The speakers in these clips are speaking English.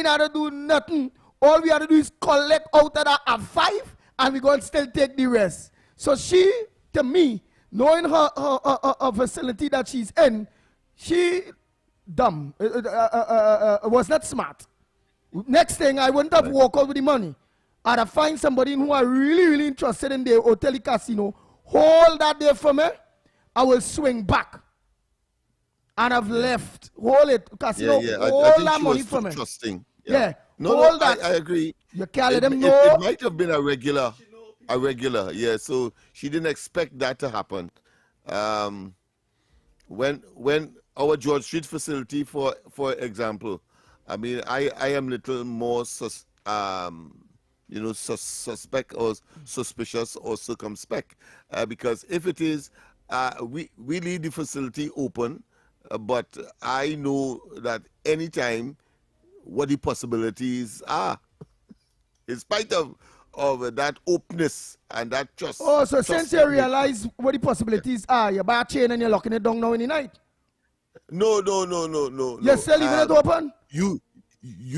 ain't had to do nothing. All we had to do is collect out of that at 5, and we're going to still take the rest. So she, to me, knowing her facility that she's in, she dumb. Was not smart. Next thing, I wouldn't have walked out with the money. I'd have find somebody who are really, really interested in the hotel casino, hold that there for me, I will swing back. And I've left, hold it, casino, hold that money for me. Trusting. Yeah. No, hold no, that. I agree. You can't let them know. It might have been a regular, yeah. So she didn't expect that to happen. When our George Street facility, for example, I mean, I am little more suspect or suspicious or circumspect, because if it is, we leave the facility open, but I know that anytime what the possibilities are, in spite of that openness and that trust. Oh, so since you realize what the possibilities are, you buy a chain and you're locking it down now in the night? No. You're still leaving it open? You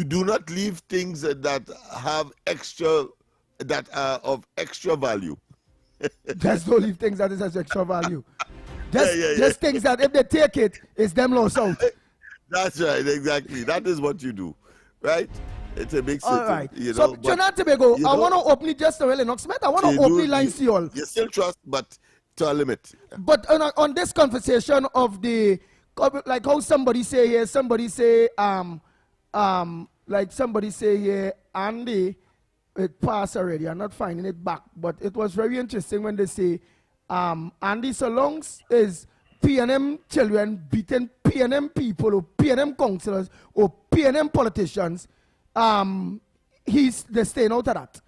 do not leave things that have that are of extra value. Just don't leave things that is of extra value. Just things that if they take it, it's them lost out. That's right, exactly. That is what you do, right? It's a big city. All right. You know, so, Trinidad Tobago, I want to open it just to Lennox Smith. I want to open the lines to you all. You still trust, but to a limit. But on this conversation of the, like how somebody say here, like somebody say here, Andy, it passed already. I'm not finding it back, but it was very interesting when they say, Andy Solongs is PNM children beating PNM people or PNM councillors or PNM politicians. They're staying out of that.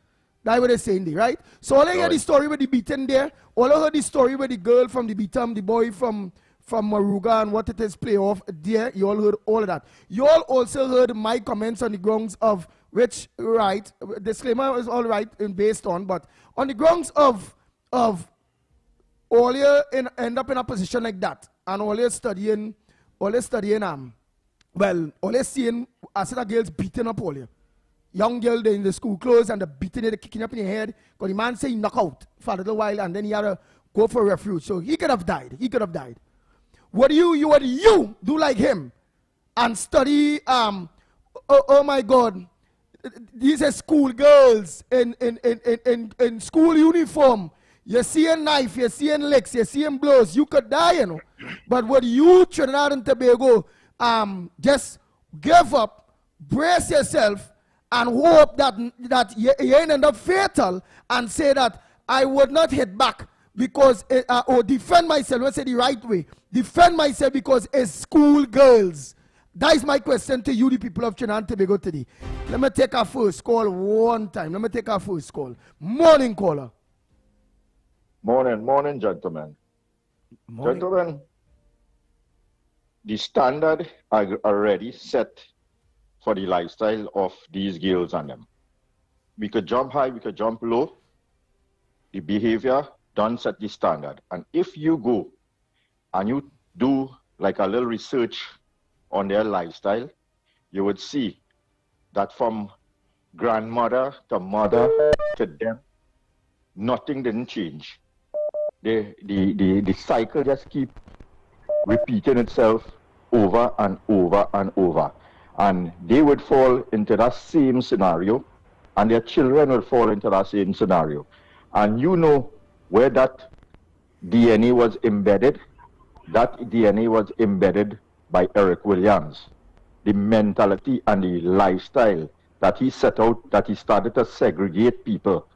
That's what they're saying there, right? So all I hear the story with the beating there, all I heard the story with the girl from the beatum, the boy from Maruga and what it is play off there, you all heard all of that. You all also heard my comments on the grounds of which, right, disclaimer is all right and based on, but on the grounds of all you end up in a position like that, and all you studying, all you seeing a set of girls beating up all you. Young girl in the school clothes and the beating it, kicking up in your head, because the man say he knock out for a little while and then he had to go for refuge. So he could have died. What do you do like him and study, oh my God, these are school girls in school uniform. You see a knife, you see licks, you see blows, you could die, you know. But what you, Trinidad and Tobago, just give up, brace yourself, and hope that you end up fatal and say that I would not hit back because, or defend myself, let's say the right way, defend myself because it's school girls. That is my question to you, the people of Trinidad and Tobago today. Let me take our first call one time. Morning caller. Morning, gentlemen. Gentlemen, the standard are already set for the lifestyle of these girls and them. We could jump high, we could jump low. The behavior don't set the standard. And if you go and you do like a little research on their lifestyle, you would see that from grandmother to mother to them, nothing didn't change. The cycle just keep repeating itself over and over and over. And they would fall into that same scenario, and their children would fall into that same scenario. And you know where that DNA was embedded? That DNA was embedded by Eric Williams. The mentality and the lifestyle that he set out, that he started to segregate people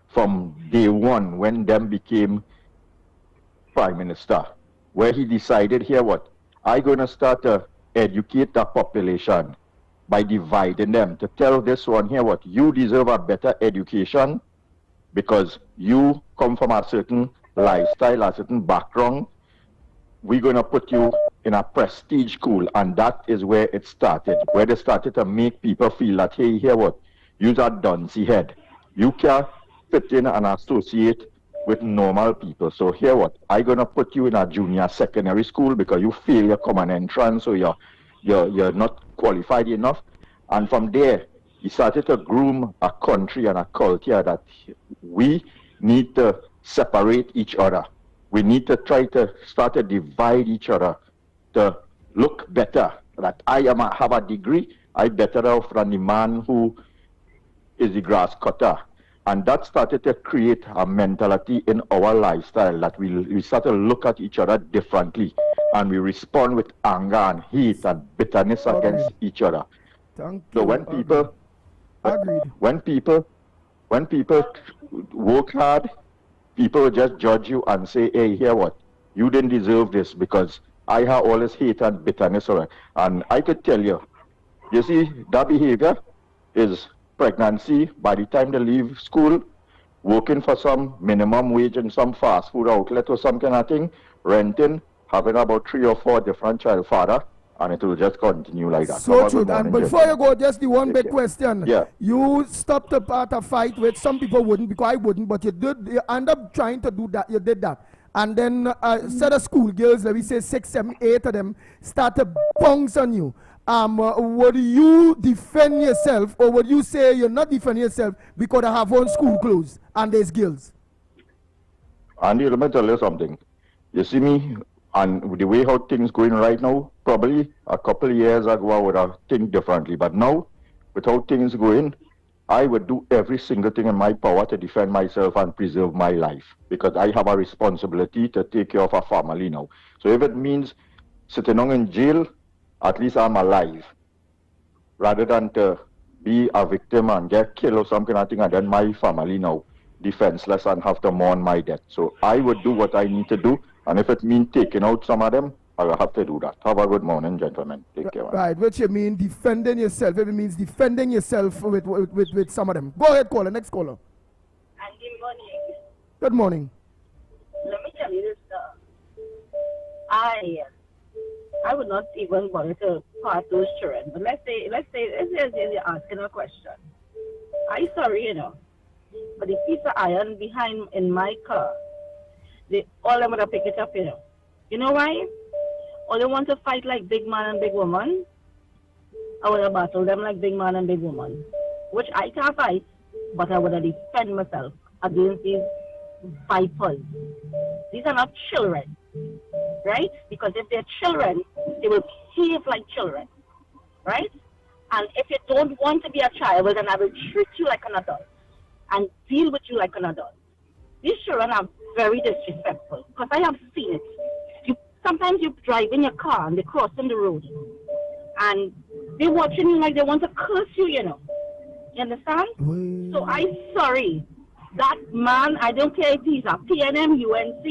from day one when them became Prime Minister, where he decided, here what, I'm going to start to educate the population by dividing them, to tell this one here what, you deserve a better education because you come from a certain lifestyle, a certain background. We're going to put you in a prestige school, and that is where it started, where they started to make people feel that, hey, here what, you're a dunce head. You can't fit in and associate with normal people. So here what, I'm going to put you in a junior secondary school because you fail your common entrance, so you're not qualified enough. And from there, he started to groom a country and a culture that we need to separate each other. We need to try to start to divide each other to look better. That have a degree, I better off than the man who is the grass cutter. And that started to create a mentality in our lifestyle that we start to look at each other differently. And we respond with anger and hate and bitterness against each other. Thank so you. when people work hard, people will just judge you and say, hey, hear what? You didn't deserve this because I have all this hate and bitterness around. And I could tell you, you see, that behavior is pregnancy by the time they leave school, working for some minimum wage in some fast food outlet or some kind of thing, renting, having about 3 or 4 different child father, and it will just continue like that. So true. And before you go, just the one big question. Yeah. You stopped a part of fight with some people wouldn't, because I wouldn't, but you end up trying to do that. You did that. And then set of school girls, let me say 6, 7, 8 of them, started bounce on you. Would you defend yourself, or would you say you're not defending yourself because I have one school clothes and there's girls? Andy, let me tell you something. You see me, and the way how things going right now, probably a couple of years ago I would have think differently. But now, with how things going, I would do every single thing in my power to defend myself and preserve my life, because I have a responsibility to take care of a family now. So if it means sitting on in jail, at least I'm alive, rather than to be a victim and get killed or something, I think, and then my family now defenseless and have to mourn my death. So I would do what I need to do, and if it means taking out some of them, I will have to do that. Have a good morning, gentlemen. Take care. Right, which you mean defending yourself. If it means defending yourself with some of them. Go ahead, caller. Next caller. And good morning. Good morning. Let me tell you this, I would not even bother to part those children. But let's say you're asking a question. I'm sorry, but the piece of iron behind in my car, all them would have picked it up, You know why? Or they want to fight like big man and big woman. I would have battled them like big man and big woman. Which I can't fight, but I would have defend myself against these vipers. These are not children, right? Because if they're children, they will behave like children, right? And if you don't want to be a child, well, then I will treat you like an adult and deal with you like an adult. These children are very disrespectful, because I have seen it. Sometimes you drive in your car and they're crossing the road and they're watching you like they want to curse you, You understand? So I'm sorry. That man, I don't care if he's a PNM, UNC,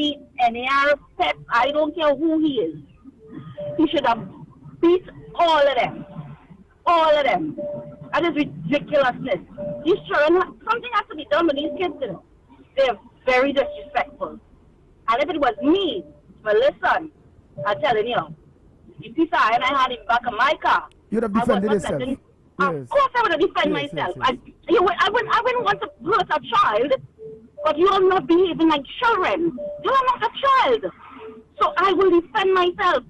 NAR, PEP, I don't care who he is. He should have beat all of them. All of them. That is ridiculousness. These children, something has to be done with these kids, They're very disrespectful. And if it was me, well, listen, I'm telling you, if this iron I had in the back of my car, you'd have defended yourself. Of course I would have defended myself. Yes. I wouldn't want to hurt a child, but you are not behaving like children. You are not a child. So I will defend myself.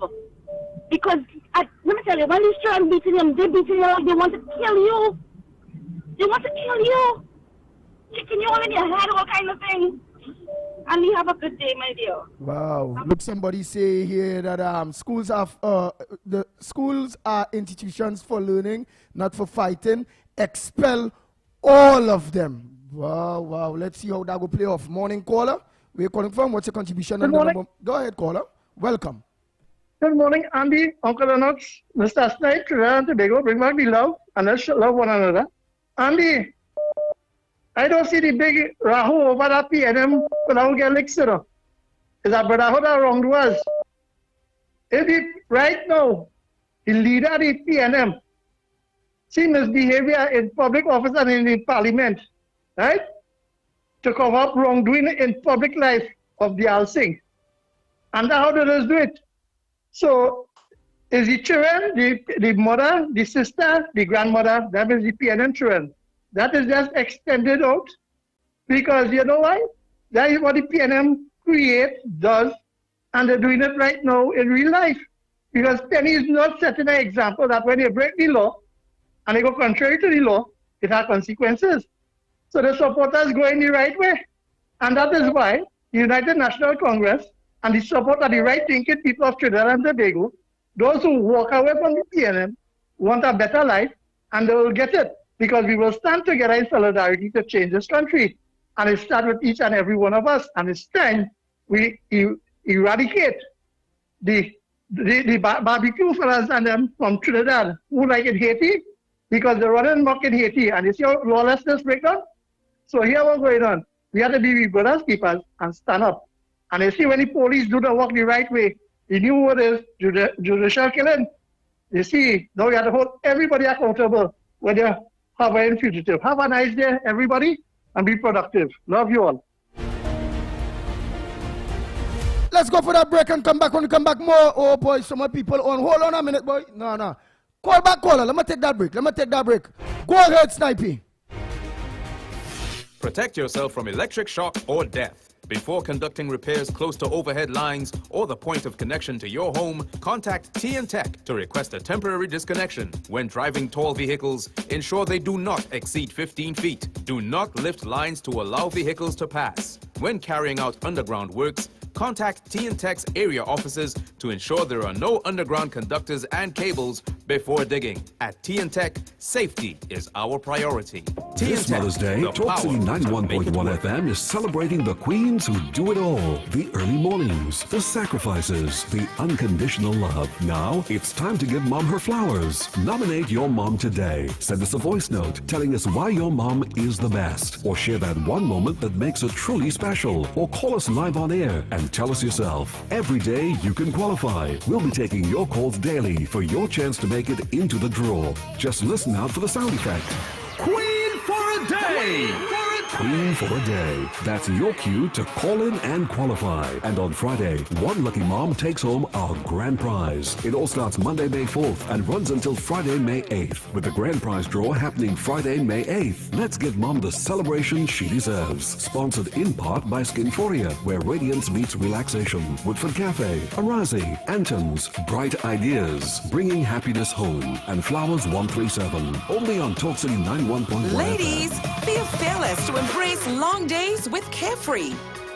Because, let me tell you, when these children beating him, they're beating you like they want to kill you. They want to kill you. Kicking you all in your head, all kind of thing. And you have a good day, my dear. Wow. Look, somebody say here that schools are institutions for learning, not for fighting. Expel all of them. Wow. Let's see how that will play off. Morning, caller. Where you calling from? What's your contribution? Good morning. Go ahead, caller. Welcome. Good morning, Andy, Uncle Lennox, Mr. Snipe, Trinidad and Tobago. Bring back the love, and let's love one another. Andy, I don't see the big rahu over that PNM without getting licked, Is that brotherhood that wrongdoers? If right now, the leader of the PNM see misbehavior in public office and in the parliament, right? To cover up wrongdoing in public life of the Alsing. And that's how they do it. So, is the children, the mother, the sister, the grandmother, that is the PNM children. That is just extended out, because you know why? That is what the PNM does, and they're doing it right now in real life. Because Penny is not setting an example that when you break the law, and they go contrary to the law, it has consequences. So the supporters go in the right way. And that is why the United National Congress and the support of the right-thinking people of Trinidad and Tobago, those who walk away from the PNM, want a better life, and they will get it. Because we will stand together in solidarity to change this country. And it starts with each and every one of us. And it's time we eradicate the barbecue fellas and them from Trinidad who like in Haiti, because they're running amok in Haiti. And you see how lawlessness breakdown? So here what's going on. We have to be brothers keepers and stand up. And you see when the police do the work the right way, the new word is judicial killing. You see, now we have to hold everybody accountable when they're harboring fugitive. Have a nice day, everybody, and be productive. Love you all. Let's go for that break and come back. When we come back, more. Oh boy, some more people on. Hold on a minute, boy. No. Call back, caller. Let me take that break. Go ahead, Snipey. Protect yourself from electric shock or death. Before conducting repairs close to overhead lines or the point of connection to your home, contact Tech to request a temporary disconnection. When driving tall vehicles, ensure they do not exceed 15 feet. Do not lift lines to allow vehicles to pass. When carrying out underground works, contact Tech's area offices to ensure there are no underground conductors and cables before digging. At Tech, safety is our priority. This Mother's Day, Talk City 91.1 FM is celebrating the queens who do it all. The early mornings, the sacrifices, the unconditional love. Now, it's time to give Mom her flowers. Nominate your mom today. Send us a voice note telling us why your mom is the best. Or share that one moment that makes her truly special. Or call us live on air and tell us yourself. Every day you can qualify. We'll be taking your calls daily for your chance to make it into the draw. Just listen out for the sound effect. Queen for a day! Queen for a day. That's your cue to call in and qualify. And on Friday, one lucky mom takes home our grand prize. It all starts Monday, May 4th and runs until Friday, May 8th, with the grand prize draw happening Friday, May 8th. Let's give Mom the celebration she deserves. Sponsored in part by Skinforia, where radiance meets relaxation. Woodford Cafe, Arazi, Anton's, Bright Ideas, bringing happiness home, and Flowers 137. Only on Talk City 91.1. Ladies, feel fearless to embrace long days with Carefree.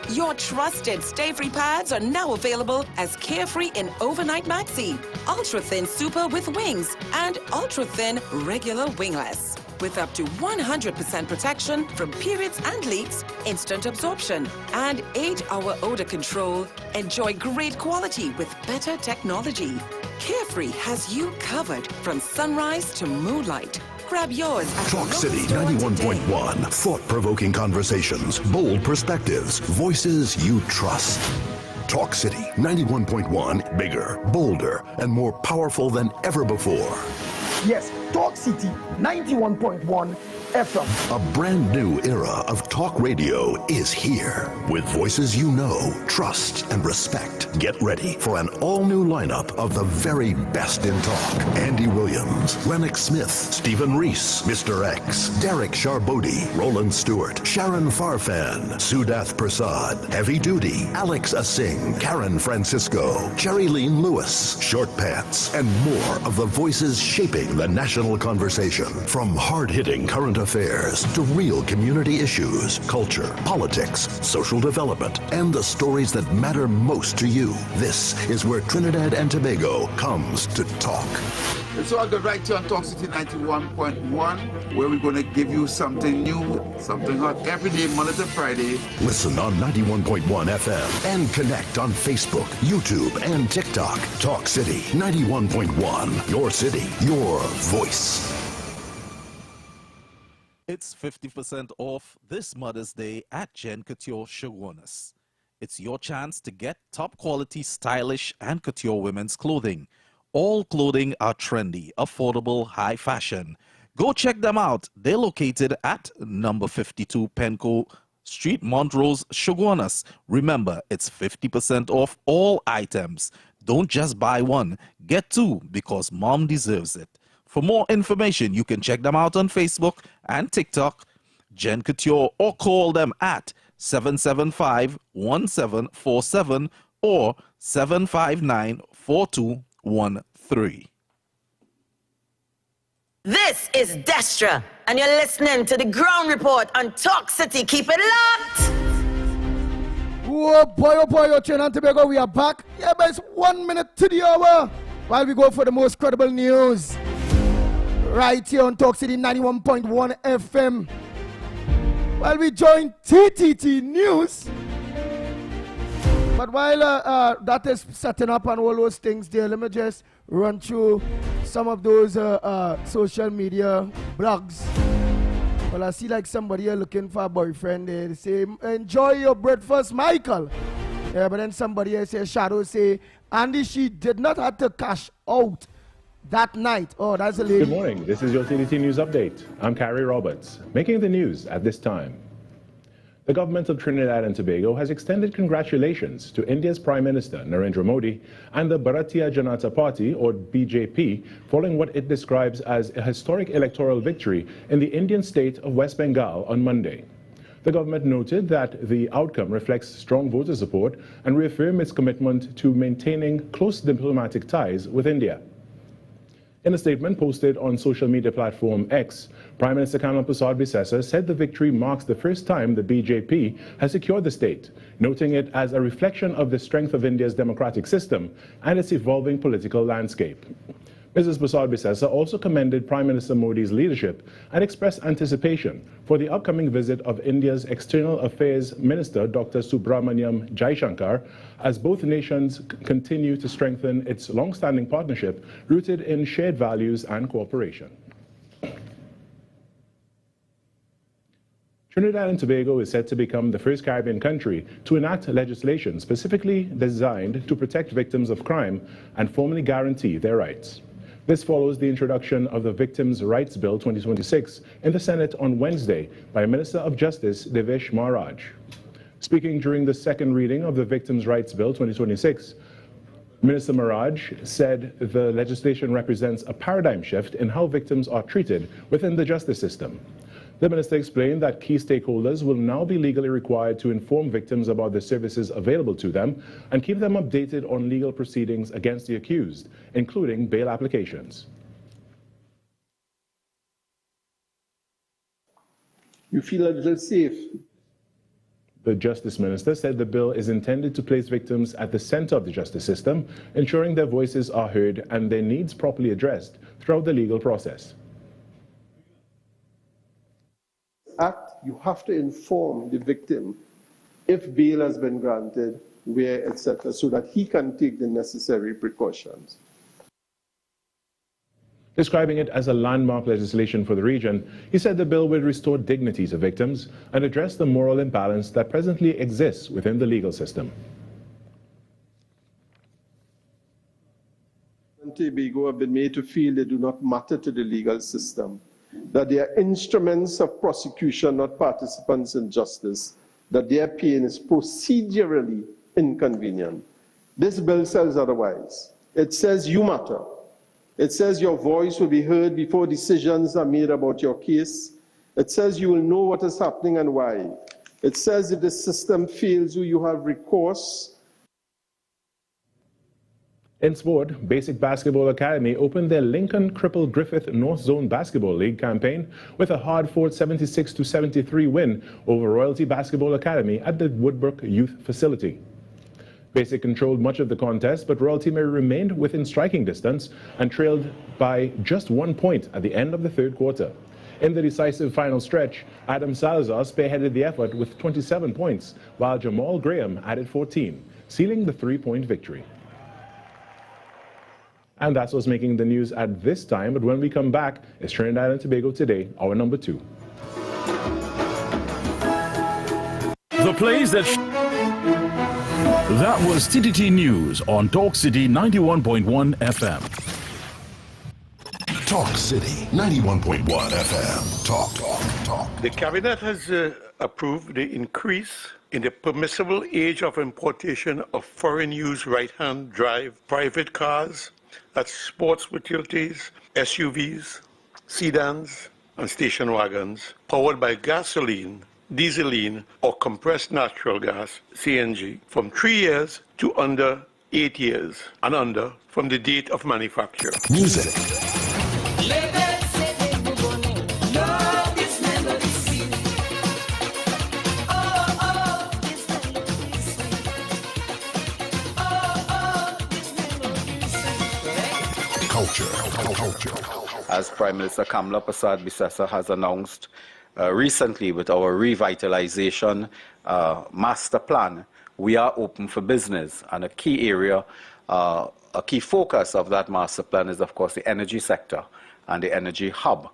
Your trusted stay-free pads are now available as Carefree in Overnight Maxi, Ultra Thin Super with wings, and Ultra Thin Regular Wingless. With up to 100% protection from periods and leaks, instant absorption, and 8-hour odor control, enjoy great quality with better technology. Carefree has you covered from sunrise to moonlight. Grab yours at Talk City 91.1. Thought-provoking conversations, bold perspectives, voices you trust. Talk City 91.1. Bigger, bolder, and more powerful than ever before. Yes, Talk City 91.1 FM. A brand new era of talk radio is here. With voices you know, trust, and respect. Get ready for an all-new lineup of the very best in talk. Andy Williams, Lennox Smith, Stephen Reese, Mr. X, Derek Charbodi, Roland Stewart, Sharon Farfan, Sudath Prasad, Heavy Duty, Alex Asing, Karen Francisco, Jerry Lean Lewis, Short Pants, and more of the voices shaping the national conversation. From hard-hitting current affairs to real community issues, culture, politics, social development, and the stories that matter most to you. This is where Trinidad and Tobago comes to talk. So I'll go right to on Talk City 91.1, where we're going to give you something new, something hot every day, Monday to Friday. Listen on 91.1 FM and connect on Facebook, YouTube, and TikTok. Talk City 91.1. Your city, your voice. It's 50% off this Mother's Day at Jen Couture Shogunas. It's your chance to get top quality, stylish, and couture women's clothing. All clothing are trendy, affordable, high fashion. Go check them out. They're located at number 52 Penco Street, Montrose, Shogunas. Remember, it's 50% off all items. Don't just buy one. Get two, because Mom deserves it. For more information, you can check them out on Facebook and TikTok, Jen Couture, or call them at 775-1747 or 759-4213. This is Destra, and you're listening to the Ground Report on Talk City. Keep it locked! Oh boy, Trinidad and Tobago, we are back. Yeah, but it's 1 minute to the hour while we go for the most credible news. Right here on Talk City 91.1 FM. While we join TTT News. But while that is setting up and all those things there, let me just run through some of those social media blogs. Well, I see like somebody here looking for a boyfriend. They say, enjoy your breakfast, Michael. Yeah, but then somebody here say, Shadow say, Andy, she did not have to cash out that night. Oh, that's a lady. Good morning. This is your TDT News Update. I'm Carrie Roberts, making the news at this time. The government of Trinidad and Tobago has extended congratulations to India's Prime Minister Narendra Modi and the Bharatiya Janata Party, or BJP, following what it describes as a historic electoral victory in the Indian state of West Bengal on Monday. The government noted that the outcome reflects strong voter support and reaffirmed its commitment to maintaining close diplomatic ties with India. In a statement posted on social media platform X, Prime Minister Kanwal Prasad Bisesa said the victory marks the first time the BJP has secured the state, noting it as a reflection of the strength of India's democratic system and its evolving political landscape. Mrs. Prasad Bisesa also commended Prime Minister Modi's leadership and expressed anticipation for the upcoming visit of India's External Affairs Minister Dr. Subramaniam Jaishankar, as both nations continue to strengthen its long-standing partnership rooted in shared values and cooperation. Trinidad and Tobago is set to become the first Caribbean country to enact legislation specifically designed to protect victims of crime and formally guarantee their rights. This follows the introduction of the Victims' Rights Bill 2026 in the Senate on Wednesday by Minister of Justice Devesh Maharaj. Speaking during the second reading of the Victims' Rights Bill 2026, Minister Maharaj said the legislation represents a paradigm shift in how victims are treated within the justice system. The minister explained that key stakeholders will now be legally required to inform victims about the services available to them and keep them updated on legal proceedings against the accused, including bail applications. You feel a little safe. The Justice Minister said the bill is intended to place victims at the center of the justice system, ensuring their voices are heard and their needs properly addressed throughout the legal process. Act, you have to inform the victim if bail has been granted, where, etc., so that he can take the necessary precautions. Describing it as a landmark legislation for the region, he said the bill will restore dignity to victims and address the moral imbalance that presently exists within the legal system. Tobago have been made to feel they do not matter to the legal system, that they are instruments of prosecution, not participants in justice, that their pain is procedurally inconvenient. This bill says otherwise. It says you matter. It says your voice will be heard before decisions are made about your case. It says you will know what is happening and why. It says if the system fails you have recourse. In sport, Basic Basketball Academy opened their Lincoln Cripple Griffith North Zone Basketball League campaign with a hard-fought 76-73 win over Royalty Basketball Academy at the Woodbrook Youth Facility. Basic controlled much of the contest, but Royalty remained within striking distance and trailed by just 1 point at the end of the third quarter. In the decisive final stretch, Adam Salazar spearheaded the effort with 27 points, while Jamal Graham added 14, sealing the three-point victory. And that's what's making the news at this time. But when we come back, it's Trinidad and Tobago Today, hour number 2. The place that was TTT News on Talk City 91.1 FM. Talk City 91.1 FM. Talk. The cabinet has approved the increase in the permissible age of importation of foreign-use right-hand drive private cars, that's sports utilities, SUVs, sedans, and station wagons powered by gasoline, dieseline, or compressed natural gas, CNG, from 3 years to under 8 years, and under from the date of manufacture. Music. Liberty City. As Prime Minister Kamla Prasad Bisesa has announced recently with our revitalization master plan, we are open for business. And a key area, a key focus of that master plan is, of course, the energy sector and the energy hub.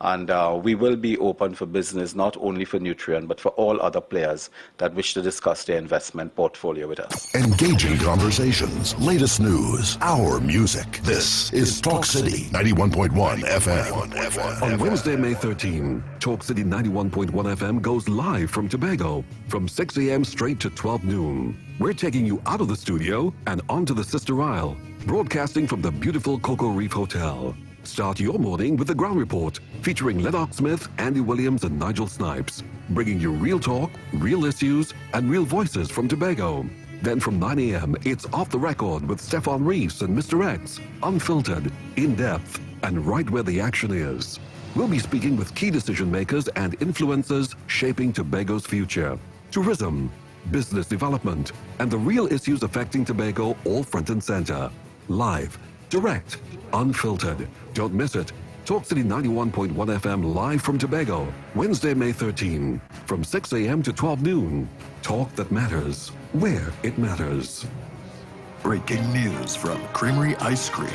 And we will be open for business, not only for Nutrien, but for all other players that wish to discuss their investment portfolio with us. Engaging conversations, latest news, our music. This is Talk City 91.1 FM. On Wednesday, May 13, Talk City 91.1 FM goes live from Tobago from 6 a.m. straight to 12 noon. We're taking you out of the studio and onto the Sister Isle, broadcasting from the beautiful Cocoa Reef Hotel. Start your morning with the Ground Report, featuring Lennox Smith, Andy Williams, and Nigel Snipes, bringing you real talk, real issues, and real voices from Tobago. Then from 9 a.m., it's Off the Record with Stefan Reese and Mr. X, unfiltered, in-depth, and right where the action is. We'll be speaking with key decision makers and influencers shaping Tobago's future. Tourism, business development, and the real issues affecting Tobago all front and center. Live, direct, unfiltered. Don't miss it. Talk City 91.1 FM live from Tobago, Wednesday, May 13, from 6 a.m. to 12 noon. Talk that matters, where it matters. Breaking news from Creamery Ice Cream.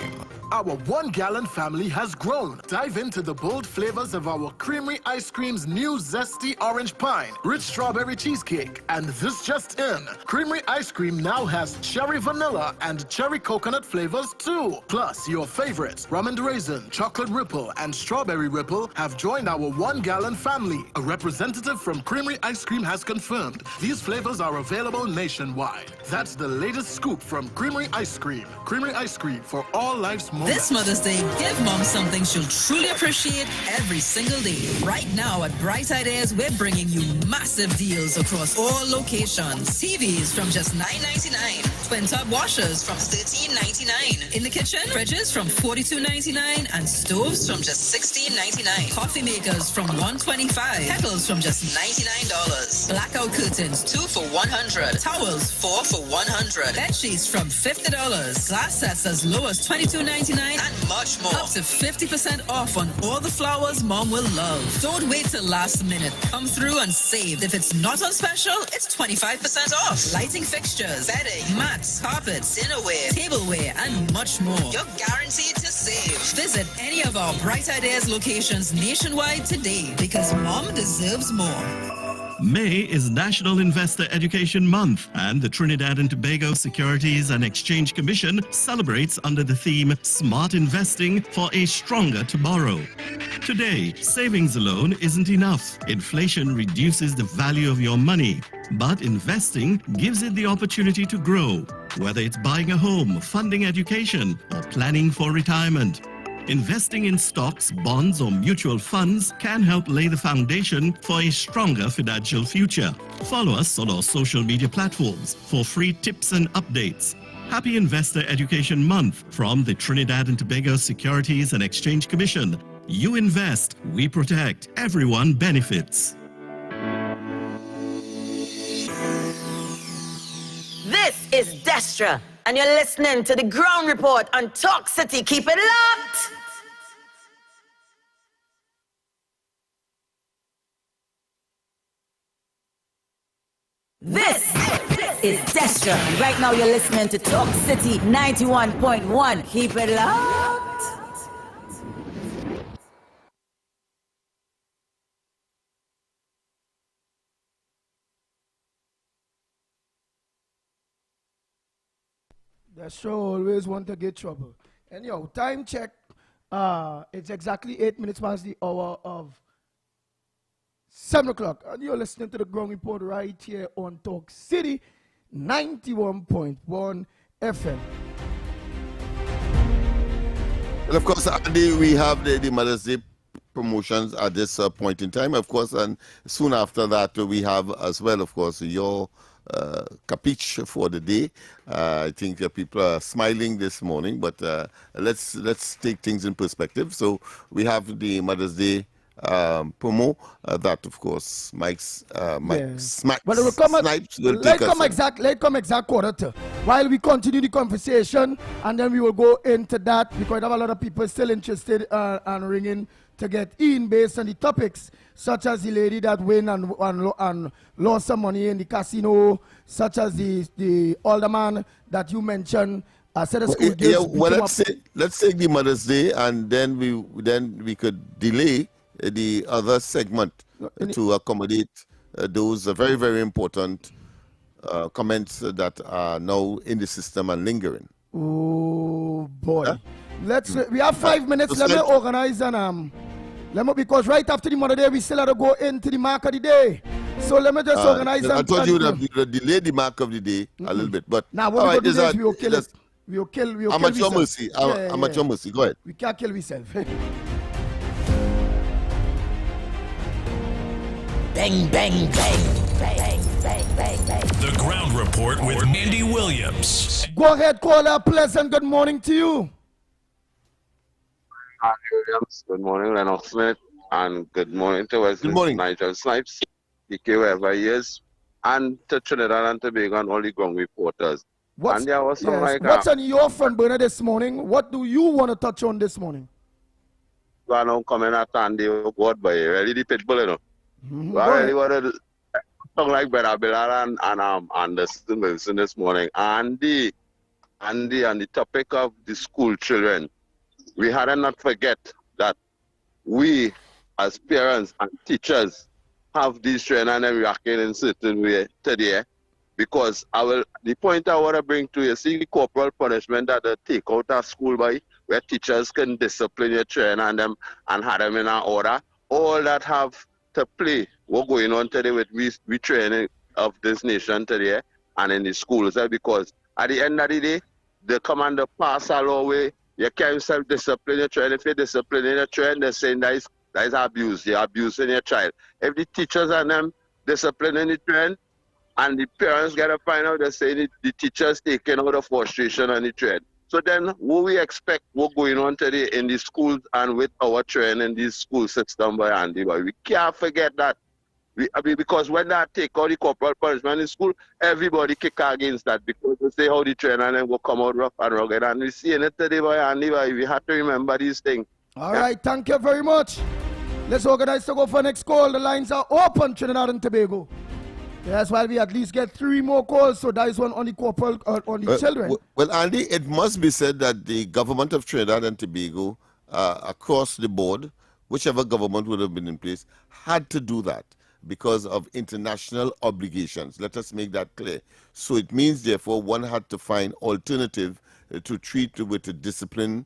Our 1 gallon family has grown. Dive into the bold flavors of our Creamery Ice Cream's new zesty orange pine, rich strawberry cheesecake, and this just in, Creamery Ice Cream now has cherry vanilla and cherry coconut flavors too. Plus, your favorites, rum and raisin, chocolate ripple, and strawberry ripple have joined our 1 gallon family. A representative from Creamery Ice Cream has confirmed these flavors are available nationwide. That's the latest scoop from Creamery Ice Cream. Creamery Ice Cream for all life's moments. This Mother's Day, give Mom something she'll truly appreciate every single day. Right now at Bright Ideas, we're bringing you massive deals across all locations. TVs from just $9.99. Twin-tub washers from $13.99. In the kitchen, fridges from $42.99 and stoves from just $16.99. Coffee makers from $125. Kettles from just $99. Blackout curtains, 2 for $100. Towels, 4 for $100. Bed sheets from $50. Glass sets as low as $22.99 and much more. Up to 50% off on all the flowers Mom will love. Don't wait till last minute. Come through and save. If it's not on special, it's 25% off. Lighting fixtures, bedding, mats, carpets, dinnerware, tableware, and much more. You're guaranteed to save. Visit any of our Bright Ideas locations nationwide today because Mom deserves more. May is National Investor Education Month, and the Trinidad and Tobago Securities and Exchange Commission celebrates under the theme Smart Investing for a Stronger Tomorrow. Today, savings alone isn't enough. Inflation reduces the value of your money, but investing gives it the opportunity to grow, whether it's buying a home, funding education, or planning for retirement. Investing in stocks, bonds, or mutual funds can help lay the foundation for a stronger financial future. Follow us on our social media platforms for free tips and updates. Happy Investor Education Month from the Trinidad and Tobago Securities and Exchange Commission. You invest, we protect, everyone benefits. This is Destra, and you're listening to the Ground Report on Talk City. Keep it locked! This is Destra. Right now you're listening to Talk City 91.1. Keep it locked. The show always want to get trouble. Anyhow, time check. It's exactly 8 minutes past the hour of 7 o'clock. And you're listening to the Ground Report right here on Talk City 91.1 FM. And of course, Andy, we have the Mother's Day promotions at this point in time, of course, and soon after that we have as well, of course, your capiche for the day. I think people are smiling this morning, but let's take things in perspective. So we have the Mother's Day promo that, of course, Mike Snipes will take us. Let come exact quarter to. while we continue the conversation, and then we will go into that because I have a lot of people still interested and ringing to get in based on the topics, such as the lady that win and lost some money in the casino, such as the older man that you mentioned. Said school let's take the Mother's Day, and then we could delay the other segment to accommodate those very, very important comments that are now in the system and lingering. Oh boy! We have 5 minutes. Let me organize and because right after the Mother Day we still have to go into the mark of the day. So let me just organize. I told you that delay the mark of the day a little bit, but now what we do is we will kill it. We will kill. I'm at your mercy. I'm at your mercy. Go ahead. We can't kill ourselves. Bang, bang, bang, bang, bang, bang, bang. The Ground Report with Andy Williams. Go ahead, caller. Pleasant good morning to you. Andy Williams. Good morning, Lennox Smith. And good morning to Wesley Nigel Snipes, PK wherever he is, and to Trinidad and Tobago and all the ground reporters. What's on your front burner this morning? What do you want to touch on this morning? I don't come in at Andy, God, but really the pitbull, you know. I really want to talk like Brother Bilal and Anderson Wilson this morning. Andy, and the topic of the school children. We had to not forget that we, as parents and teachers, have these children and them reacting in a certain way today. Because the point I want to bring to you, see the corporal punishment that they take out of school by, where teachers can discipline your children and them and have them in an order. All that have to play what's going on today with we training of this nation today and in the schools. Because at the end of the day, the commander pass a law way. You can't self-discipline your child. If you're disciplining your child, they're saying that is abuse. You're abusing your child. If the teachers and them disciplining the child, and the parents got to find out, they're saying the teachers taking out the frustration on the child. So then what we expect what's going on today in the schools and with our children in this school system by Andy, but we can't forget that. Because when they take out the corporal punishment in school, everybody kick against that because they say how the children and them will come out rough and rugged. And we see it today by Andy, but we have to remember these things. All right, thank you very much. Let's organize to go for next call. The lines are open, Trinidad and Tobago. That's why we at least get 3 more calls. So that is one on the corporal, on the children. Well, Andy, it must be said that the government of Trinidad and Tobago, across the board, whichever government would have been in place, had to do that because of international obligations. Let us make that clear. So it means, therefore, one had to find alternative to treat with the discipline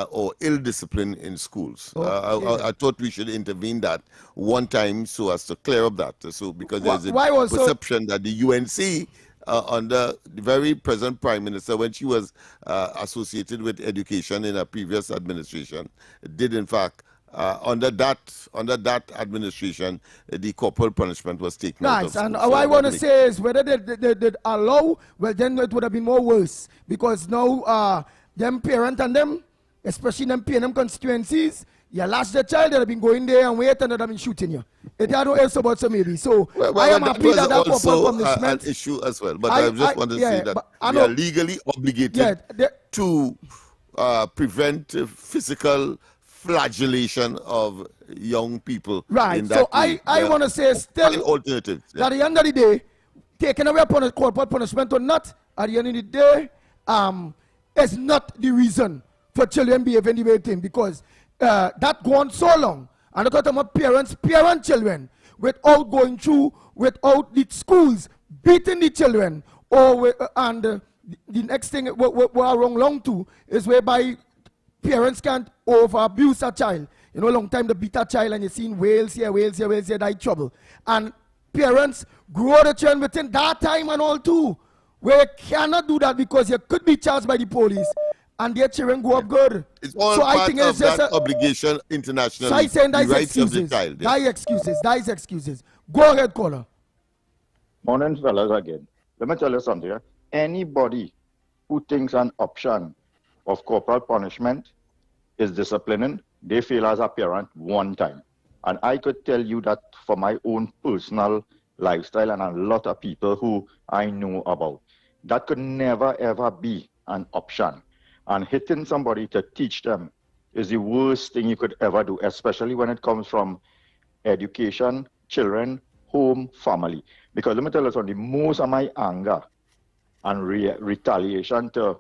or ill discipline in schools. I thought we should intervene that one time so as to clear up that. So because there's a perception that the UNC under the very present Prime Minister, when she was associated with education in a previous administration, did in fact under that administration, the corporal punishment was taken out of school. And what I want to say is whether they allow, well, then it would have been more worse because now them parents and them, especially them PNM constituencies, you lost the child that have been going there and wait and that have been shooting you. It had no else about some maybe. So I am happy that corporal punishment an issue as well. But I just want to say that we are legally obligated to prevent physical flagellation of young people. Right. So I want to say still alternatives. At the end of the day, taking away corporal punishment or not, at the end of the day, is not the reason for children behaving the way they because that go on so long. And look at my parent children without going through, without the schools beating the children, and the next thing we are wrong to is whereby parents can't over abuse a child. You know, long time they beat a child and you seen Wales here, that trouble. And parents grow the children within that time and all too. Where you cannot do that because you could be charged by the police and their children go up good. It's all part of that obligation internationally. So I saying that is excuses. That is excuses. Go ahead, caller. Morning, fellas, again. Let me tell you something. Anybody who thinks an option of corporal punishment is disciplining, they fail as a parent one time. And I could tell you that for my own personal lifestyle and a lot of people who I know about. that could never ever be an option. And hitting somebody to teach them is the worst thing you could ever do, especially when it comes from education, children, home, family. Because let me tell you something, most of my anger and retaliation to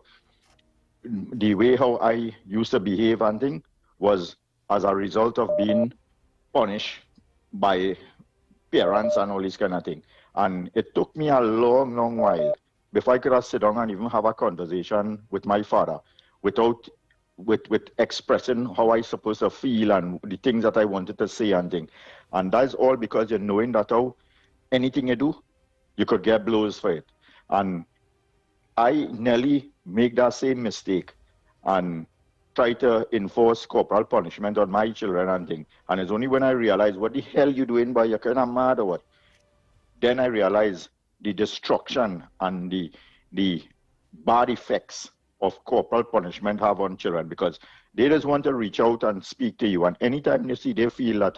the way how I used to behave and thing was as a result of being punished by parents and all this kind of thing. And it took me a long, long while before I could have sit down and even have a conversation with my father without with expressing how I supposed to feel and the things that I wanted to say and thing. And that's all because you're knowing that how anything you do, you could get blows for it. And I nearly make that same mistake and try to enforce corporal punishment on my children and thing. And it's only when I realize what the hell you doing, boy, you're kind of mad or what? Then I realize the destruction and the bad effects of corporal punishment have on children, because they just want to reach out and speak to you. And anytime you see they feel that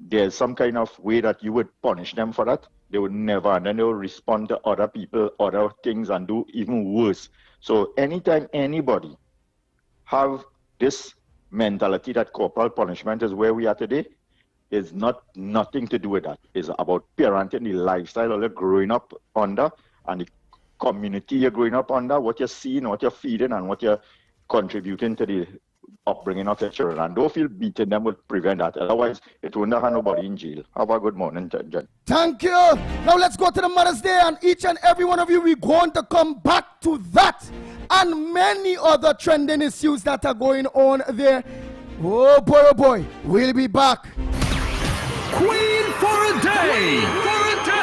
there's some kind of way that you would punish them for that, they would never, and then they will respond to other people, other things, and do even worse. So anytime anybody have this mentality that corporal punishment is where we are today, is nothing to do with that. It's about parenting, the lifestyle that you're growing up under, and the community you're growing up under, what you're seeing, what you're feeding, and what you're contributing to the upbringing of your children. And don't feel beaten them would prevent that. Otherwise, it won't have nobody in jail. Have a good morning, John. Thank you. Now let's go to the Mother's Day, and each and every one of you, we're going to come back to that and many other trending issues that are going on there. Oh boy, we'll be back. Queen for a day! For a day!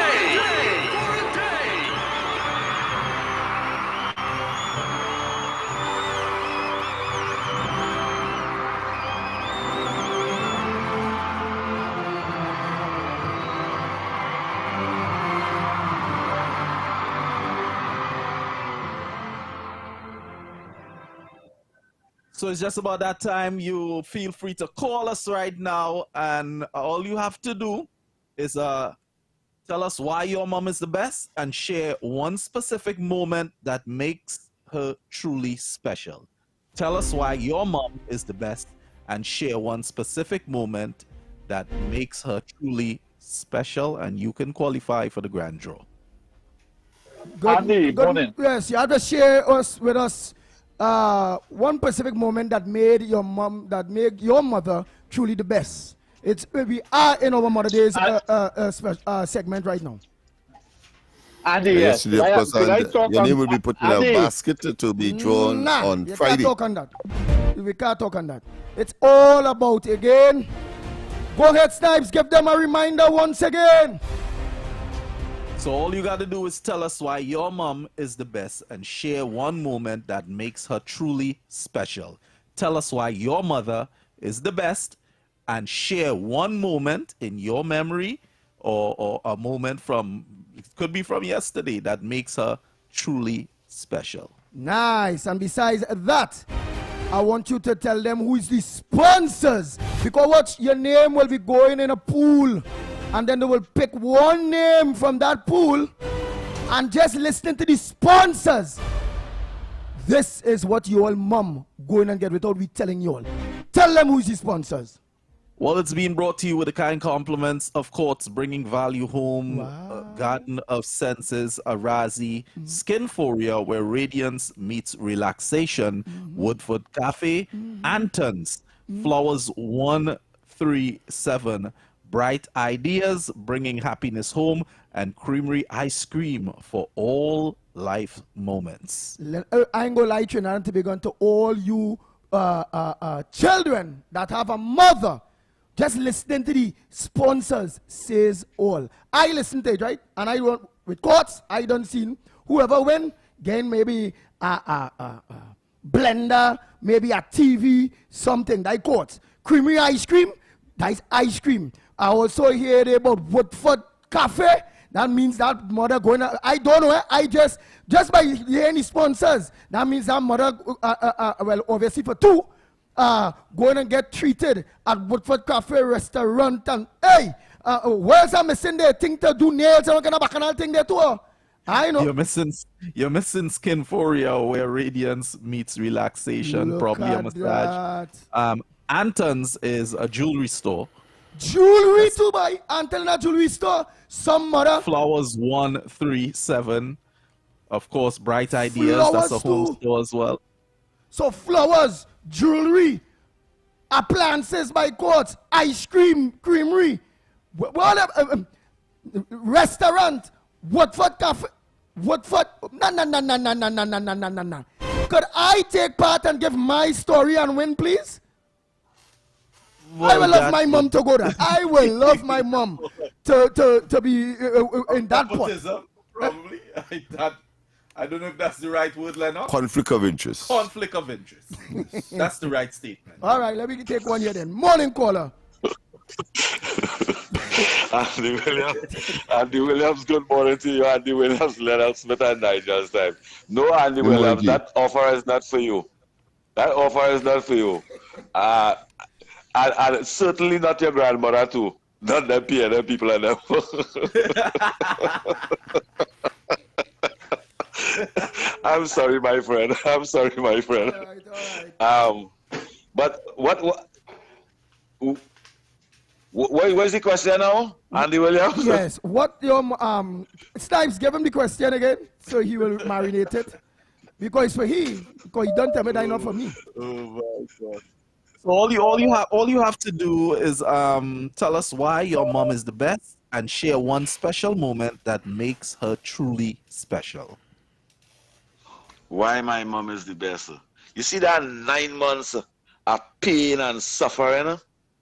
So it's just about that time. You feel free to call us right now, and all you have to do is tell us why your mom is the best and share one specific moment that makes her truly special. Tell us why your mom is the best and share one specific moment that makes her truly special, and you can qualify for the grand draw. Andy, morning. Yes, you have to share with us one specific moment that made your mother truly the best. We are in our Mother Days segment right now. Andy, yes. Your name will be put in a basket to be thrown on Friday. We can't talk on that. It's all about, again, go ahead, Snipes, give them a reminder once again. So all you got to do is tell us why your mom is the best and share one moment that makes her truly special. Tell us why your mother is the best and share one moment in your memory or a moment from, it could be from yesterday, that makes her truly special. Nice. And besides that, I want you to tell them who is the sponsors, because what, your name will be going in a pool, and then they will pick one name from that pool and just listening to the sponsors. This is what your mom going and get without me telling you all. Tell them who's the sponsors. Well, it's being brought to you with the kind compliments of Courts Bringing Value Home, Garden of Senses, Arazi, Skinforia, where radiance meets relaxation, Woodford Cafe, Antons, Flowers 137, Bright Ideas, Bringing Happiness Home, and Creamery Ice Cream for all life moments. I ain't gonna lie to you, and to be going to all you children that have a mother. Just listening to the sponsors says all. I listen to it, right? And I don't, with Courts, I don't see whoever win, gain maybe a blender, maybe a TV, something. That Courts. Creamery Ice Cream, that is ice cream. I also hear about Woodford Cafe. That means that mother going, I don't know, I just by hearing the sponsors, that means that mother, well, obviously for two, going and get treated at Woodford Cafe restaurant, and hey, where's I missing there thing to do nails and kind of bacchanal thing there too? I know. You're missing Skinforia, where radiance meets relaxation. Look Probably a at massage. that. Anton's is a jewelry store. Jewelry to buy. Anton a jewelry store. Some mother. Flowers 137. Of course, Bright Ideas. Flowers That's a home too. store as well. So flowers, jewelry, appliances by Courts, ice cream, creamery, restaurant, Watford Cafe, Watford. No. Could I take part and give my story and win, please? Well, I will love my mom to go there. I will love my mom to be in that point. Nepotism, probably. I don't know if that's the right word, Lennox. Conflict of interest. Conflict of interest. That's the right statement. All right, let me take one here then. Morning caller. Andy Williams, good morning to you. Andy Williams, Lennox Smith and Nigel's time. No, Andy Williams, that offer is not for you. That offer is not for you. And certainly not your grandmother too. Not them people and them. I'm sorry, my friend. But what's the question now, Andy Williams? Yes. What your Snipes, give him the question again, so he will marinate it. Because for because he don't tell me that enough for me. Oh my God. So all you have to do is tell us why your mom is the best and share one special moment that makes her truly special. Why my mom is the best? You see that 9 months of pain and suffering?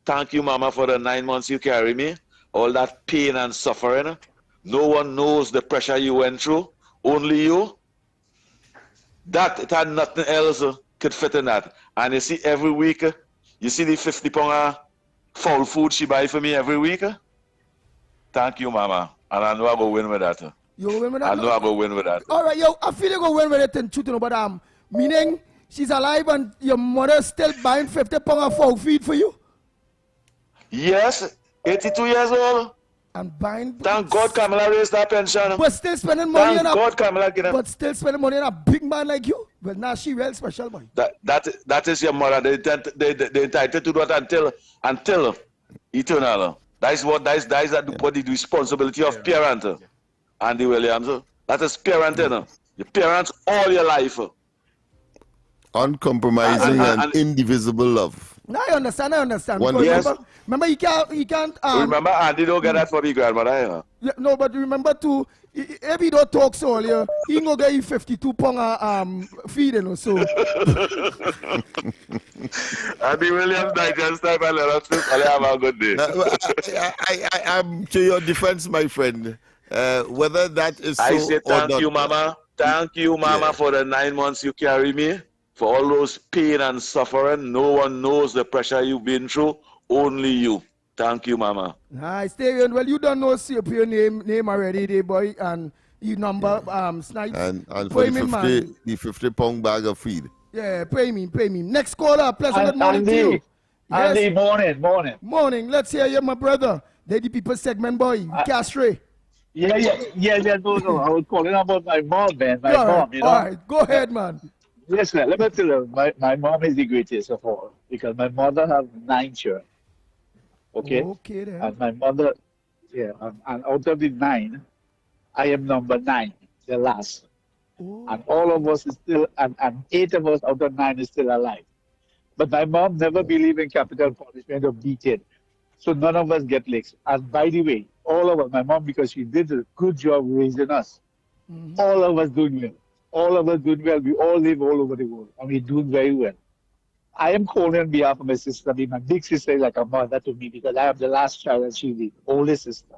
Thank you, Mama, for the 9 months you carry me. All that pain and suffering. No one knows the pressure you went through. Only you. It had nothing else could fit in that. And you see, every week, you see the 50 pound foul food she buy for me every week? Thank you, Mama. And I know I will win with that. You will win with that? I know I will win with that. All right, I feel you go win with it and truth, but meaning she's alive and your mother still buying 50 pound of foul feed for you? Yes, 82 years old. And buying. Thank God Kamala raised that pension. But still spending money Thank God Kamala get But still spending money on a big man like you? Well, now she real special, boy. That is your mother. They entitled to that until eternal. That is what the responsibility of parent. Andy Williams. That is parenting. Your parents all your life. Uncompromising and indivisible love. No, I understand. Yes. Remember, he can't. Remember, Andy don't get that for me, grandmother. Yeah, no, but remember too, if he don't talk so earlier, he gonna get you 52 pound feed, so. Andy Williams, Nigel Style, and Lennox Smith, have a good day. I'm to your defense, my friend. Whether that is so I say thank or you, not. Mama. Thank you, Mama, for the 9 months you carry me. For all those pain and suffering. No one knows the pressure you've been through. Only you. Thank you, Mama. Nice. Well, you don't know your name already, there, boy, and you number Snipes. And for the 50 pound bag of feed. Yeah, pay me. Next caller, pleasant good morning to you. Yes. Andy, morning. Morning. Let's hear you, my brother. Lady People segment, boy. Castray. Yeah. No. I was calling about my mom, man. My mom, you know. All right, go ahead, man. Listen, let me tell you, my mom is the greatest of all because my mother has 9 children. Okay? Okay, then. And my mother, and out of the 9, I am number 9, the last. Oh. And all of us is still, and 8 of us out of 9 is still alive. But my mom never believed in capital punishment or beating. So none of us get licks. And by the way, all of us, my mom, because she did a good job raising us, all of us doing well. All of us doing well. We all live all over the world, and we're doing very well. I am calling on behalf of my sister. My big sister is like a mother to me because I am the last child and she's the oldest sister.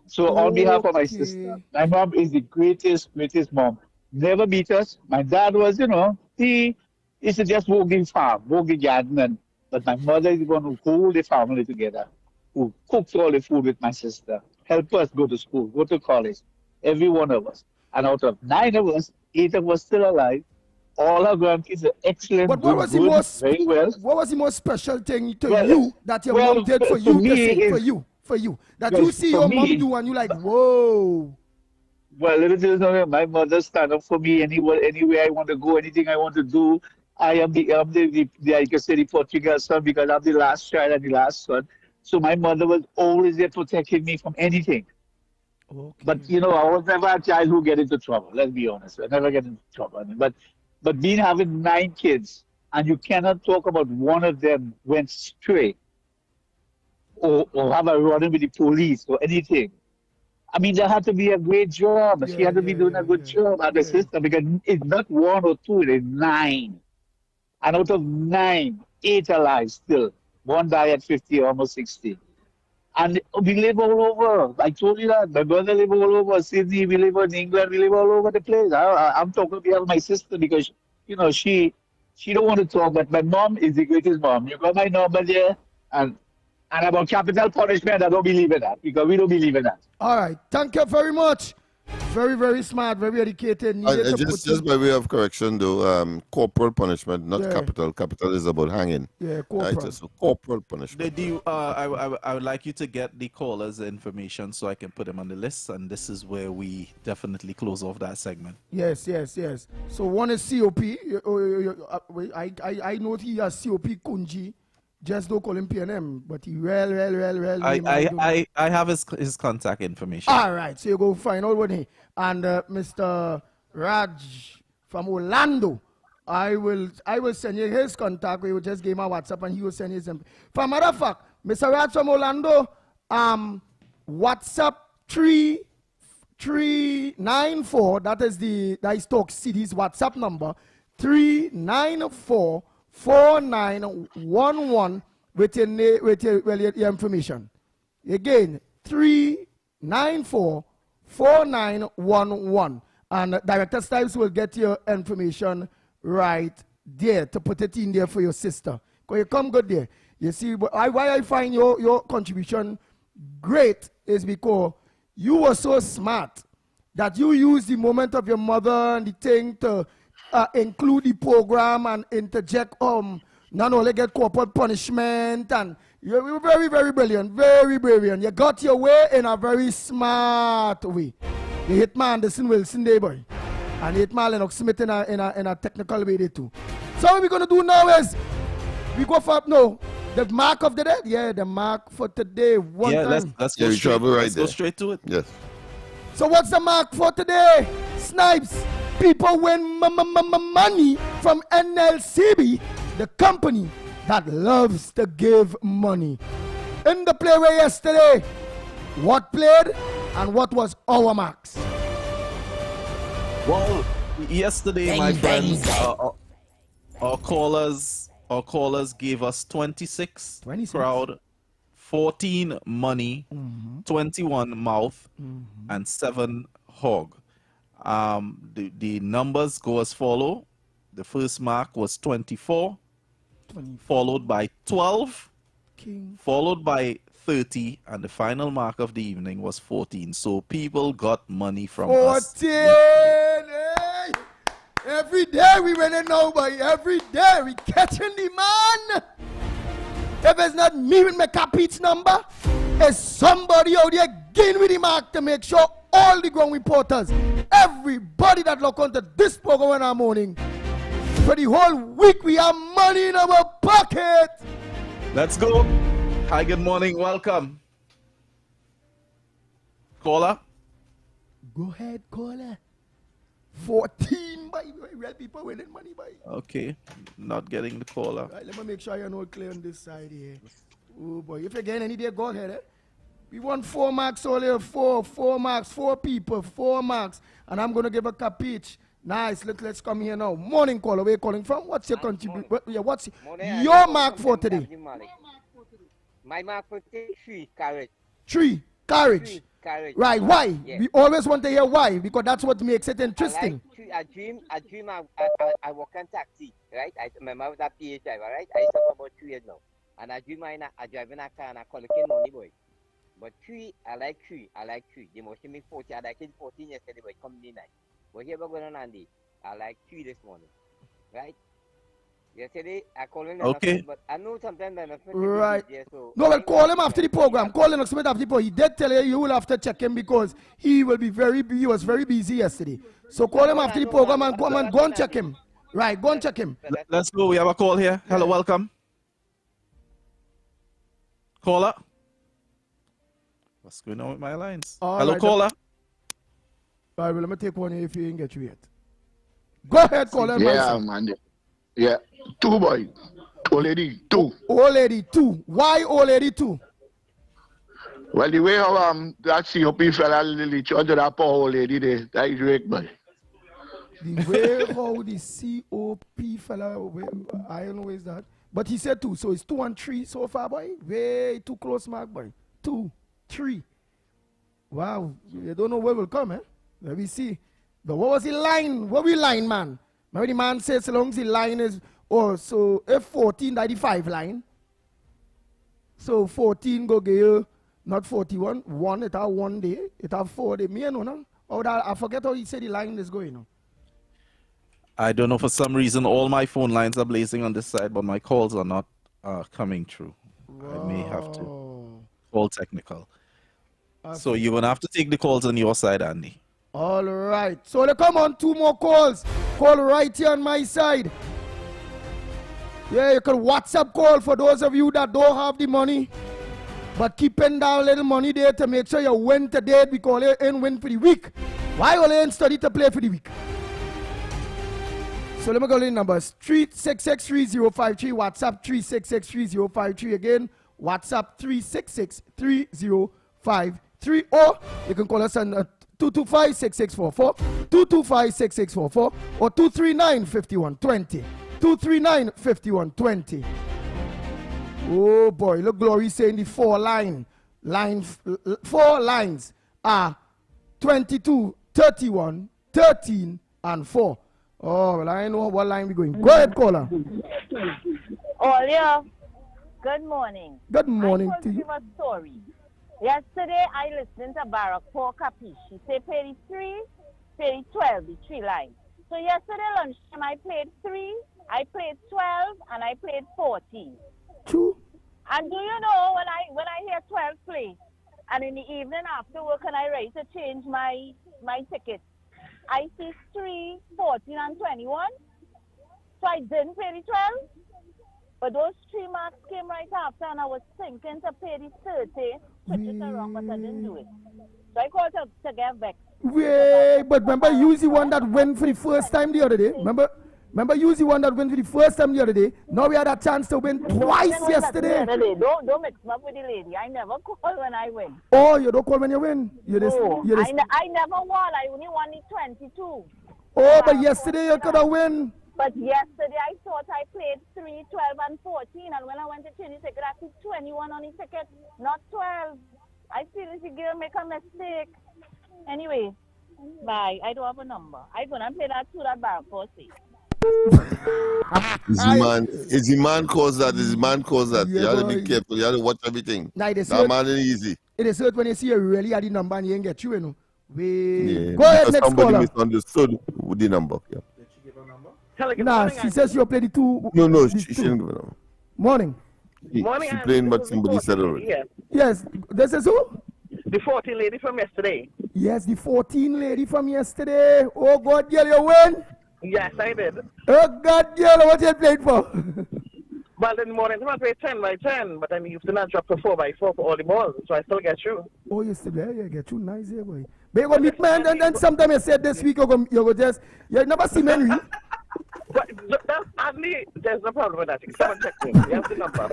So on behalf of my sister, my mom is the greatest mom. Never beat us. My dad was, he used to just walk the farm, walk the garden. But my mother is the one who hold the family together, who cooks all the food with my sister, help us go to school, go to college, every one of us. And out of 9 of us, 8 of us still alive. All our grandkids are excellent, but what was the most, very well. What was the most special thing to you that your mom did for you? For you. That you see your mom do and you like, whoa. Well, let me tell you something. My mother stand up for me anywhere I want to go, anything I want to do. I can say the Portugal son because I'm the last child and the last son. So my mother was always there protecting me from anything. But I was never a child who get into trouble. Let's be honest. I never get into trouble. But being having 9 kids and you cannot talk about one of them went stray or have a run-in with the police or anything. I mean, there had to be a great job. She had to be doing a good job at the system because it's not one or two, it's 9. And out of 9, 8 alive still. One died at 50, almost 60. And we live all over. I told you that. My brother live all over Sydney. We live in England. We live all over the place. I'm talking about my sister because, she don't want to talk. But my mom is the greatest mom. You got my number there. And about capital punishment, I don't believe in that because we don't believe in that. All right. Thank you very much. Very, very smart, very educated. Just by way of correction, though, corporal punishment, not capital. Capital is about hanging. Yeah, corporal. Right? So corporal punishment. I would like you to get the caller's information so I can put him on the list, and this is where we definitely close off that segment. Yes. So one is COP. I know he has COP Kunji. Just don't call him PNM, but he well. I have his contact information. All right, so you go find out what he and Mr. Raj from Orlando. I will send you his contact. We will just give him a WhatsApp and he will send his. For a matter of fact, Mr. Raj from Orlando, WhatsApp 3394. That is Talk City's WhatsApp number 394-4911 with your information. Again, 394-4911. And Director Stipes will get your information right there to put it in there for your sister. Because you come good there. You see, why I find your contribution great is because you were so smart that you used the moment of your mother and the thing to include the program and interject not only get corporal punishment, and you were very, very brilliant, very brilliant. You got your way in a very smart way. You hit man Anderson Wilson there, boy, and you hit man Lennox Smith in a technical way there too. So what we're gonna do now is we go for the mark of the day. Yeah, the mark for today. Let's go straight to it. Yes. So what's the mark for today? Snipes. People win money from NLCB, the company that loves to give money. In the play yesterday, what played and what was our marks? Well, yesterday, my friends, our callers gave us 26 crowd, 14 money, 21 mouth, and 7 hog. The numbers go as follow. The first mark was 24, followed by 12, followed by 30, and the final mark of the evening was 14. So people got money from 14! us. Hey! Every day we winning now, boy. Every day we catching the man. If it's not me with my capiche number, it's somebody out there getting with the mark to make sure all the ground reporters, everybody that look onto this program in our morning, for the whole week we have money in our pocket. Let's go. Hi, good morning. Welcome. Caller. Go ahead, caller. 14, by real people winning money, by. Okay, not getting the caller. Right, let me make sure you're not clear on this side here. Oh boy, if you're getting any day, go ahead. Eh? We want 4 marks only, 4 marks, 4 people, 4 marks. And I'm going to give a cup each. Nice, let's come here now. Morning caller, where you calling from? What's your contribution? What's your mark for today? My mark for today, 3, courage. 3, courage. Courage. Right, why? Yeah. We always want to hear why, because that's what makes it interesting. I dream I work on taxi, right? I remember I was a PA driver, right? I used to for about 2 years now. And I dream I driving a car and I collecting money, boy. But 3, I like 3. They must me 40. I like it 14 yesterday, but it come the night. But here we're going on Andy. I like 3 this morning, right? Yesterday, I called him, Okay. but I know sometimes I'm not Right. DJ, so No, well, call him after the program. Call Lennox Smith after the program. He did tell you will have to check him because he was very busy yesterday. So call him after the program and go and check him. Right, go and check him. Let's go. We have a call here. Hello, welcome. Caller. What's going on with my lines? Hello, caller. All right, well, let me take one here if you didn't get you yet. Go ahead, caller. Yeah, man. Yeah. Two boy. Old lady, two. Old lady, two. Why old lady, two? Well, the way how that COP fella literally charged that poor old lady there, that is right, man. The way how the COP fella, I don't know where is that. But he said two, so it's 2 and 3 so far, boy. Way too close, mark, boy. 2, 3. Wow, you don't know where will come, eh? Let me see. But what was the line? What we line, man? Maybe the man says so long as the line is, so if 14, that the 5 line. So 14 go get you, not 41. 1, it have 1 day. It have 4 day. Me, no? Oh, that, I forget how he said the line is going on. I don't know, for some reason, all my phone lines are blazing on this side, but my calls are not coming through. I may have to call technical. So you're going to have to take the calls on your side, Andy. All right. So they come on 2 more calls. Call right here on my side. Yeah, you can WhatsApp call for those of you that don't have the money. But keeping that little money there to make sure you win today because you ain't win for the week. Why you ain't study to play for the week? So let me go to the numbers. 3663053. WhatsApp 3663053. Again, WhatsApp 3663053. Or you can call us on 225-6644, 225-6644, or 239-5120. 239-5120. Oh boy, look, Glory saying the 4 lines are 22, 31, 13, and 4. Oh, well, I know what line we're going. Go ahead, caller. Olio, good morning. Good morning to you. I a story. Yesterday, I listened to Barack Paul Capiche. She said, pay 12, the 3 lines. So yesterday lunchtime, I played 3, I played 12, and I played 14. True. And do you know, when I hear 12 play, and in the evening after work, and I ready to change my ticket, I see 3, 14, and 21. So I didn't pay the 12. But those 3 marks came right after, and I was thinking to pay the 30, switch it around, but I didn't do it. So I called to get back. Wait, but remember, you was the one that went for the first time the other day. Remember, you was the one that went for the first time the other day. Now we had a chance to win twice yesterday. Don't mix me up with the lady. I never call when I win. Oh, you don't call when you win? I never won. I only won the 22. Oh, but yesterday you could have win. But yesterday I thought I played 3, 12, and 14. And when I went to change the ticket, I put 21 on the ticket, not 12. I feel this girl make a mistake. Anyway, bye. I don't have a number. I'm going to play that to that bar for see. Is the man cause that? Yeah, you have to be careful. You have to watch everything. Nah, that man is easy. It is hurt when you see you really had the number and you ain't get you, know. Yeah, go ahead, next somebody caller. misunderstood with the number. Yeah. Nah, she says you play the 2. No, she didn't give a number. Morning. She playing, but somebody said already. Yes. Yes, this is who? The 14 lady from yesterday. Yes, the 14 lady from yesterday. Oh, God, girl, you win? Yes, I did. Oh, God, girl, what you played for? Well, in the morning, I played 10 by 10, but I mean, you still not drop to 4 by 4 for all the balls, so I still get you. Oh, you still there? Yeah, get you nice here, boy. But you go meet man, and then sometime you said this week, you go just, you never see Henry. But that's hardly, there's no problem with that. Someone check me. You have the number.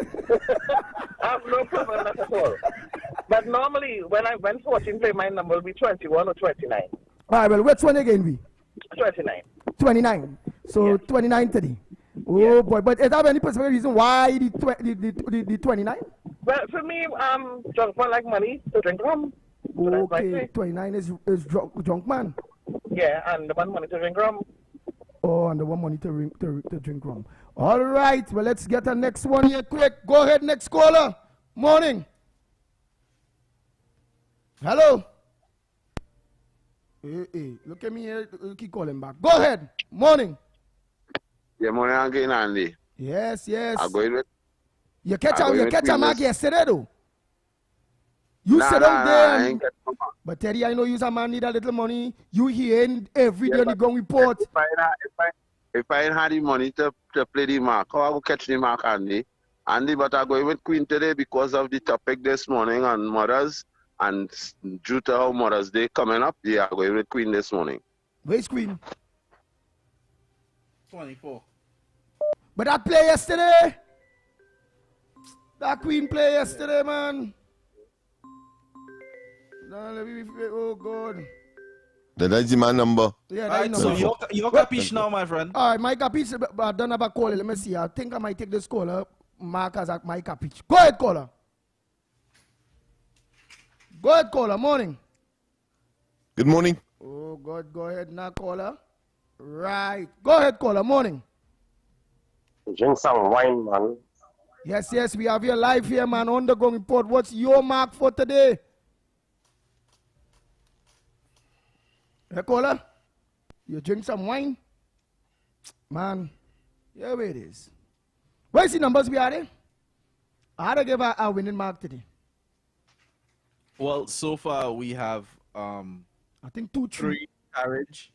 I have no problem with that at all. But normally, when 14 play, my number will be 21 or 29. All right, well, which one again we? 29. 29. So, 29 today. Oh, boy. But is there any specific reason why the 29? Well, for me, drunk man like money to drink rum. So okay, 29 is drunk man. Yeah, and the one money to drink rum. Oh, and the one money to drink rum. All right, well, let's get the next one here quick. Go ahead, next caller. Morning. Hello. Hey, look at me here. Keep calling back. Go ahead. Morning. Yeah, morning again, Andy. Yes, yes. I'm going with. You catch a mark yesterday, though. You sit down there. But Terry, I know you's a man need a little money. You hear every day on the ground report. If I ain't had the money to play the mark, how I go catch the mark, Andy? But I'm going with Queen today because of the topic this morning on mothers. And due to our Mother's Day coming up, yeah, I'm going with Queen this morning. Where's Queen? 24. But that play yesterday. That Queen play yesterday, man. Oh, God. That's my number. Yeah, all right, so you're capiche now, my friend. All right, my capiche, but I don't have a caller. Let me see. I think I might take this caller. Mark as my capiche. Go ahead, caller. Go ahead, caller. Morning. Good morning. Oh, God. Go ahead now, caller. Right. Go ahead, caller. Morning. Drink some wine, man. Yes, yes. We have your live here, man. On the Go report. What's your mark for today? Hey, caller. You drink some wine? Man. Yeah, where it is. Where's the numbers we are there? I had to give a winning mark today. Well, so far we have I think 3 carriage,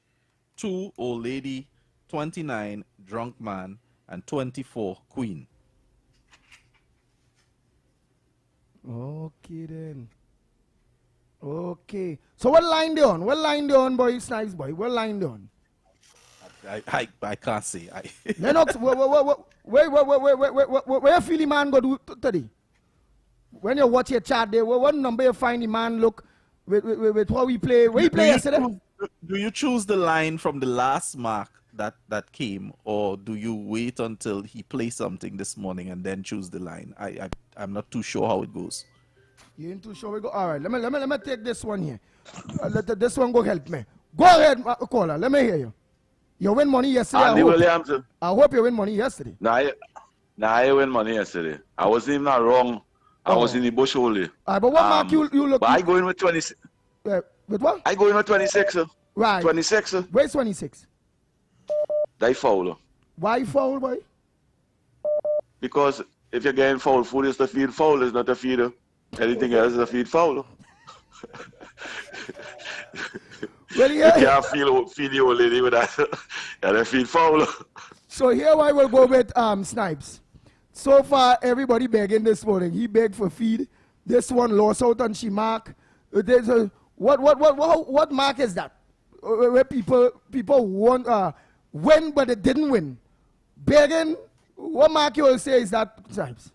2 old lady, 29 drunk man, and 24 queen. Okay then. Okay. So what line they on? What line they on, boy? Snipes boy. What line they on? I can't say. Lennox, where Philly man go do today? When you watch your chat there, what number you find the man look with how we play? Where he play yesterday? Do you choose the line from the last mark that came, or do you wait until he plays something this morning and then choose the line? I'm not too sure how it goes. You ain't too sure we go. All right, let me take this one here. This one go help me. Go ahead, caller. Let me hear you. You win money yesterday. I hope you win money yesterday. Nah, I win money yesterday. I wasn't even wrong. I was in the bush only. But what mark you look? But I go in with 26. With what? I go in with 26. Right. 26. Where's 26? They foul. Why foul, boy? Because if you're getting foul, food is to feed foul, is not to feed anything else is to feed foul. Well, yeah. You can't feed the old lady with that. And they feed foul. So here I will go with Snipes. So far, everybody begging this morning. He begged for feed. This one lost out on she mark. There's a what mark is that? Where people won win but they didn't win. Begging. What mark you will say is that, Snipes?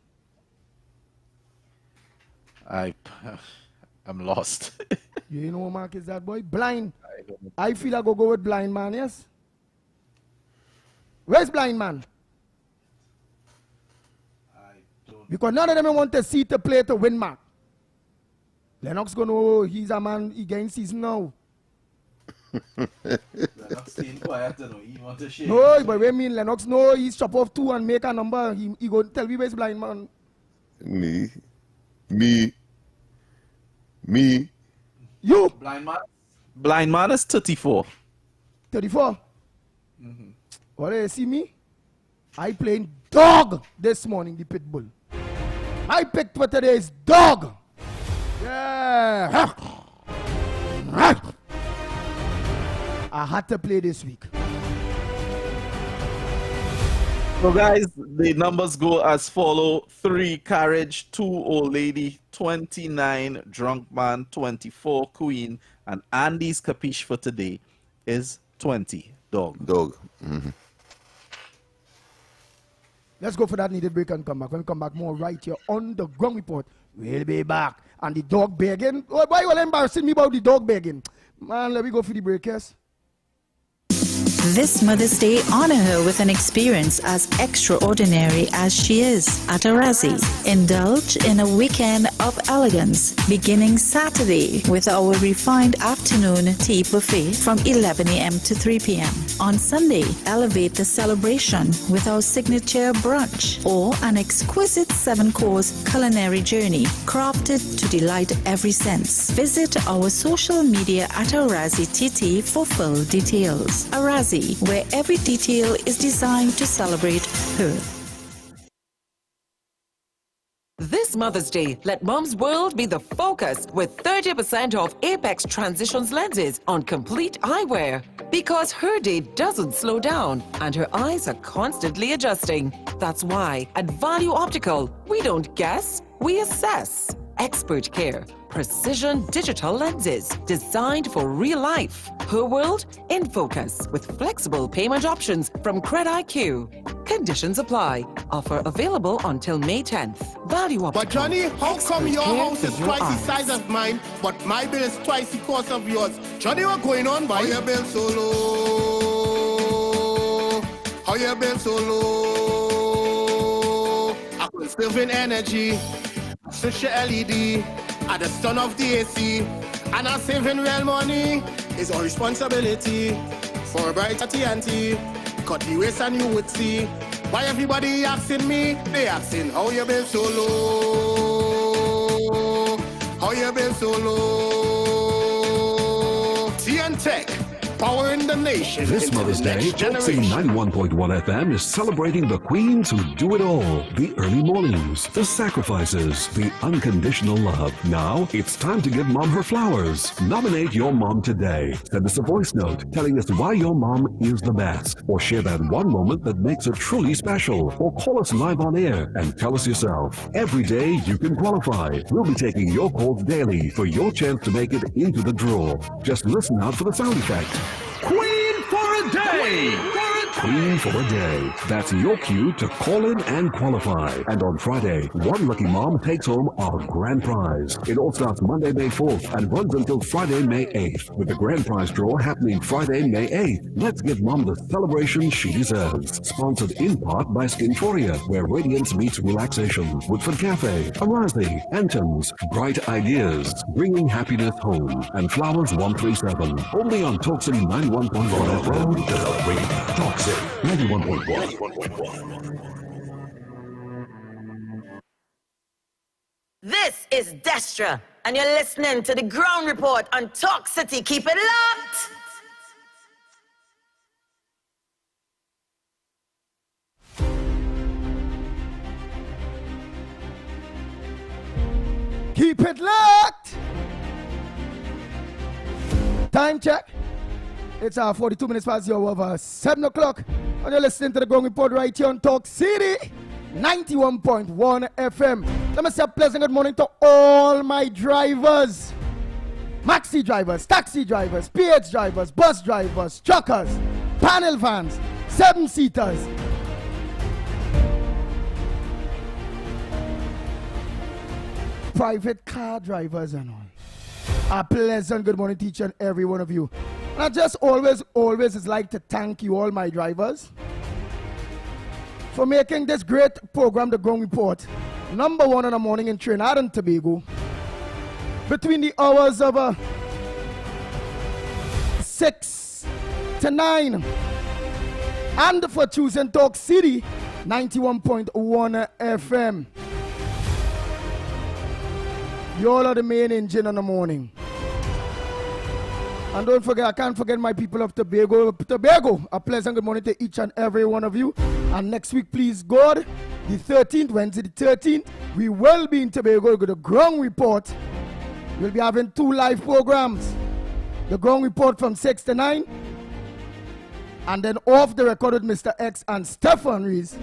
I'm lost. You know what mark is that, boy? Blind. I feel I go with blind man, yes? Where's blind man? Because none of them want to see to play to win mark. Lennox gonna he's a man, he gains season now. Lennox staying quiet, you know. He want to shake. No, but we mean Lennox no, he's chop off 2 and make a number. He go tell me where's blind man. Me. You? Blind man is 34. 34? Mm-hmm. What do you see me? I playing dog this morning, the pit bull. My pick for today is dog. Yeah. I had to play this week. So guys, the numbers go as follow: 3 carriage, 2 old lady, 29 drunk man, 24 queen, and Andy's capiche for today is 20 dog. Mm-hmm. Let's go for that needed break and come back. When we come back, more right here on the ground report. We'll be back. And the dog begging. Oh, why you all embarrassing me about the dog begging? Man, let me go for the break, yes? This Mother's Day, honor her with an experience as extraordinary as she is at Arazi. Indulge in a weekend of elegance, beginning Saturday with our refined afternoon tea buffet from 11 a.m. to 3 p.m. On Sunday, elevate the celebration with our signature brunch or an exquisite 7-course culinary journey crafted to delight every sense. Visit our social media at Arazi TT for full details. Arazi, where every detail is designed to celebrate her. Mother's Day, let Mom's world be the focus with 30% off Apex Transitions lenses on complete eyewear. Because her day doesn't slow down and her eyes are constantly adjusting. That's why at Value Optical, we don't guess, we assess. Expert care, precision digital lenses designed for real life. Her world in focus with flexible payment options from CredIQ. Conditions apply. Offer available until May 10th. Value Optical. But Johnny, how come your house is twice the eyes. size of mine, but my bill is twice the cost of yours? Johnny, what's going on, boy? How your bill so low? How your bill so low? I could saving energy. Switch your LED at the stun of the AC, and I'm saving real money. It's our responsibility for a brighter TNT. Cut the waste and you would see. Why everybody asking me? They asking how you been so low? How you been so low? TN Tech, powering the nation. This Mother's Day, Talk City 91.1 FM is celebrating the queens who do it all. The early mornings, the sacrifices, the unconditional love. Now, it's time to give Mom her flowers. Nominate your mom today. Send us a voice note telling us why your mom is the best. Or share that one moment that makes her truly special. Or call us live on air and tell us yourself. Every day you can qualify. We'll be taking your calls daily for your chance to make it into the draw. Just listen out for the sound effect. Queen for a day! Queen for a day. That's your cue to call in and qualify. And on Friday, one lucky mom takes home our grand prize. It all starts Monday, May 4th and runs until Friday, May 8th, with the grand prize draw happening Friday, May 8th. Let's give Mom the celebration she deserves. Sponsored in part by Skinforia, where radiance meets relaxation. Woodford Cafe, Arazi, Anton's, Bright Ideas, bringing happiness home, and Flowers 137. Only on Talk City 91.1 FM. Talk City 91.1. This is Destra, and you're listening to the Ground Report on Talk City. Keep it locked! Keep it locked! Time check. It's 42 minutes past the hour of 7 o'clock. And you're listening to the Ground Report right here on Talk City 91.1 FM. Let me say a pleasant good morning to all my drivers. Maxi drivers, taxi drivers, PH drivers, bus drivers, truckers, panel vans, 7-seaters. Private car drivers and all. A pleasant good morning to each and every one of you. And I just always is like to thank you all my drivers for making this great program, the Ground Report, #1 in the morning in Trinidad and Tobago, between the hours of 6 to 9, and for choosing Talk City 91.1 FM. You all are the main engine in the morning. And don't forget, I can't forget my people of Tobago. Tobago, a pleasant good morning to each and every one of you. And next week, please God, the 13th, Wednesday the 13th, we will be in Tobago with the Ground Report. We'll be having 2 live programs. The Ground Report from 6 to 9. And then off the record with Mr. X and Stefan Rees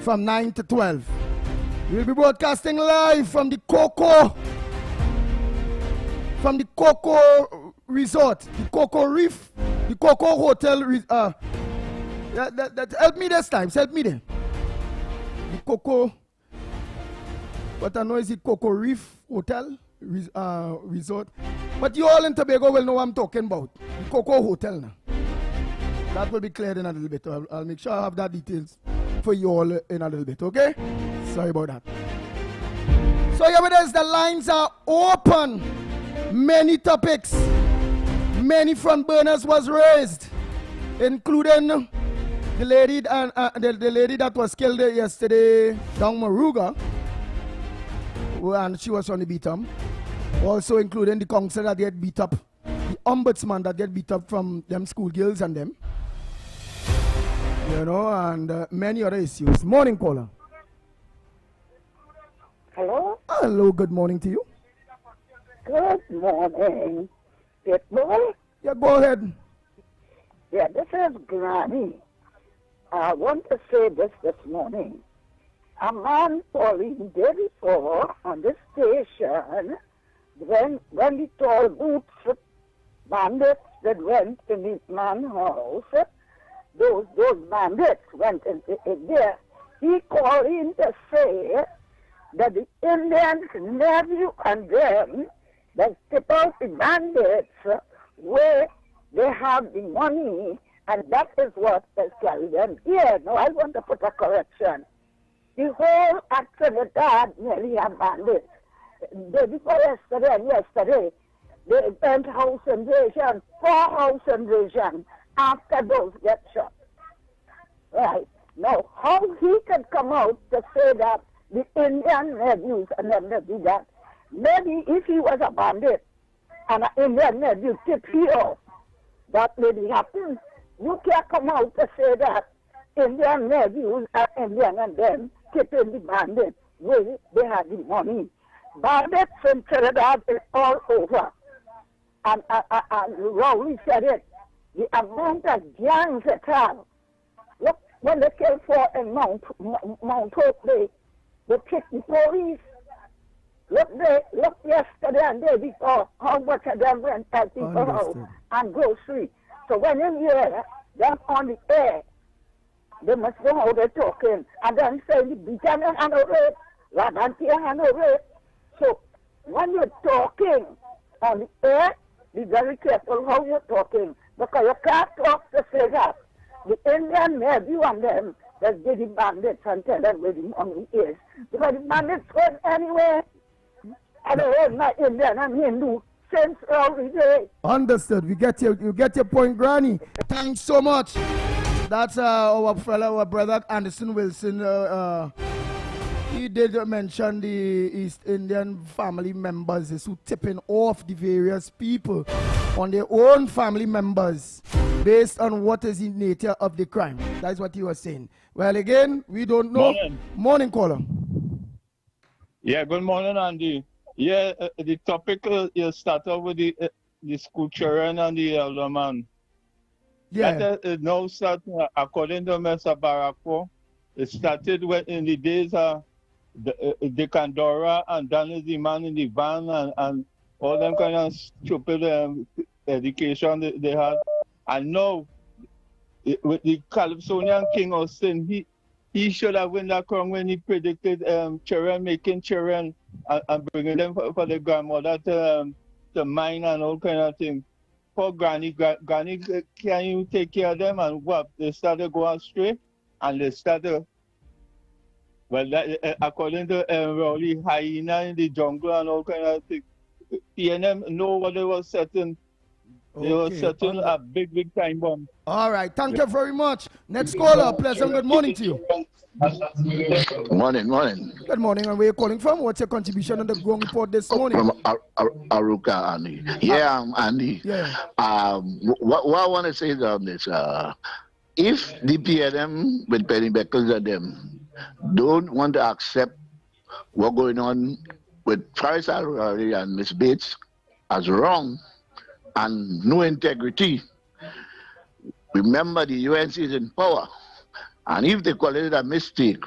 from 9 to 12. We'll be broadcasting live from the Coco Resort, the Coco Reef, the Coco Hotel. Help me this time. Help me then. The Coco. But I know it's the Coco Reef Hotel Resort. But you all in Tobago will know what I'm talking about. The Coco Hotel now. That will be cleared in a little bit. I'll make sure I have that details for you all in a little bit. Okay? Sorry about that. So here it is. The lines are open. Many topics. Many front burners was raised, including the lady the lady that was killed yesterday down Maruga, and she was on the beat up. Also including the council that get beat up, the ombudsman that get beat up from them schoolgirls and them, and many other issues. Morning caller. Hello? Hello, good morning to you. Good morning. Pitbull? Yeah, go ahead. Yeah, this is Granny. I want to say this morning. A man calling day before on the station when the tall boots bandits that went in his man's house, those bandits went in there. He called in to say that the Indians, nephew and them, that tip out the bandits where they have the money, and that is what has carried them here. Now, I want to put a correction. The whole accident had nearly a bandit. The day before yesterday and yesterday, they went house invasion, 4 house invasion, after those get shot. Right. Now, how he could come out to say that the Indian nephews and them to do that? Maybe if he was a bandit and an Indian nephew tip he off, that maybe happen. You can't come out to say that Indian nephews and Indian and them tipping the bandits where they had the money. Bandits in Trinidad is all over. And Rowley said it. The amount of gangs that have. Look, when they killed 4 in Mount Hope, they kicked the police. Look yesterday and day before how much of them went at people house and grocery. So when you hear them on the air, they must know how they're talking. And then say the Buchanan and a rape, Labantia and a rape. So when you're talking on the air, be very careful how you're talking. Because you can't talk to say that. The Indian nephew and them that did the bandits and tell them where the money is. Because the bandits going anywhere. I don't heard my Indian and Hindu since early day. Understood. You get your point, Granny. Thanks so much. That's our fellow, our brother Anderson Wilson. He did mention the East Indian family members who tipping off the various people on their own family members based on what is the nature of the crime. That's what he was saying. Well, again, we don't know. Morning caller. Yeah, good morning, Andy. Yeah, the topic you start off with the school children and the elder man. Yeah. That now start, according to Mr. Barako, it started in the days of the Candora and then is the man in the van and all them kind of stupid education they had. And now, with the Calypsonian King Austin, he should have won that crown when he predicted children making children and bringing them for the grandmother to mine and all kind of things. Poor Granny, can you take care of them? And what? They started going astray and they started, well, according to Rowley, hyena in the jungle and all kind of things. PNM know what they were setting. They were setting a big time bomb. All right. Thank you very much. Next caller, pleasant good morning to you. Morning. Good morning. And where are you calling from? What's your contribution on the ground report this morning? From Aruka, Andy. Yeah, Andy. Yeah. What I want to say is on this. If the PNM with Penny Beckles and them don't want to accept what's going on with Faris Al-Rari and Miss Bates as wrong and no integrity, remember the UNC is in power. And if they call it a mistake,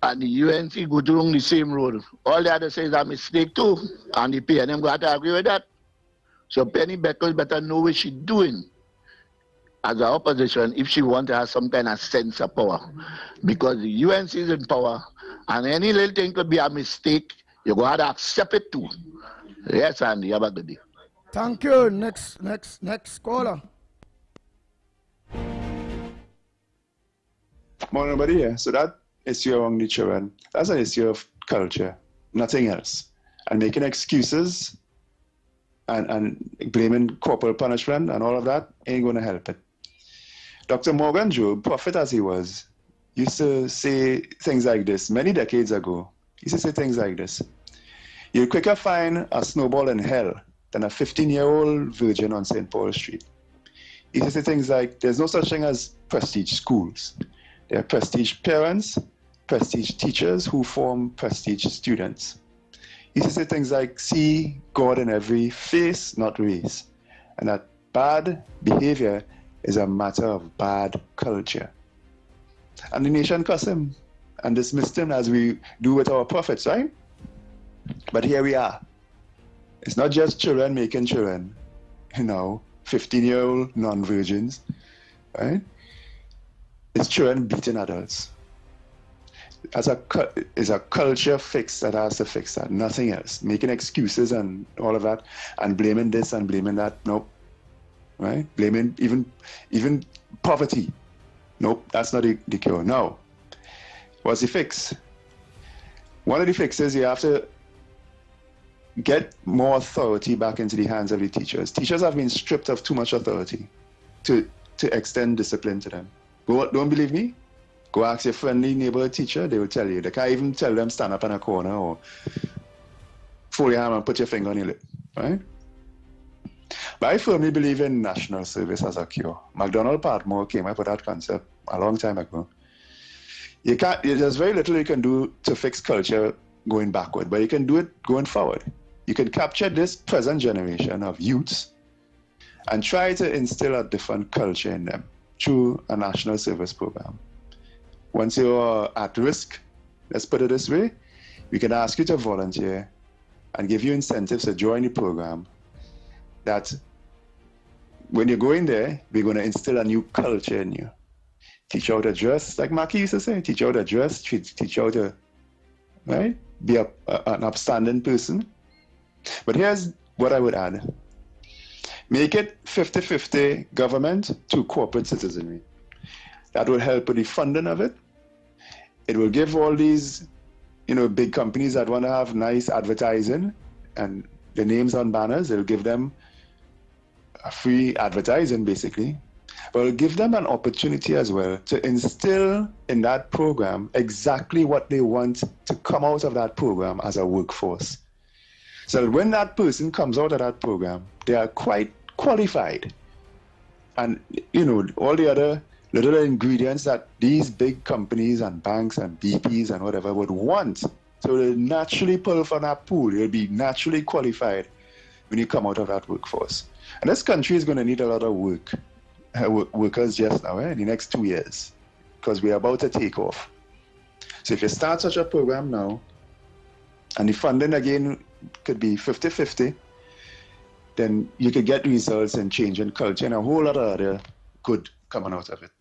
and the UNC go down the same road, all the others say is a mistake too, and the PNM got to agree with that. So Penny Beckles better know what she's doing as an opposition if she wants to have some kind of sense of power. Because the UNC is in power, and any little thing could be a mistake, you got to accept it too. Yes, Andy, have a good day. Thank you. Next caller. Morning, everybody here. So that issue among the children, that's an issue of culture, nothing else. And making excuses and blaming corporal punishment and all of that ain't going to help it. Dr. Morgan Jobe, prophet as he was, used to say things like this many decades ago. He used to say things like this. You'll quicker find a snowball in hell than a 15-year-old virgin on St. Paul Street. He used to say things like, there's no such thing as prestige schools. There are prestige parents, prestige teachers who form prestige students. He used to say things like, see God in every face, not race. And that bad behavior is a matter of bad culture. And the nation cussed him and dismissed him as we do with our prophets, right? But here we are. It's not just children making children, 15-year-old non-virgins, right? It's children beating adults. It's a culture fix that has to fix that, nothing else. Making excuses and all of that, and blaming this and blaming that, nope. Right? Blaming even poverty. Nope, that's not the cure. No. What's the fix? One of the fixes, you have to get more authority back into the hands of the teachers. Teachers have been stripped of too much authority to extend discipline to them. Don't believe me? Go ask your friendly neighborhood teacher, they will tell you. They can't even tell them stand up in a corner or fold your hand and put your finger on your lip, right? But I firmly believe in national service as a cure. MacDonald Patmore came up with that concept a long time ago. There's very little you can do to fix culture going backward, but you can do it going forward. You can capture this present generation of youths and try to instill a different culture in them through a national service program. Once you're at risk, let's put it this way, we can ask you to volunteer and give you incentives to join the program that when you go in there, we're going to instill a new culture in you. Teach you how to dress, like Mackie used to say, teach you how to dress, teach you how to, right, be an upstanding person. But here's what I would add. Make it 50-50 government to corporate citizenry. That will help with the funding of it. It will give all these, big companies that want to have nice advertising and the names on banners, it'll give them a free advertising, basically. But it'll give them an opportunity as well to instill in that program exactly what they want to come out of that program as a workforce. So that when that person comes out of that program, they are quite qualified. And, all the other little ingredients that these big companies and banks and BPs and whatever would want. So they naturally pull from that pool. You'll be naturally qualified when you come out of that workforce. And this country is going to need a lot of workers just now, in the next 2 years, because we're about to take off. So if you start such a program now, and the funding again could be 50-50, then you could get results and change in culture and a whole lot of other good coming out of it.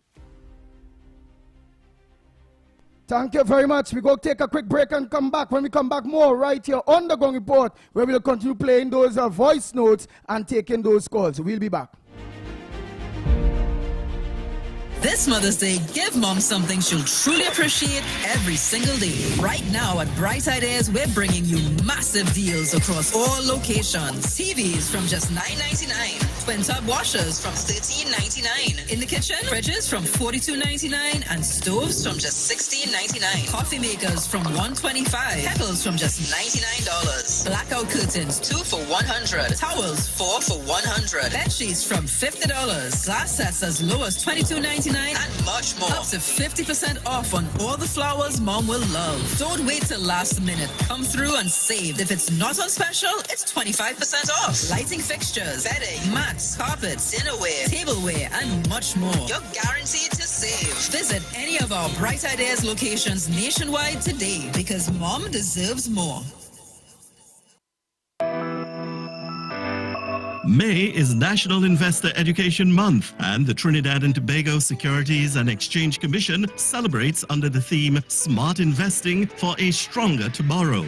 Thank you very much. We go take a quick break and come back. When we come back, more right here on the Ground Report, where we'll continue playing those voice notes and taking those calls. We'll be back. This Mother's Day, give Mom something she'll truly appreciate every single day. Right now at Bright Ideas, we're bringing you massive deals across all locations. TVs from just $9.99. Twin-tub washers from $13.99. In the kitchen, fridges from $42.99 and stoves from just $16.99. Coffee makers from $125. Kettles from just $99. Blackout curtains 2 for $100. Towels 4 for $100. Bed sheets from $50. Glass sets as low as $22.99 and much more. Up to 50% off on all the flowers Mom will love. Don't wait till last minute. Come through and save. If it's not on special, it's 25% off. Lighting fixtures, bedding, mats, carpets, dinnerware, tableware, and much more. You're guaranteed to save. Visit any of our Bright Ideas locations nationwide today, because Mom deserves more. May is National Investor Education Month, and the Trinidad and Tobago Securities and Exchange Commission celebrates under the theme Smart Investing for a Stronger Tomorrow.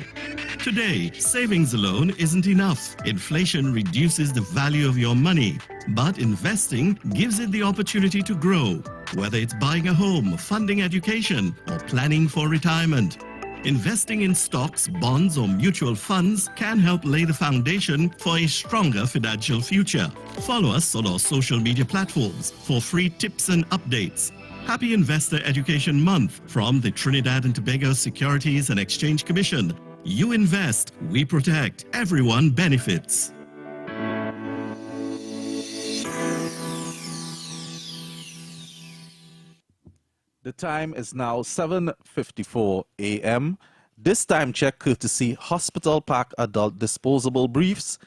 Today, savings alone isn't enough. Inflation reduces the value of your money, but investing gives it the opportunity to grow, whether it's buying a home, funding education, or planning for retirement. Investing in stocks, bonds, or mutual funds can help lay the foundation for a stronger financial future. Follow us on our social media platforms for free tips and updates. Happy Investor Education Month from the Trinidad and Tobago Securities and Exchange Commission. You invest, we protect, everyone benefits. The time is now 7:54 a.m. This time check courtesy Hospital Park Adult Disposable Briefs.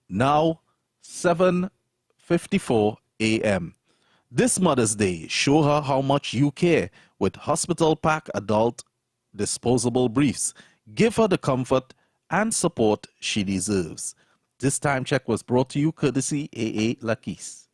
Now 7:54 a.m. This Mother's Day, show her how much you care with Hospital Park Adult Disposable Briefs. Give her the comfort and support she deserves. This time check was brought to you courtesy AA Lakis.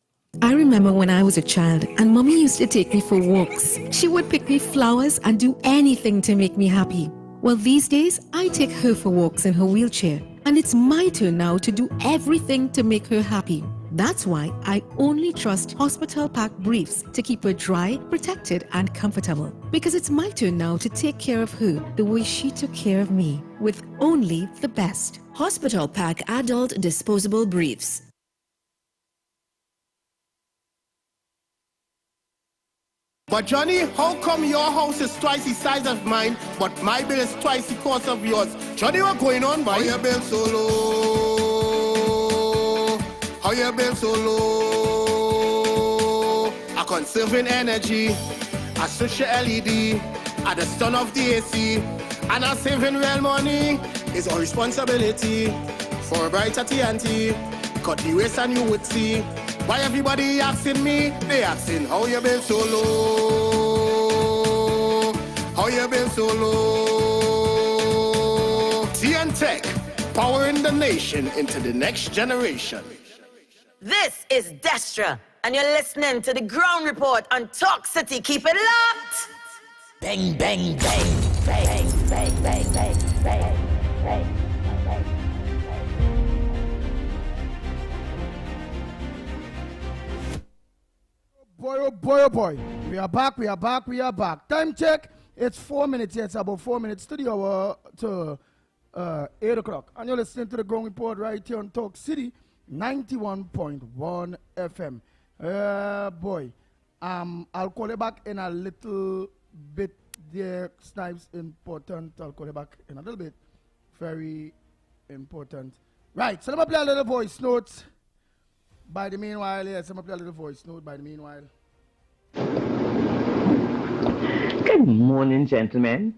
I remember when I was a child and Mommy used to take me for walks. She would pick me flowers and do anything to make me happy. Well, these days, I take her for walks in her wheelchair. And it's my turn now to do everything to make her happy. That's why I only trust Hospital Park Briefs to keep her dry, protected, and comfortable. Because it's my turn now to take care of her the way she took care of me, with only the best. Hospital Park Adult Disposable Briefs. But Johnny, how come your house is twice the size of mine, but my bill is twice the cost of yours? Johnny, what's going on, boy? How your bill so low? How your bill so low? I'm conserving energy. I switch your LED at the stun of the AC, and I'm saving real money. It's our responsibility for a brighter TNT. Cut the waste and you would see. Why everybody asking me? They asking how you been so low? How you been so low? TN Tech, powering the nation into the next generation. This is Destra, and you're listening to the Ground Report on Talk City. Keep it locked. Bang, bang, bang, bang, bang, bang, bang, bang, bang. Boy, oh boy, oh boy. We are back, we are back, we are back. Time check. It's 4 minutes. It's about 4 minutes to the hour to 8 o'clock. And you're listening to the Ground Report right here on Talk City, 91.1 FM. Boy, I'll call you back in a little bit. There, Snipes, important. I'll call you back in a little bit. Very important. Right, so let me play a little voice notes. By the meanwhile, yes, I'm going to play a little voice note by the meanwhile. Good morning, gentlemen.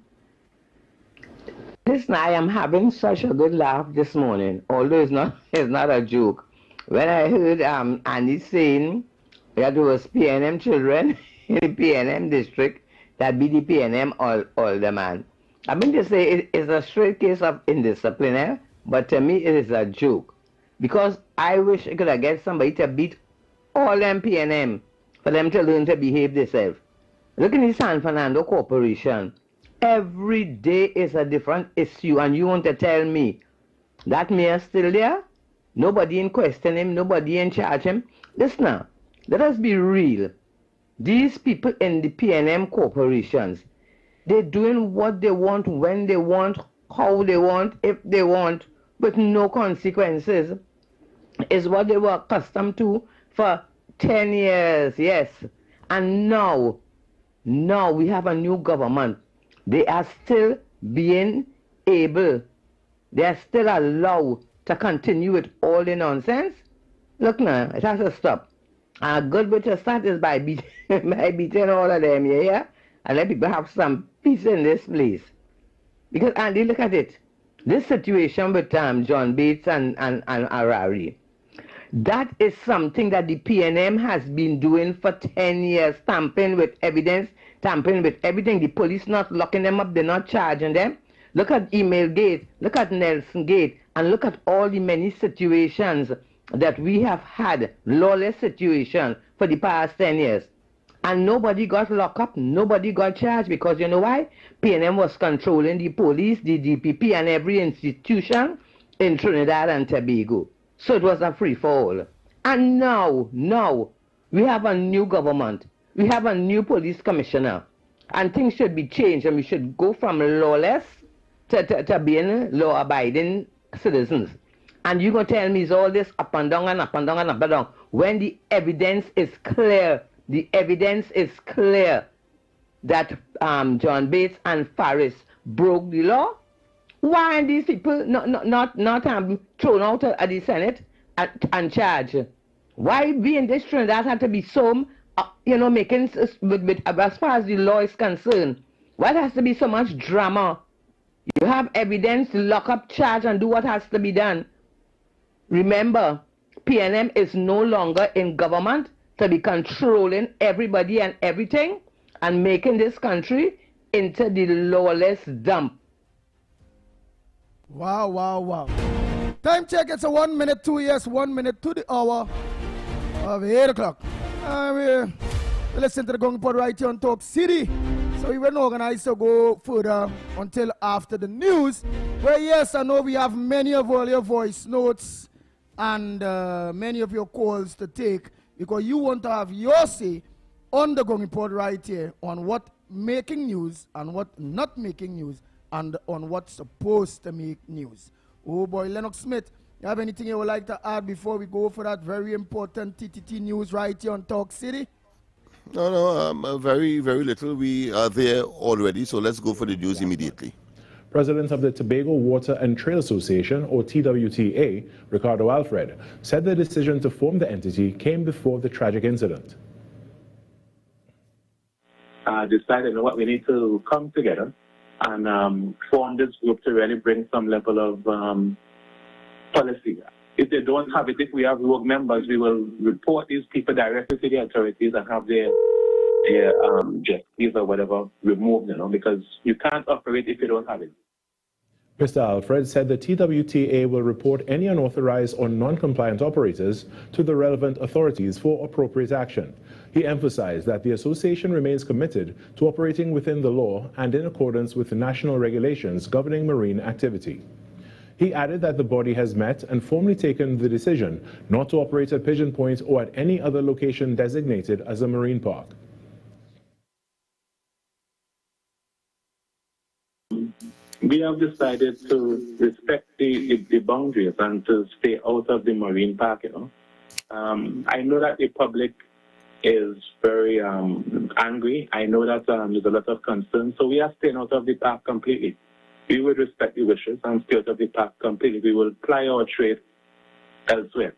Listen, I am having such a good laugh this morning, although it's not a joke. When I heard Andy saying that there was PNM children in the PNM district that be the PNM alderman. I mean to say it's a straight case of indiscipline, but to me it is a joke. Because I wish I could have get somebody to beat all them PNM for them to learn to behave themselves. Look in the San Fernando Corporation. Every day is a different issue, and you want to tell me that mayor still there? Nobody in question him, nobody in charge him. Listen now, let us be real. These people in the PNM corporations, they're doing what they want, when they want, how they want, if they want, with no consequences. Is what they were accustomed to for 10 years, yes. And now we have a new government. They are still being able, they are still allowed to continue with all the nonsense. Look now, it has to stop. A good way to start is by beating all of them, yeah? And let people have some peace in this place. Because, Andy, look at it. This situation with John Bates and Arari, that is something that the PNM has been doing for 10 years, tampering with evidence, tampering with everything. The police not locking them up, they're not charging them. Look at Email Gate, look at Nelson Gate, and look at all the many situations that we have had, lawless situations for the past 10 years. And nobody got locked up, nobody got charged, because you know why? PNM was controlling the police, the DPP, and every institution in Trinidad and Tobago. So it was a free-for-all. And now, we have a new government. We have a new police commissioner. And things should be changed, and we should go from lawless to being law-abiding citizens. And you're going to tell me it's all this up and down and up and down and up and down, when the evidence is clear. The evidence is clear that John Bates and Faris broke the law. Why are these people not thrown out of the Senate and charged? Why we in this Trinidad had to be so making, as far as the law is concerned, why there has to be so much drama? You have evidence, lock up, charge, and do what has to be done. Remember, PNM is no longer in government to be controlling everybody and everything and making this country into the lawless dump. Wow, wow, wow. Time check, it's a 1 minute to, yes, 1 minute to the hour of 8 o'clock. We listen to the Gong Report right here on Talk City. So we were not organized to go further until after the news. Well, yes, I know we have many of all your voice notes and many of your calls to take because you want to have your say on the Gong Report right here on what making news and what not making news and on what's supposed to make news. Oh boy, Lennox Smith, you have anything you would like to add before we go for that very important TTT news right here on Talk City? No, very, very little. We are there already, so let's go for the news immediately. President of the Tobago Water and Trail Association, or TWTA, Ricardo Alfred, said the decision to form the entity came before the tragic incident. Decided what we need to come together and form this group to really bring some level of policy. If they don't have it, if we have rogue members, we will report these people directly to the authorities and have their jet skis or whatever removed, because you can't operate if you don't have it. Mr. Alfred said the TWTA will report any unauthorized or non-compliant operators to the relevant authorities for appropriate action. He emphasized that the association remains committed to operating within the law and in accordance with the national regulations governing marine activity. He added that the body has met and formally taken the decision not to operate at Pigeon Point or at any other location designated as a marine park. We have decided to respect the boundaries and to stay out of the marine park, I know that the public is very angry. I know that there's a lot of concern, so we are staying out of the park completely. We will respect the wishes and stay out of the park completely. We will ply our trade elsewhere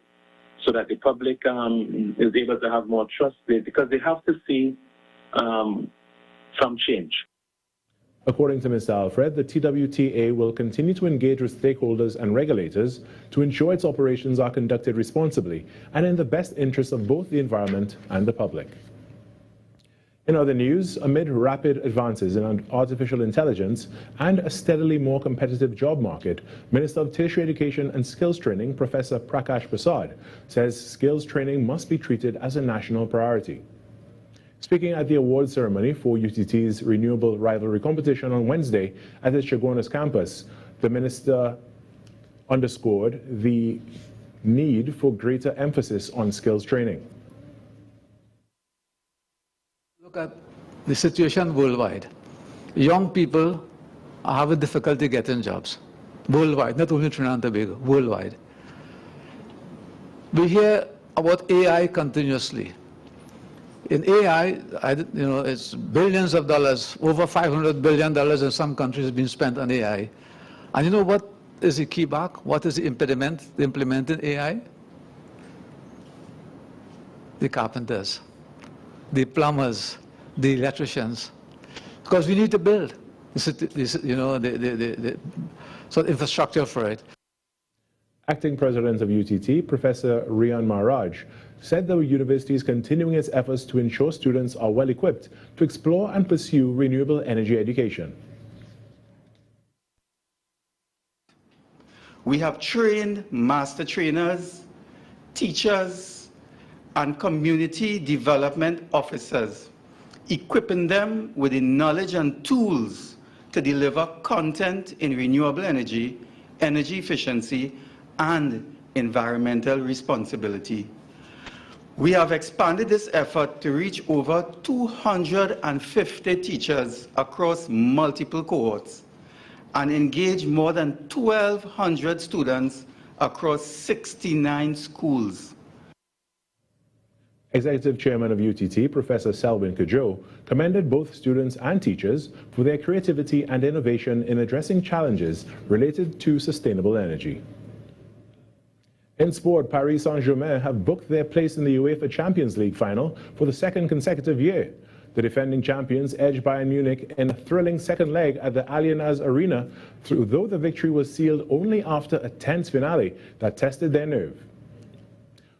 so that the public is able to have more trust because they have to see some change. According to Mr. Alfred, the TWTA will continue to engage with stakeholders and regulators to ensure its operations are conducted responsibly and in the best interest of both the environment and the public. In other news, amid rapid advances in artificial intelligence and a steadily more competitive job market, Minister of Tertiary Education and Skills Training, Professor Prakash Prasad, says skills training must be treated as a national priority. Speaking at the award ceremony for UTT's Renewable Rivalry Competition on Wednesday at the Chaguanas campus, the minister underscored the need for greater emphasis on skills training. Look at the situation worldwide. Young people are having difficulty getting jobs worldwide, not only Trinidad and Tobago, worldwide. We hear about AI continuously. In AI, it's billions of dollars, over $500 billion in some countries have been spent on AI. And you know what is the key back? What is the impediment to implementing AI? The carpenters, the plumbers, the electricians. Because we need to build the infrastructure for it. Acting President of UTT, Professor Rian Maharaj, said the university is continuing its efforts to ensure students are well equipped to explore and pursue renewable energy education. We have trained master trainers, teachers, and community development officers, equipping them with the knowledge and tools to deliver content in renewable energy, energy efficiency, and environmental responsibility. We have expanded this effort to reach over 250 teachers across multiple cohorts and engage more than 1,200 students across 69 schools. Executive Chairman of UTT, Professor Selwyn Cudjoe, commended both students and teachers for their creativity and innovation in addressing challenges related to sustainable energy. In sport, Paris Saint-Germain have booked their place in the UEFA Champions League final for the second consecutive year. The defending champions edged Bayern Munich in a thrilling second leg at the Allianz Arena, though the victory was sealed only after a tense finale that tested their nerve.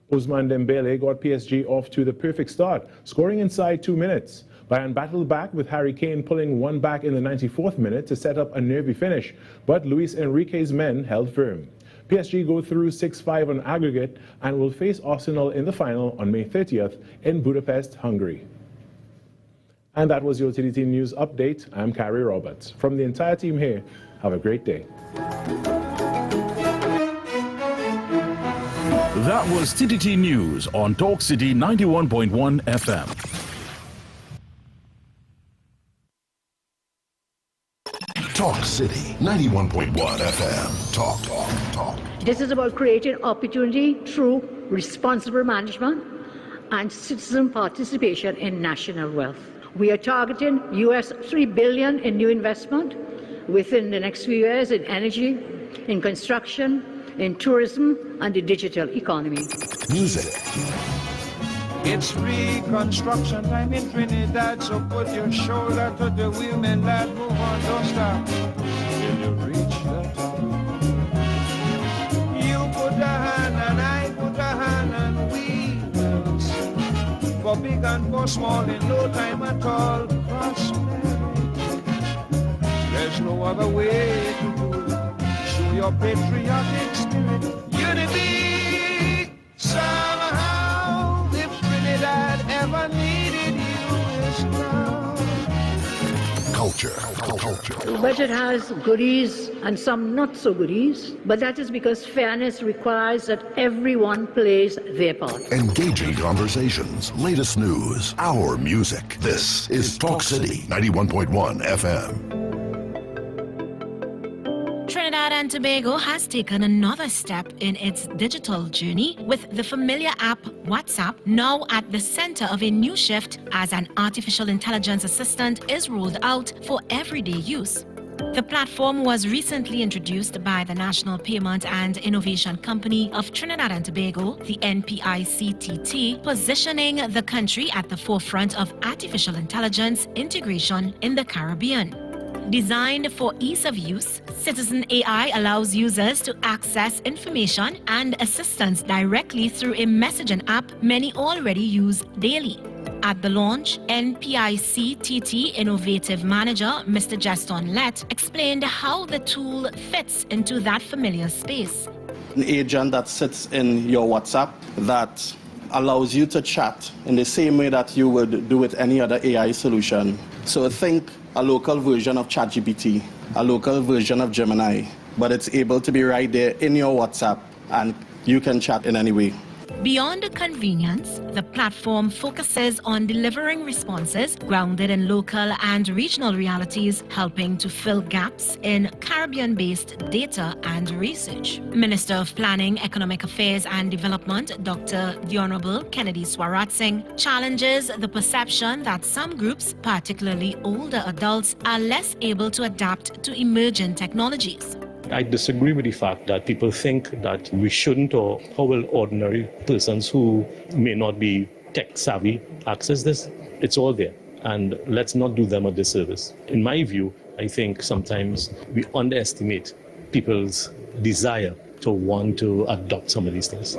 Ousmane Dembele got PSG off to the perfect start, scoring inside 2 minutes. Bayern battled back with Harry Kane pulling one back in the 94th minute to set up a nervy finish, but Luis Enrique's men held firm. PSG go through 6-5 on aggregate and will face Arsenal in the final on May 30th in Budapest, Hungary. And that was your TDT News Update. I'm Carrie Roberts. From the entire team here, have a great day. That was TDT News on Talk City 91.1 FM. Talk City 91.1 FM. Talk. This is about creating opportunity through responsible management and citizen participation in national wealth. We are targeting US $3 billion in new investment within the next few years in energy, in construction, in tourism, and the digital economy. Music. It's reconstruction time in Trinidad, so put your shoulder to the women that move on, don't stop till you reach the top. You put a hand and I put a hand and we will sing. For big and for small in no time at all, prosperity. There's no other way to do it. Show your patriotic spirit, unity somehow. That ever needed you is now. Culture. The budget has goodies and some not so goodies, but that is because fairness requires that everyone plays their part. Engaging conversations, latest news, our music. This is Talk City 91.1 FM. Trinidad and Tobago has taken another step in its digital journey with the familiar app WhatsApp now at the center of a new shift as an artificial intelligence assistant is rolled out for everyday use. The platform was recently introduced by the National Payment and Innovation Company of Trinidad and Tobago, the NPICTT, positioning the country at the forefront of artificial intelligence integration in the Caribbean. Designed for ease of use, Citizen AI allows users to access information and assistance directly through a messaging app many already use daily. At the launch, NPICTT Innovative Manager, Mr. Justin Lett, explained how the tool fits into that familiar space. An agent that sits in your WhatsApp that allows you to chat in the same way that you would do with any other AI solution. So think a local version of ChatGPT, a local version of Gemini, but it's able to be right there in your WhatsApp and you can chat in any way. Beyond the convenience, the platform focuses on delivering responses grounded in local and regional realities, helping to fill gaps in Caribbean-based data and research. Minister of Planning, Economic Affairs and Development, Dr. The Honorable Kennedy Swarat Singh, challenges the perception that some groups, particularly older adults, are less able to adapt to emerging technologies. I disagree with the fact that people think that we shouldn't, or how will ordinary persons who may not be tech savvy access this. It's all there, and let's not do them a disservice. In my view, I think sometimes we underestimate people's desire to want to adopt some of these things.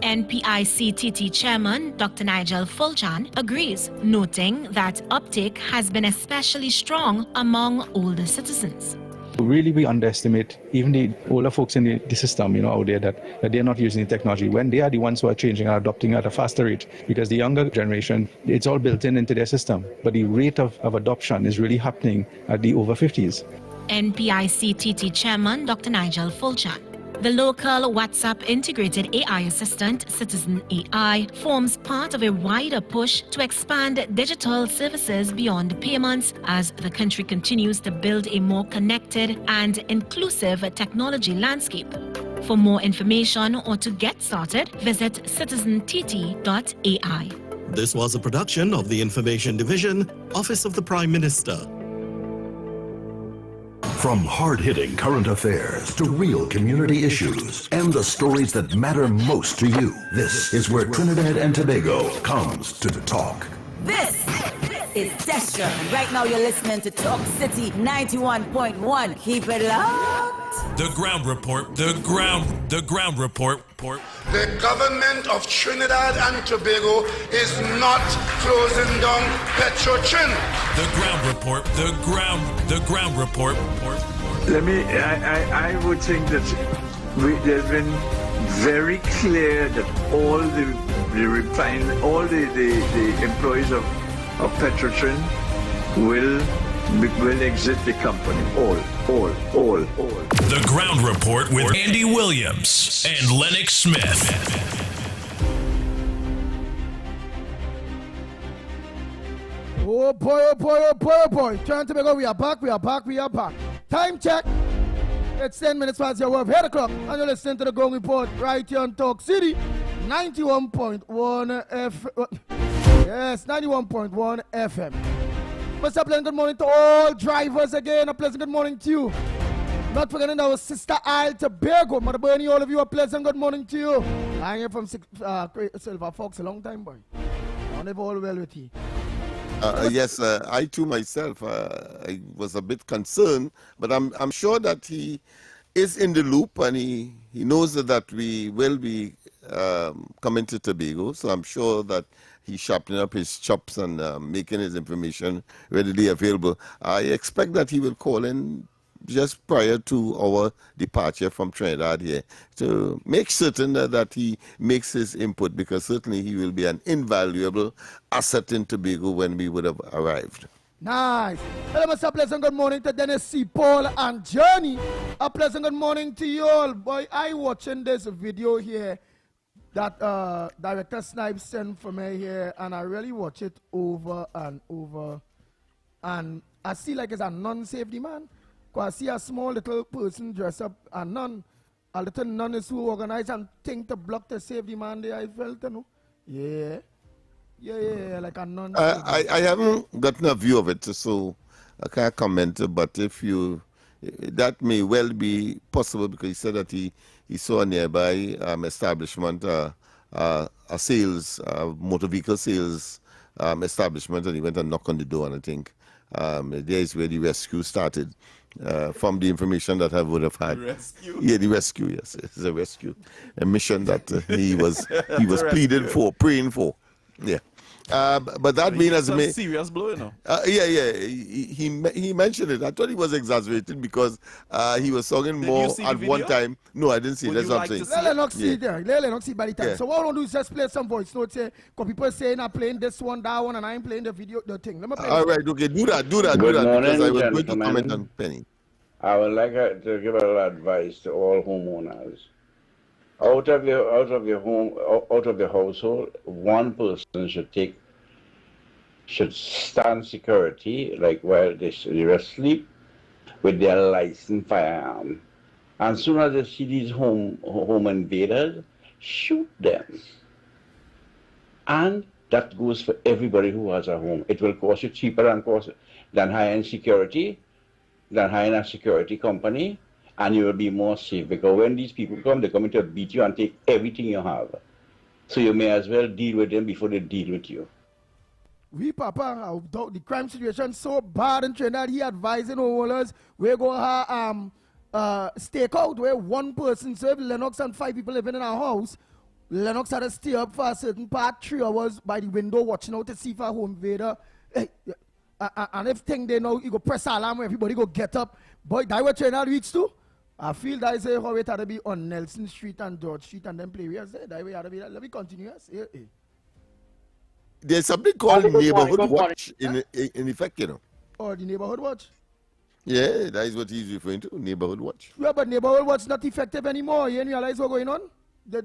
NPICTT Chairman Dr. Nigel Fulchan agrees, noting that uptake has been especially strong among older citizens. Really, we underestimate even the older folks in the system, out there that they're not using the technology when they are the ones who are changing and adopting at a faster rate. Because the younger generation, it's all built into their system. But the rate of adoption is really happening at the over 50s. NPICTT Chairman Dr. Nigel Fulchan. The local WhatsApp integrated AI assistant, Citizen AI, forms part of a wider push to expand digital services beyond payments as the country continues to build a more connected and inclusive technology landscape. For more information or to get started, visit citizent.tt.ai. This was a production of the Information Division, Office of the Prime Minister. From hard-hitting current affairs to real community issues and the stories that matter most to you, this is where Trinidad and Tobago comes to talk. This is Destra, and right now you're listening to Talk City 91.1. Keep it locked. The ground report. The ground report. The government of Trinidad and Tobago is not closing down Petrotrin. The ground report. The ground report. I would think that there's been very clear that all the employees of Petrotrin will exit the company. All. The ground report with Andy Williams and Lennox Smith. Oh boy. Trying to make we are back. Time check. It's 10 minutes past your work. 8 o'clock. And you're listening to the Ground Report right here on Talk City 91.1 FM. Yes, 91.1 FM. Mr. Pleasant, good morning to all drivers again. A pleasant good morning to you. Not forgetting our sister Isle Tobago. Mother Bernie, all of you, a pleasant good morning to you. I'm here from Silver Fox a long time, boy. I never all well with you. Yes, I too myself, I was a bit concerned, but I'm sure that he is in the loop and he knows that we will be coming to Tobago, so I'm sure that he's sharpening up his chops and making his information readily available. I expect that he will call in just prior to our departure from Trinidad here to make certain that he makes his input, because certainly he will be an invaluable asset in Tobago when we would have arrived. Nice. Hello, Mr. Pleasant good morning to Dennis C. Paul and Journey. A pleasant good morning to you all. Boy, I watching this video here that Director Snipes sent for me here, and I really watch it over and over. And I see like it's a non-safety man. Because I see a small little person dressed up, a little nun is who organized and think to block the safety man there, I felt, you know. Yeah, like a nun. I haven't gotten a view of it, so I can't comment, but that may well be possible, because he said that he saw a nearby establishment, a sales, motor vehicle sales establishment, and he went and knocked on the door, and I think there is where the rescue started. From the information that I would have had. Rescue? Yeah, the rescue, yes. It's a rescue. A mission that he was pleaded for, praying for. Yeah. But that means as me. Serious blow, you know. He mentioned it. I thought he was exaggerated because he was talking more at one time. No, I didn't see it. That's what I'm saying. Let Lennox see there. Let Lennox see by the time. Yeah. So what I want to do is just play some voice notes here. Because people saying I'm playing this one, that one, and I'm playing the video, the thing. Let me play. All right, okay, do that. Morning, because I was gentlemen. going to comment on Penny. I would like to give a little advice to all homeowners. Out of the household, one person should stand security, like while they rest sleep, with their licensed firearm. And soon as they see these home invaders, shoot them. And that goes for everybody who has a home. It will cost you cheaper than hiring security, than hiring a security company, and you will be more safe, because when these people come, they're coming to beat you and take everything you have. So you may as well deal with them before they deal with you. We, Papa, the crime situation so bad in Trinidad, he advising homeowners, we're going to have stakeout where one person, so if Lennox and 5 people living in our house, Lennox had to stay up for a certain part, 3 hours by the window watching out to see if a home invader. And if thing they know, you go press alarm, everybody go get up. Boy, that what Trinidad reach to? I feel that is how it had to be on Nelson Street and George Street and then play. That way had to be. Let me continue. There's something called neighborhood watch in effect, you know. Oh, the neighborhood watch? Yeah, that is what he's referring to, neighborhood watch. Yeah, but neighborhood watch not effective anymore. You realize what's going on? They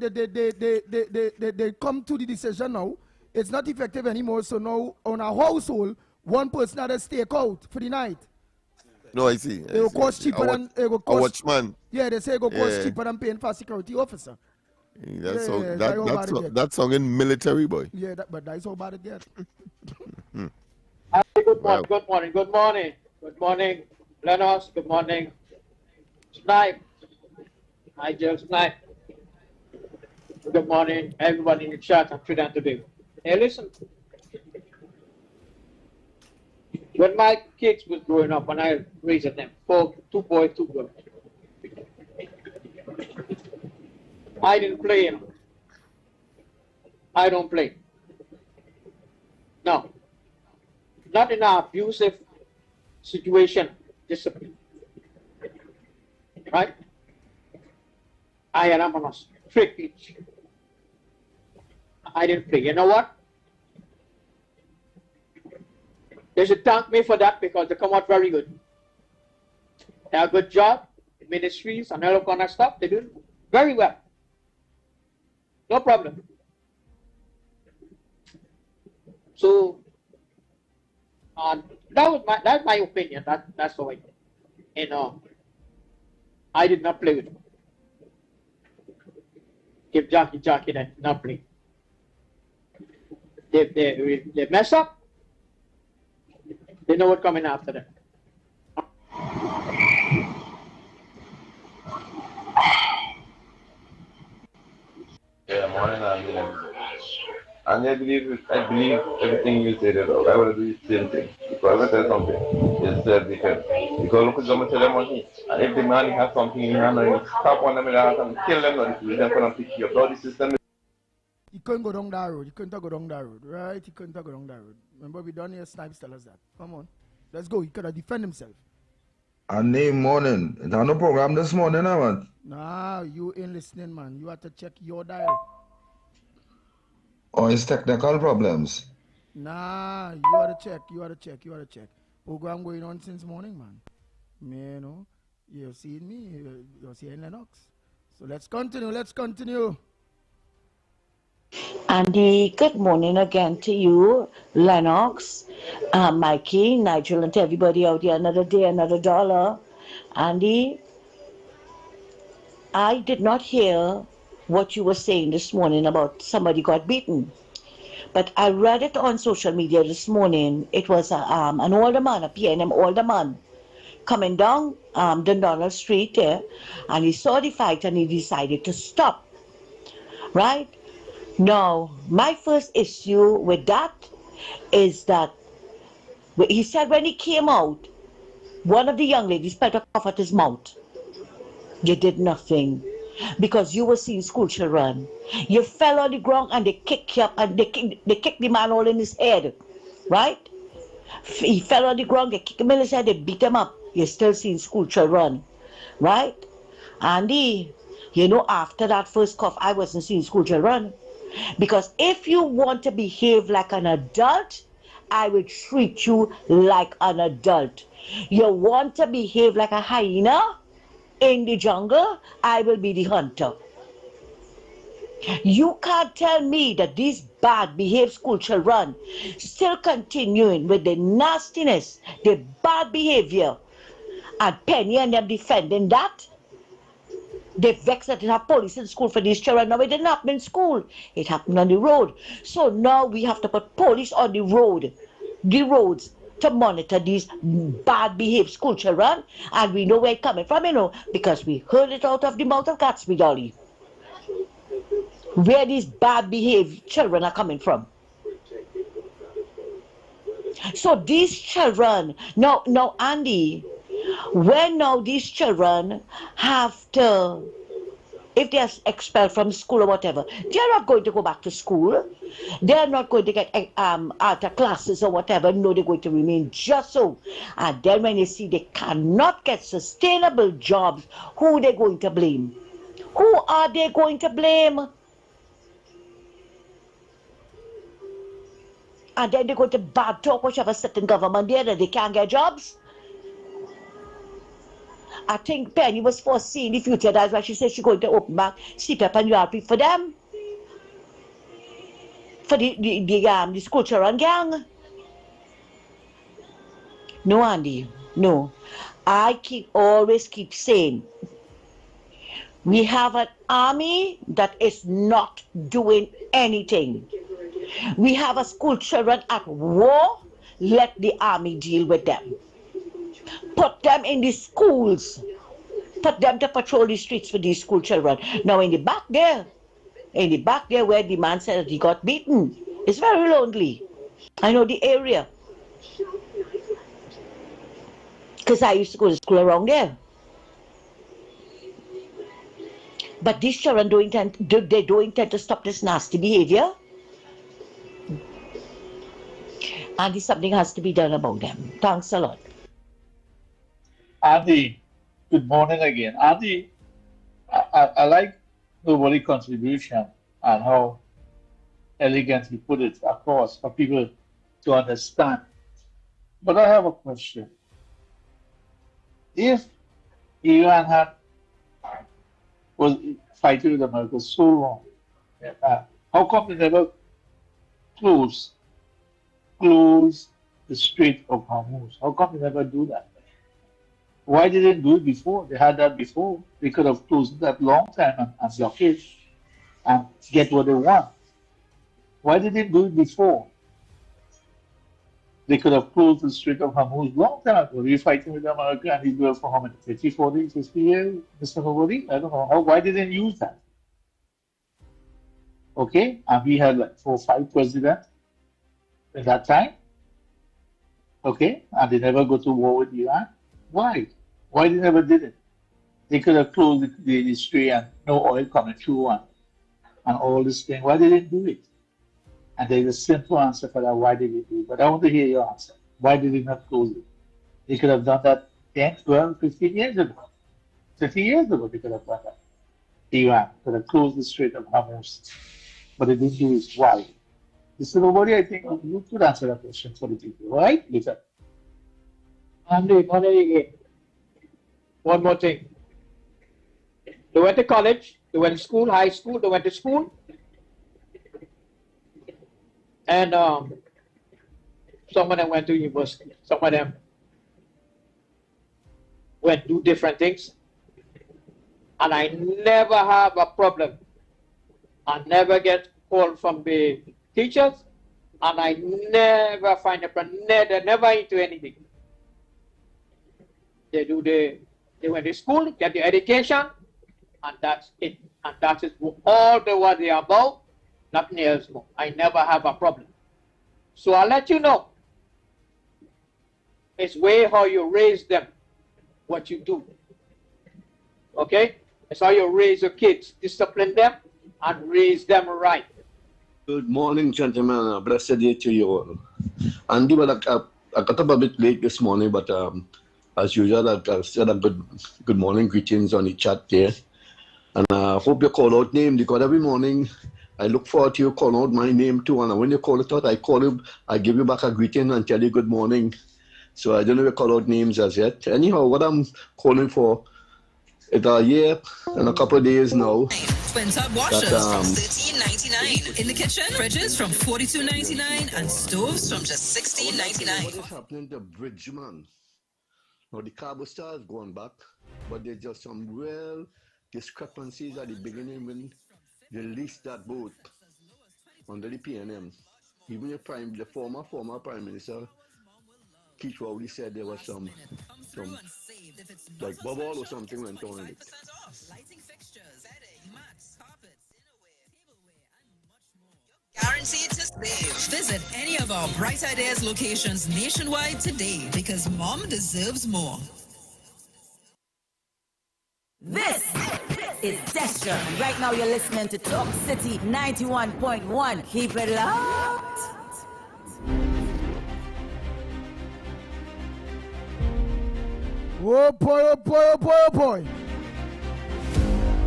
come to the decision now. It's not effective anymore. So now on a household, one person had to stake out for the night. No, I see. It will cost cheaper than a watchman. Yeah, they say it will cost cheaper than paying for a security officer. That's sounding military, boy. Yeah, but that's how bad it gets. Good morning. Lennox, good morning. Snipe, Nigel Snipe. Good morning, everybody in the chat. I'm Trinidad today. Hey, listen. When my kids was growing up, when I raised them, two boys, 2 girls, I didn't play, you know. I don't play. No. Not in an abusive situation, discipline. Right? I am on a strict pitch. I didn't play. You know what? They should thank me for that because they come out very good. They have a good job, ministries, and all kind of stuff. They do very well. No problem. So, that's my opinion. That's the way. You know, I did not play with them. Give Jackie that not play. They mess up. They know what's coming after them. Yeah, morning, and I believe everything you said about. I want to do the same thing. Because I tell something, it's self-defense. Because look at them tell them money. And if the man has something in hand and you stop on them and kill them, they're going to pick you up. All the system. You couldn't go down that road. You couldn't go down that road, right? You couldn't go down that road. Remember, we done here, Snipes tell us that. Come on. Let's go. He could have defend himself. And name morning. It's on no program this morning, man. Nah, you ain't listening, man. You have to check your dial. Oh, it's technical problems. Nah, you ought to check. Program going on since morning, man. You know, you've seen me, you're seeing Lennox. So let's continue. Andy, good morning again to you, Lennox, Mikey, Nigel, and to everybody out there. Another day, another dollar. Andy, I did not hear what you were saying this morning about somebody got beaten. But I read it on social media this morning. It was an older man, a PNM older man, coming down Dundonald Street there, and he saw the fight and he decided to stop. Right? Now, my first issue with that is that he said when he came out, one of the young ladies put a cough at his mouth. You did nothing. Because you were seeing school children. You fell on the ground and they kicked you up and they kicked the man all in his head. Right? He fell on the ground, they kicked him in his head, they beat him up. You're still seeing school children. Right? Andy, you know, after that first cough, I wasn't seeing school children. Because if you want to behave like an adult, I will treat you like an adult. You want to behave like a hyena in the jungle, I will be the hunter. You can't tell me that these bad behaved school children still continuing with the nastiness, the bad behavior, and Penny and them defending that. They vexed that it have police in school for these children. No, it didn't happen in school. It happened on the road. So now we have to put police on the roads, to monitor these bad behaved school children, and we know where it's coming from, you know, because we heard it out of the mouth of Gatsby Dolly. Where these bad behaved children are coming from. So these children, now Andy, when now these children have to, if they're expelled from school or whatever, they're not going to go back to school. They're not going to get out of classes or whatever. No, they're going to remain just so. And then when you see they cannot get sustainable jobs, who are they going to blame? Who are they going to blame? And then they're going to bad talk whichever certain government there that they can't get jobs. I think Penny was foreseeing the future. That's why she said she's going to open back CPAP and URP for them. For the school children gang. No, Andy, no. I always keep saying, we have an army that is not doing anything. We have a school children at war, let the army deal with them. Put them in the schools. Put them to patrol the streets for these school children. Now in the back there where the man said that he got beaten, it's very lonely. I know the area. Because I used to go to school around there. But these children don't intend to stop this nasty behavior. And something has to be done about them. Thanks a lot. Andy, good morning again. Andy, I like nobody's contribution and how elegantly put it across for people to understand. But I have a question. If Iran was fighting with America so long, how come they never close the Strait of Hormuz? How come they never do that? Why didn't they do it before? They had that before. They could have closed it that long time and blockade and get what they want. Why did they do it before? They could have closed the Strait of Hormuz long time ago. We were fighting with America and Israel for how many? 30, 40, 50 years, Mr. Nobody? I don't know. Why didn't they use that? Okay? And we had like 4 or 5 presidents at that time. Okay? And they never go to war with Iran. Why? Why they never did it? They could have closed the strait and no oil coming through and all this thing. Why they didn't do it? And there's a simple answer for that. Why did they do it? But I want to hear your answer. Why did they not close it? They could have done that 10, 12, 15 years ago. 30 years ago they could have done that. Iran could have closed the Strait of Hormuz. But they didn't do it. Why? Mr. Nobody, I think you could answer that question for the people. Right? Listen. Andy, one more thing. They went to college, they went to school, high school, they went to school. And some of them went to university. Some of them went to do different things. And I never have a problem. I never get called from the teachers. And I never find a problem. They're never into anything. They went to school, get the education, and that's it. And that is all they were there about, nothing else more. I never have a problem. So I'll let you know. It's way how you raise them, what you do. Okay? It's how you raise your kids, discipline them, and raise them right. Good morning, gentlemen. A blessed day to you all. Andy, well, I got up a bit late this morning, but as usual, I said a good morning greetings on the chat there. And I hope you call out name, because every morning I look forward to you calling out my name too. And when you call it out, I call you, I give you back a greeting and tell you good morning. So I don't know if you call out names as yet. Anyhow, what I'm calling for, it's a year and a couple of days now. Twin tub washers from $13.99. In the kitchen, fridges from $42.99 and stoves from just $16.99. What is happening to Bridgman? Now the carbo star is going back, but there's just some real discrepancies at the beginning when they leased that boat under the PNM. Even the former Prime Minister Keith Rowley said there was some like bubble or something went on in it. Guaranteed to save. Visit any of our Bright Ideas locations nationwide today, because mom deserves more. This is Destra, and right now you're listening to Talk City 91.1. Keep it locked. Oh boy, oh boy, oh boy, oh boy.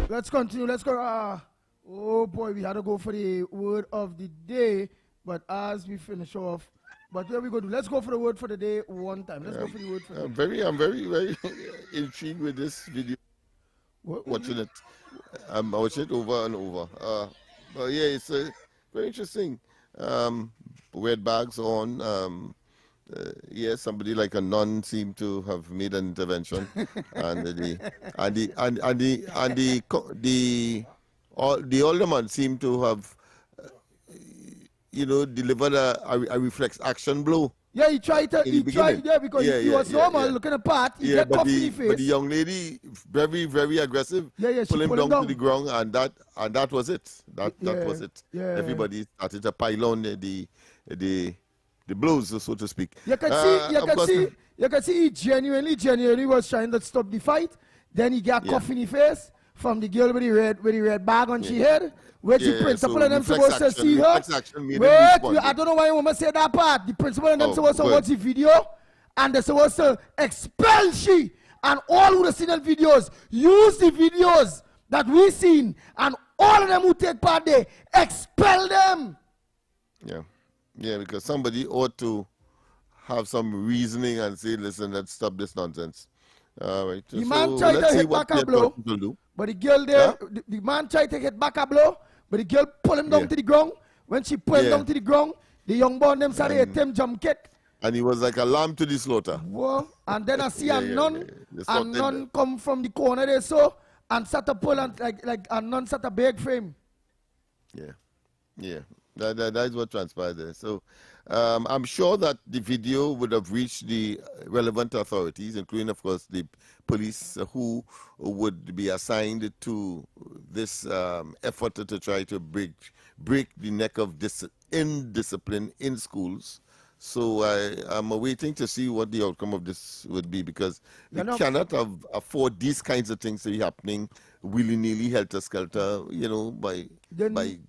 Let's continue. Let's go. Oh boy, we had to go for the word of the day, but as we finish off, but where we go do? Let's go for the word for the day one time. Let's go for the word for the day. I'm very intrigued with this video. Watching it. I'm watching it over and over. But yeah, it's very interesting. Weird bags on. Yeah, somebody like a nun seemed to have made an intervention, and the alderman seemed to have, delivered a reflex action blow Yeah, he tried to. In the beginning. Because he was normal, looking apart. He get cuffed in the face. But the young lady, very, very aggressive. Yeah, pull him down to the ground, and that was it. That was it. Yeah. Everybody started to pile on the blows, so to speak. You can see he genuinely was trying to stop the fight. Then he got cuffed in the face from the girl with the red bag on she head. Which the principal and them supposed to see her. Wait, I don't know why you want to say that part. The principal and them supposed to watch the video, and they're supposed to expel she. And all who have seen the videos, use the videos that we seen, and all of them who take part there, expel them. Yeah, because somebody ought to have some reasoning and say, listen, let's stop this nonsense. All right. The man tried to hit back a blow, but the girl there, the man tried to hit back a blow, but the girl pulled him down to the ground. When she pulled him down to the ground, the young boy them started hit him jump kick. And he was like a lamb to the slaughter. Whoa. And then I see a nun come from the corner there, so, and start to pull, and like a nun start to beg for him. Yeah. That is what transpired there. So I'm sure that the video would have reached the relevant authorities, including, of course, the police who would be assigned to this effort to try to break the neck of indiscipline in schools. So I'm waiting to see what the outcome of this would be, because we cannot afford these kinds of things to be happening willy-nilly, helter-skelter, they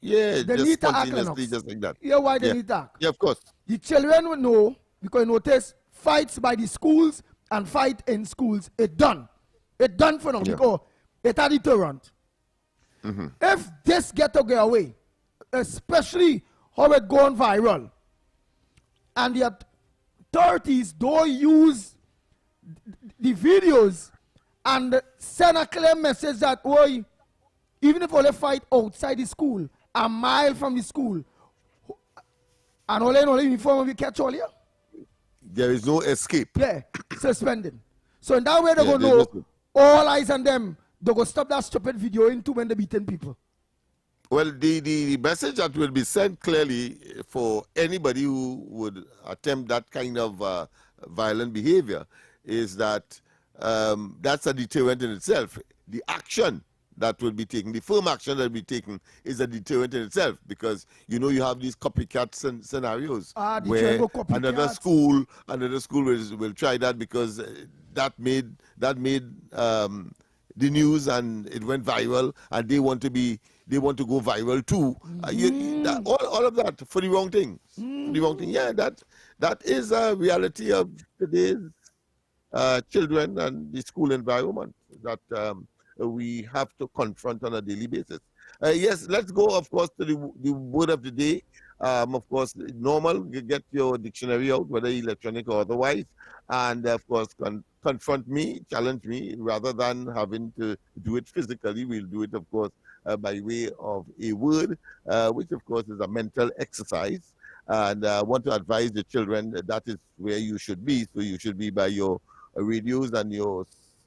just need to act, spontaneously, just like that. Yeah, why they need to act? Yeah, of course. The children will know, because notice fights by the schools and fight in schools, it's done. It's done for now, because it's a deterrent. If this get away, especially how it gone viral, and the authorities don't use the videos and send a clear message that, even if they fight outside the school, a mile from the school, and all uniform we catch all here, there is no escape. Yeah, suspended. So in that way, they're going to know all eyes on them. They're going to stop that stupid video into when they're beating people. Well, the message that will be sent clearly for anybody who would attempt that kind of violent behavior is that that's a deterrent in itself. The action that will be taken, the firm action that will be taken, is a deterrent in itself, because you have these copycat scenarios where another school will try that because that made the news and it went viral, and they want to go viral too. All of that for the wrong thing. The wrong thing. Yeah, that is a reality of today's children and the school environment that we have to confront on a daily basis. Yes, let's go, of course, to the word of the day. Of course, normal, you get your dictionary out, whether electronic or otherwise, and of course, confront me, challenge me, rather than having to do it physically. We'll do it, of course, by way of a word, which, of course, is a mental exercise. And I want to advise the children that is where you should be. So you should be by your radios and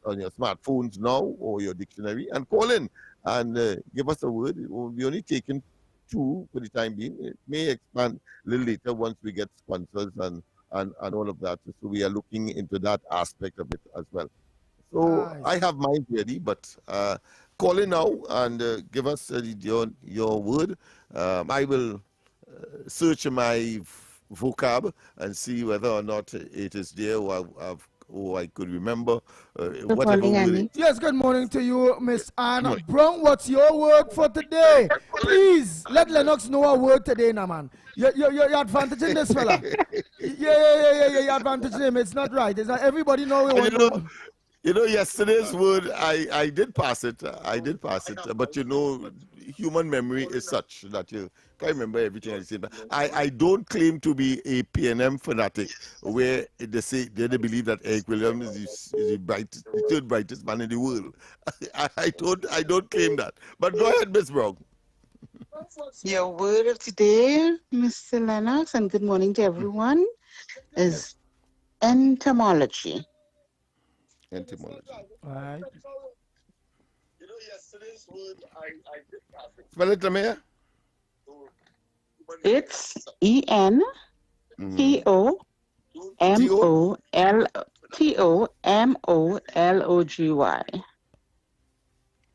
on your smartphones now, or your dictionary, and call in and give us a word. We're only taking 2 for the time being. It may expand a little later once we get sponsors and all of that. So we are looking into that aspect of it as well. So I have mine ready, but call in now and give us your word. I will search my vocab and see whether or not it is there, or I could remember. Whatever morning, yes, good morning to you, Miss Anna Brown. What's your word for today? Please let Lennox know our word today, now, man. You're advantaging this fella. Yeah, you're advantaging him. It's not right. It's not, everybody know we want yesterday's word, I did pass it. But human memory is such that you can't remember everything I said. I don't claim to be a PNM fanatic, where they believe that Eric Williams is the third brightest man in the world. I don't claim that. But go ahead, Miss Brown. Your word of today, Mr. Lennox, and good morning to everyone, is entomology. Entomology. All right. Yesterday's word, I did pass it. Spell it, Lamia. It's EN T-O-M-O-L-O-G-Y.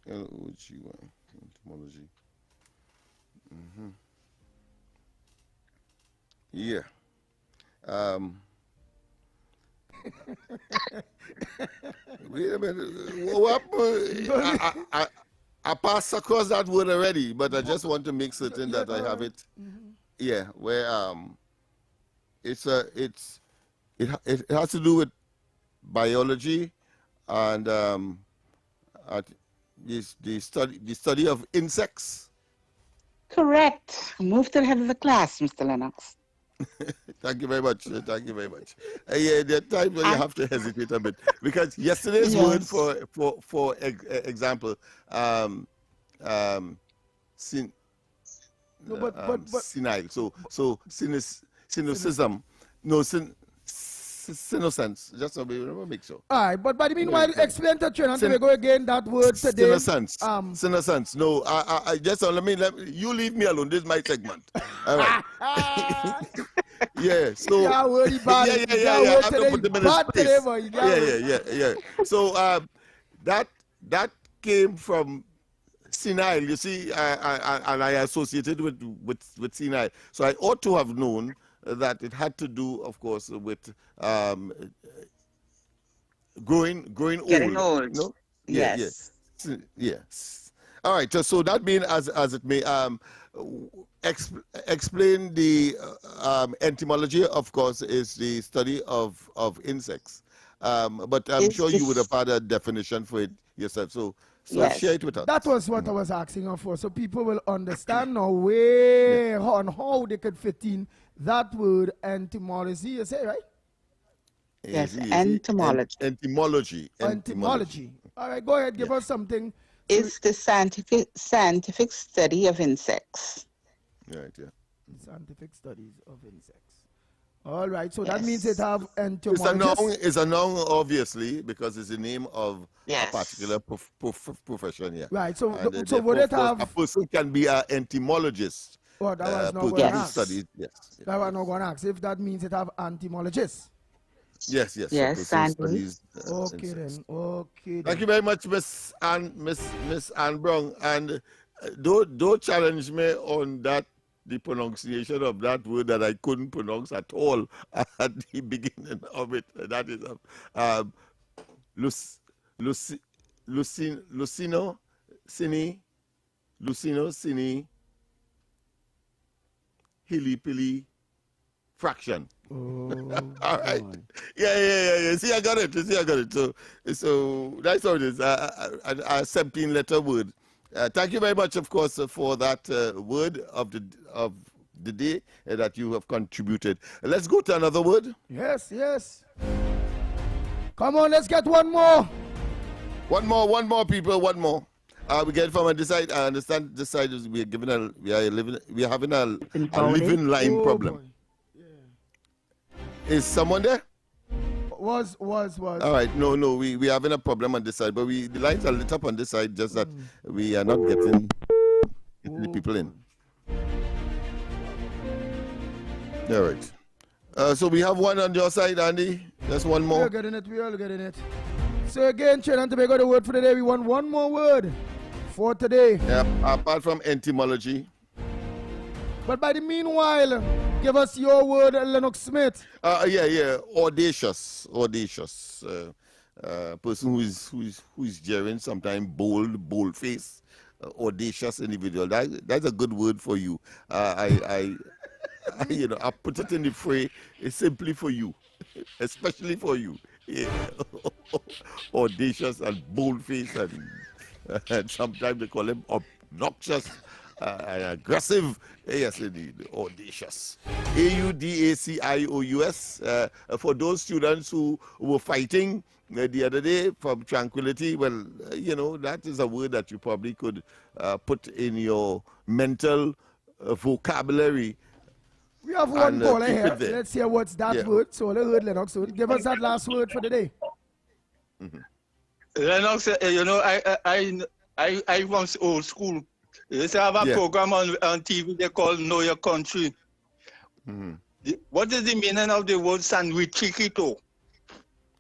L-O-G-Y. Entomology. Yeah. Wait a minute. What I passed across that word already, but I just want to make certain that I have it. Yeah, where it has to do with biology and the study of insects. Correct. Move to the head of the class, Mr. Lennox. Thank you very much. Thank you very much. Yeah, there are times when you have to hesitate a bit because yesterday's word, for example, senile. So cynicism. No, cynosense. Just so we remember, make sure. All right, but by the meanwhile, explain to Trinidad and Tobago again that word today. Cynosense. No, I just let me you leave me alone. This is my segment. All right. Yeah. So yeah. I have to put them in a space. Yeah. So that came from senile. You see, and I associated with senile. So I ought to have known that it had to do, of course, with growing old. Getting old. No? Yes. Yes. All right. So that being as it may, explain the entomology. Of course, is the study of insects. But I'm sure you would have had a definition for it yourself. So share it with us. That was what I was asking for, so people will understand now where on how they could fit in that word entomology. You say, right? Yes, entomology. Entomology. All right, go ahead. Give us something. It's the scientific study of insects. Right, yeah. Scientific studies of insects. All right, so that means it have entomologists. It's a noun, obviously, because it's the name of a particular profession, yeah. Right, so would it have... A person can be an entomologist. Oh, that was not going to ask. Yes. That was not going to ask. If that means it have entomologists. Yes. Studies, okay then. Thank you very much, Miss Ann Brown. And don't challenge me on the pronunciation of that word that I couldn't pronounce at all at the beginning of it. That is Lucino Cini Hilly Pilly fraction. Oh, all right. Yeah. See, I got it. So that's how it is. A 17-letter word. Thank you very much, of course, for that word of the day that you have contributed. Let's go to another word. Yes. Come on, let's get one more. One more, people. One more. We get from this side. I understand this side is we are having a living line problem. Is someone there? Was. All right, no, we having a problem on this side, but the lines are lit up on this side, just that we are not getting the people in. All right. So we have one on your side, Andy. There's one more. We are getting it. So again, Trinidad and Tobago, the word for the day. We want one more word for today. Yeah, apart from entomology. But by the meanwhile, give us your word, Lennox Smith. Yeah. Audacious. Person who is daring, sometimes bold face. Audacious individual. That's a good word for you. I put it in the fray. It's simply for you, especially for you. Yeah. Audacious and bold face, and sometimes they call him obnoxious. Aggressive, yes indeed, audacious. AUDACIOUS. For those students who were fighting the other day from tranquility, well, that is a word that you probably could put in your mental vocabulary. We have one caller here. Let's hear what's that word. So let's heard Lennox. So give us that last word for the day. Lennox, I from old school. They have a program on TV they call Know Your Country. What is the meaning of the word sandwich chiquito?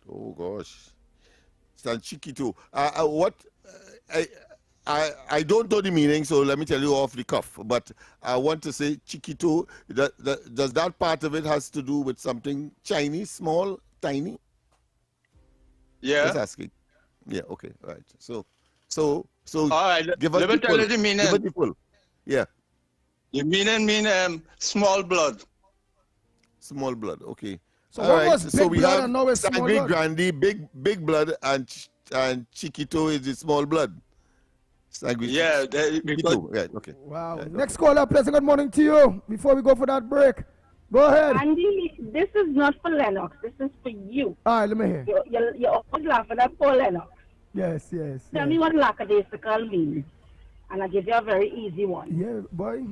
Oh gosh, San Chiquito. I don't know the meaning, so let me tell you off the cuff. But I want to say Chiquito. Does that part of it has to do with something Chinese, small, tiny? Yeah. Just asking. Yeah. Okay. All right. So. All right. Let me tell you the meaning. Give us the full. Yeah. The meaning mean small blood. Small blood. Okay. So all what right. was So big we blood have and now it's small Sangre blood? Grande, big blood, and Chiquito is the small blood. Sangre because right. Okay. Wow. Right, Next caller, pleasant good morning to you. Before we go for that break, go ahead. Andy, this is not for Lennox. This is for you. All right, let me hear. You're always laughing at poor Lennox. Yes. Tell me what lackadaisical means, and I'll give you a very easy one. Yeah, boy.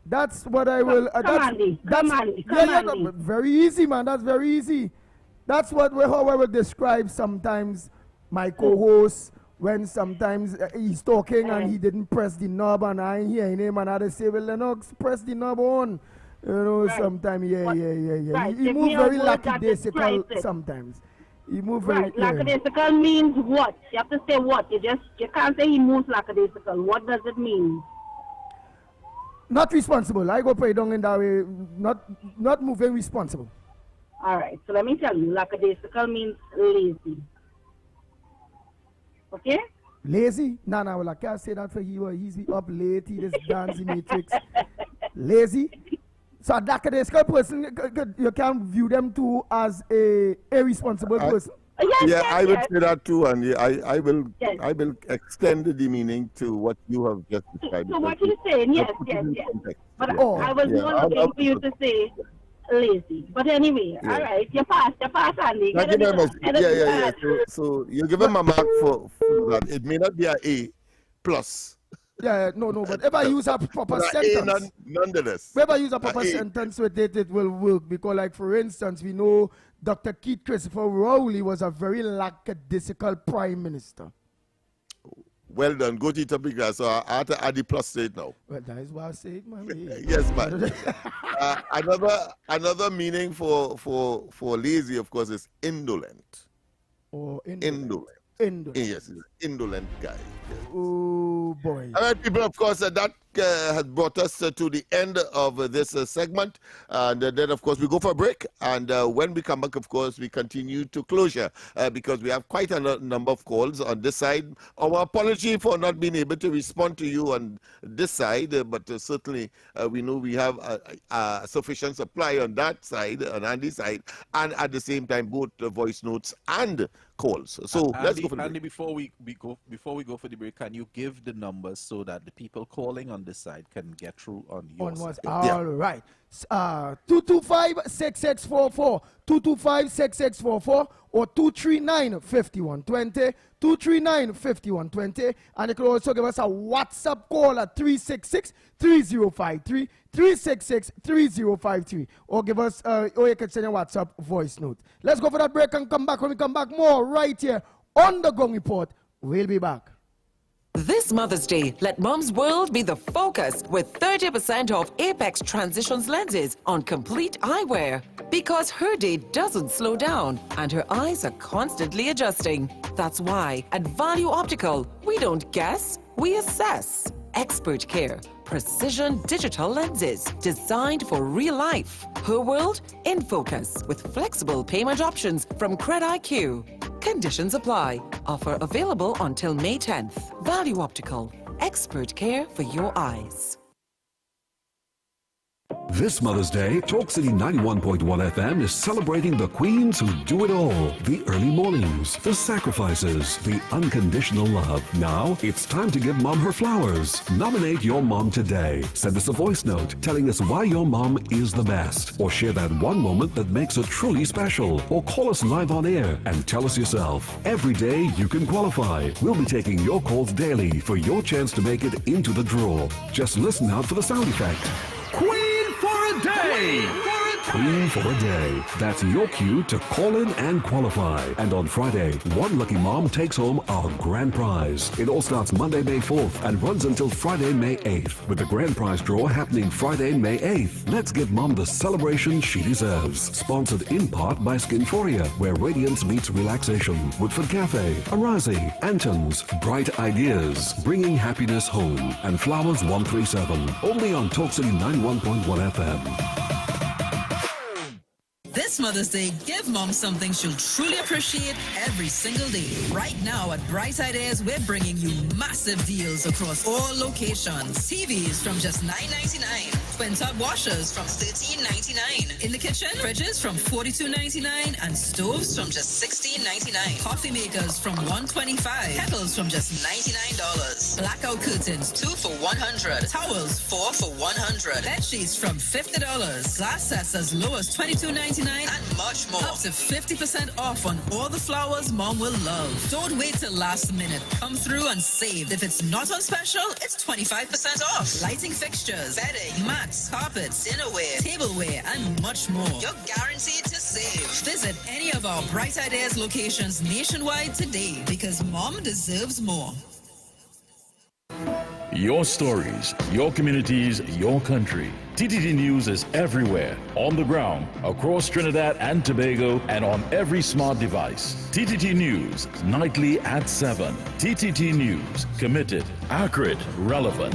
That's what I will. Come on. Very easy, man. That's very easy. That's how I will describe sometimes my co-host when sometimes he's talking and he didn't press the knob and I ain't hearing him and I say, well, Lennox, press the knob on. You know, sometimes, yeah. Right. He moves very lackadaisical sometimes. He moves very... Lackadaisical means what? You have to say what. You can't say he moves lackadaisical. What does it mean? Not responsible. I go pray down in that way. Not moving responsible. All right. So let me tell you. Lackadaisical means lazy. Okay? Lazy? No, well, I can't say that for you. He's up late. He just dancing matrix. Lazy? So a lackadaisical person, you can view them too as a irresponsible person. Yes, I would say that too, and I will extend the meaning to what you have just described. So what he's saying, yes. But I was not looking for you to say lazy. But anyway, all right, you pass, Andy. Thank you very much. Yeah. So you give him a mark for that. It may not be an A plus. Yeah, no, but if I use a proper sentence, nonetheless. If I use a proper sentence with it will work. Because, like, for instance, we know Dr. Keith Christopher Rowley was a very lackadaisical prime minister. Well done. Go to the grass. So I have to add the plus to it now. Well, that is why I say it, man. Yes, man. Another meaning for lazy, of course, is indolent. Or indolent. Yes, indolent guy. Yes. Oh, boy. All right, people, of course, that has brought us to the end of this segment. And then, of course, we go for a break. And when we come back, of course, we continue to closure because we have quite a number of calls on this side. Our apology for not being able to respond to you on this side, but certainly we know we have a sufficient supply on that side, on Andy's side, and at the same time, both voice notes and calls. So let's go for the break. Andy, before we go for the break, can you give the numbers so that the people calling on this side can get through on your side? All right. 225-6644, 225-6644, or 239-5120, 239-5120. And you can also give us a WhatsApp call at 366-3053, 366-3053, or give us, or you can send a WhatsApp voice note. Let's go for that break and come back. When we come back, more right here on the Gong Report. We'll be back. This Mother's Day, let Mom's world be the focus with 30% off Apex Transitions lenses on complete eyewear. Because her day doesn't slow down and her eyes are constantly adjusting. That's why at Value Optical, we don't guess, we assess. Expert care, precision digital lenses designed for real life. Her world in focus with flexible payment options from CredIQ. Conditions apply. Offer available until May 10th. Value Optical. Expert care for your eyes. This Mother's Day, Talk City 91.1 FM is celebrating the queens who do it all. The early mornings, the sacrifices, the unconditional love. Now, it's time to give Mom her flowers. Nominate your mom today. Send us a voice note telling us why your mom is the best. Or share that one moment that makes her truly special. Or call us live on air and tell us yourself. Every day you can qualify. We'll be taking your calls daily for your chance to make it into the draw. Just listen out for the sound effect. Queen for a day! Queen for a day. That's your cue to call in and qualify. And on Friday, one lucky mom takes home our grand prize. It all starts Monday, May 4th and runs until Friday, May 8th, with the grand prize draw happening Friday, May 8th. Let's give mom the celebration she deserves. Sponsored in part by Skinforia, where radiance meets relaxation. Woodford Cafe, Arazi, Anton's, Bright Ideas, bringing happiness home, and Flowers 137. Only on Talk City 91.1 FM. This Mother's Day, give mom something she'll truly appreciate every single day. Right now at Bright Ideas, we're bringing you massive deals across all locations. TVs from just $9.99. Twin-tub washers from $13.99. In the kitchen, fridges from $42.99 and stoves from just $16.99. Coffee makers from $125. Kettles from just $99. Blackout curtains, 2 for $100. Towels, 4 for $100. Bed sheets from $50. Glass sets as low as $22.99 and much more. Up to 50% off on all the flowers mom will love. Don't wait till last minute. Come through and save. If it's not on special, it's 25% off. Lighting fixtures, bedding, mats, carpets, dinnerware, tableware, and much more. You're guaranteed to save. Visit any of our Bright Ideas locations nationwide today because mom deserves more. Your stories, your communities, your country. TTT News is everywhere, on the ground, across Trinidad and Tobago, and on every smart device. TTT News, nightly at 7. TTT News, committed, accurate, relevant.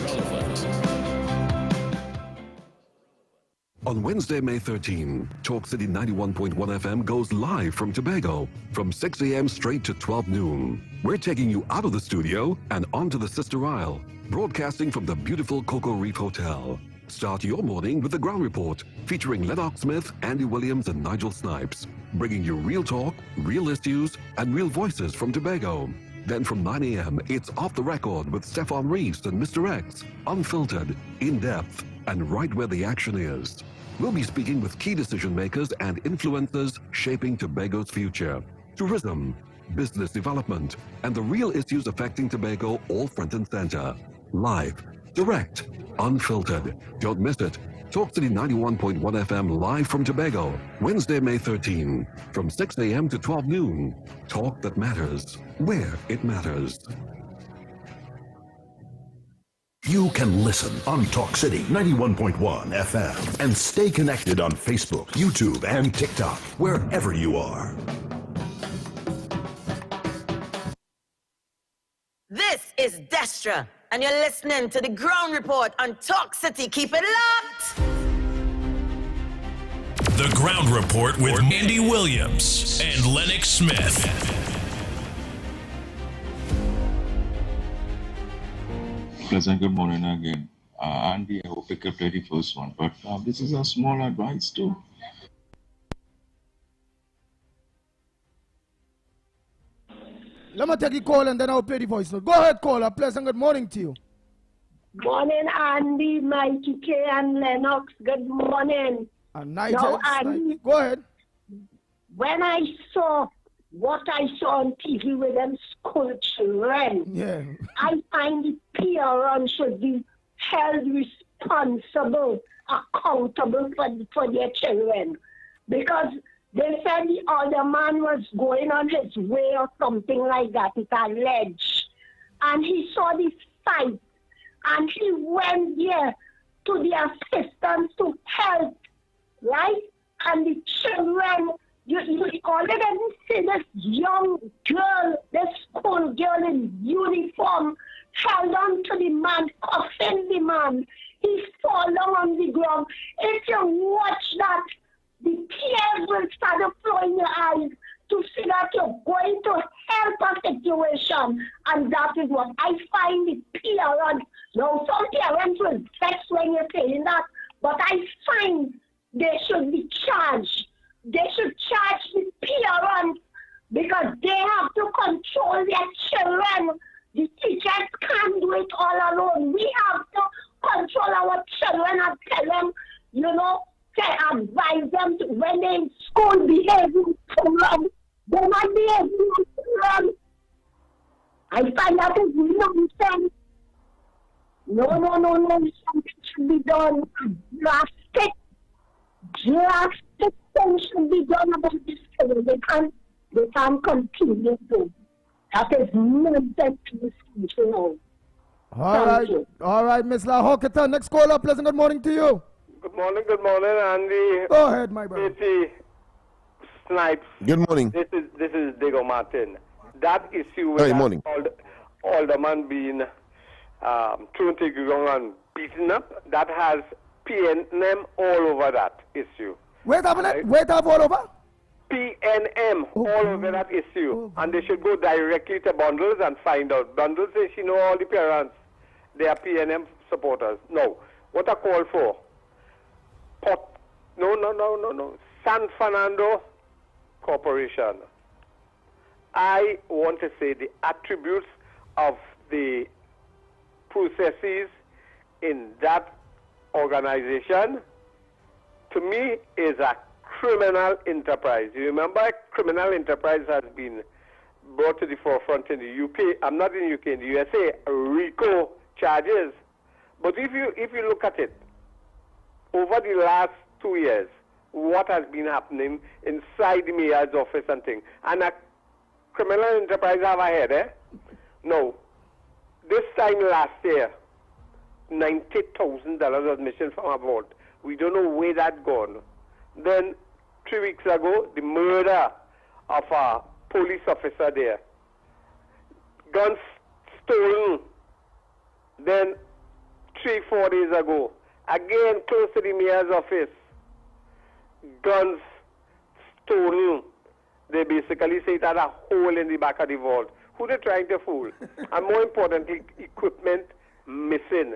On Wednesday, May 13, Talk City 91.1 FM goes live from Tobago from 6 a.m. straight to 12 noon. We're taking you out of the studio and onto the Sister Isle, broadcasting from the beautiful Cocoa Reef Hotel. Start your morning with the Ground Report, featuring Lennox Smith, Andy Williams, and Nigel Snipes, bringing you real talk, real issues, and real voices from Tobago. Then from 9 a.m., it's Off the Record with Stefan Reese and Mr. X, unfiltered, in-depth, and right where the action is. We'll be speaking with key decision makers and influencers shaping Tobago's future. Tourism, business development, and the real issues affecting Tobago all front and center. Live, direct, unfiltered. Don't miss it. Talk City 91.1 FM live from Tobago, Wednesday, May 13, from 6 a.m. to 12 noon. Talk that matters, where it matters. You can listen on Talk City 91.1 FM and stay connected on Facebook, YouTube, and TikTok, wherever you are. This is Destra, and you're listening to the Ground Report on Talk City. Keep it locked! The Ground Report with Andy Williams and Lennox Smith. Pleasant good morning again. Andy, I will pick up the first one, but this is a small advice too. Let me take a call and then I'll play the voice note. Go ahead, caller. Pleasant good morning to you. Morning, Andy, Mikey K, and Lennox. Good morning. And Nigel, Andy, go ahead. When I saw what I saw on TV with them school children, I find the parents should be held responsible, accountable for their children. Because they said the other man was going on his way or something like that, it's alleged. And he saw the fight, and he went there to the assistance to help, right? And the children, you already see this young girl, this school girl in uniform, held on to the man, cuffing the man. He fallen on the ground. If you watch that, the tears will start to flow in your eyes to see that you're going to help a situation. And that is what I find the parents. Now, some parents will vex when you're saying that, but I find they should be charged. They should charge the parents because they have to control their children. The teachers can't do it all alone. We have to control our children and tell them, advise them to, when they're in school behaving children, they might be able to children. I find that is nonsense. No. Something should be done. Drastic drastic things should be done about this thing. They can't continue to. That is nonsense in the school, you know. All right, Miss La Hawkerton. Next caller, pleasant good morning to you. Good morning, Andy. Go ahead, my brother. Katie Snipes. Good morning. This is Diego Martin. That issue with Alderman being thrown to the ground and beaten up, that has PNM all over that issue. Wait a minute. Wait up all over? PNM all over that issue. And they should go directly to Bundles and find out. Bundles says she know all the parents. They are PNM supporters. No. What I call for? No. San Fernando Corporation. I want to say the attributes of the processes in that organization, to me, is a criminal enterprise. You remember, criminal enterprise has been brought to the forefront in the UK. I'm not in the UK, in the USA, RICO charges. But if you look at it, over the last 2 years, what has been happening inside the mayor's office and things, and a criminal enterprise have a head, eh? No. This time last year, $90,000 was missing from a vault. We don't know where that gone. Then 3 weeks ago, the murder of a police officer there. Guns stolen. Then 3-4 days ago, again close to the mayor's office, guns stolen. They basically say it had a hole in the back of the vault. Who they trying to fool? And more importantly, equipment missing.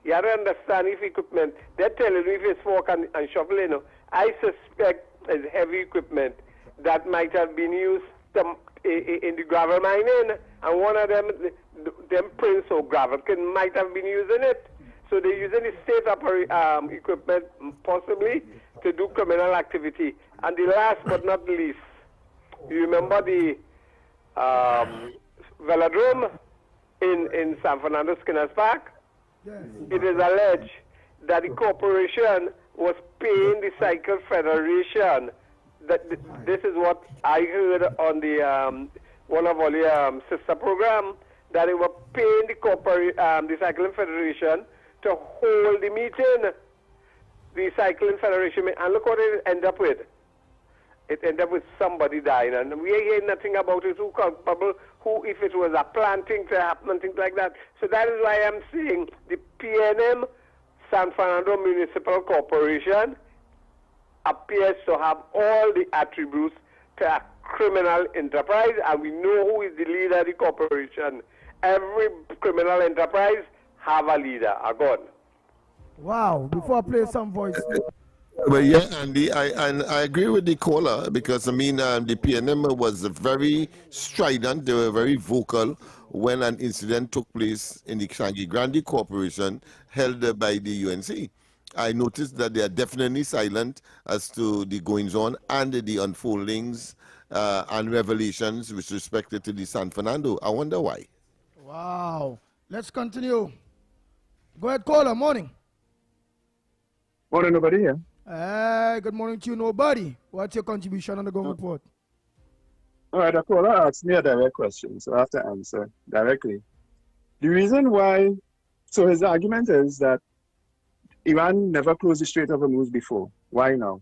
You have to understand if equipment, they're telling me if it's fork and shovel, you know, I suspect it's heavy equipment that might have been used in the gravel mining, and one of them prints or gravel might have been using it. So they're using the state equipment possibly to do criminal activity. And the last but not least, you remember the velodrome in San Fernando Skinners Park? Yes. It is alleged that the corporation was paying the Cycle Federation. This is what I heard on the one of our sister program, that they were paying the Cycling Federation to hold the meeting. The Cycling Federation, and look what it ended up with. It ended up with somebody dying, and we hear nothing about it. Who culpable? Who, if it was a planting to happen and things like that. So that is why I'm saying the PNM San Fernando Municipal Corporation appears to have all the attributes to a criminal enterprise, and we know who is the leader of the corporation. Every criminal enterprise have a leader, a gun. Wow! Before I play some voice. Well, yeah, Andy, I agree with the caller, because, I mean, the PNM was very strident. They were very vocal when an incident took place in the Sanghi Grande Corporation held by the UNC. I noticed that they are definitely silent as to the goings-on and the unfoldings and revelations with respect to the San Fernando. I wonder why. Wow. Let's continue. Go ahead, caller. Morning. Morning, nobody here. Hey, good morning to you, nobody. What's your contribution on the Go report? All right, the caller asked me a direct question, so I have to answer directly. The reason why, so his argument is that Iran never closed the Strait of Hormuz before. Why now?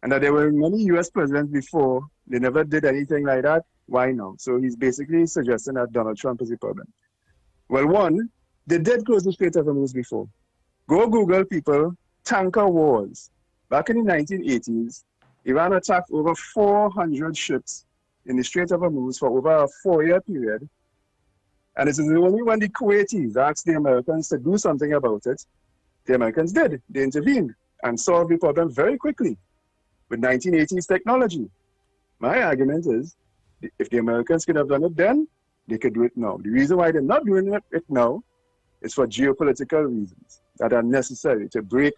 And that there were many US presidents before, they never did anything like that. Why now? So he's basically suggesting that Donald Trump is the problem. Well, one, they did close the Strait of Hormuz before. Go Google, people, tanker wars. Back in the 1980s, Iran attacked over 400 ships in the Strait of Hormuz for over a 4-year period. And it is only when the Kuwaitis asked the Americans to do something about it, the Americans did. They intervened and solved the problem very quickly with 1980s technology. My argument is, if the Americans could have done it then, they could do it now. The reason why they're not doing it now is for geopolitical reasons that are necessary to break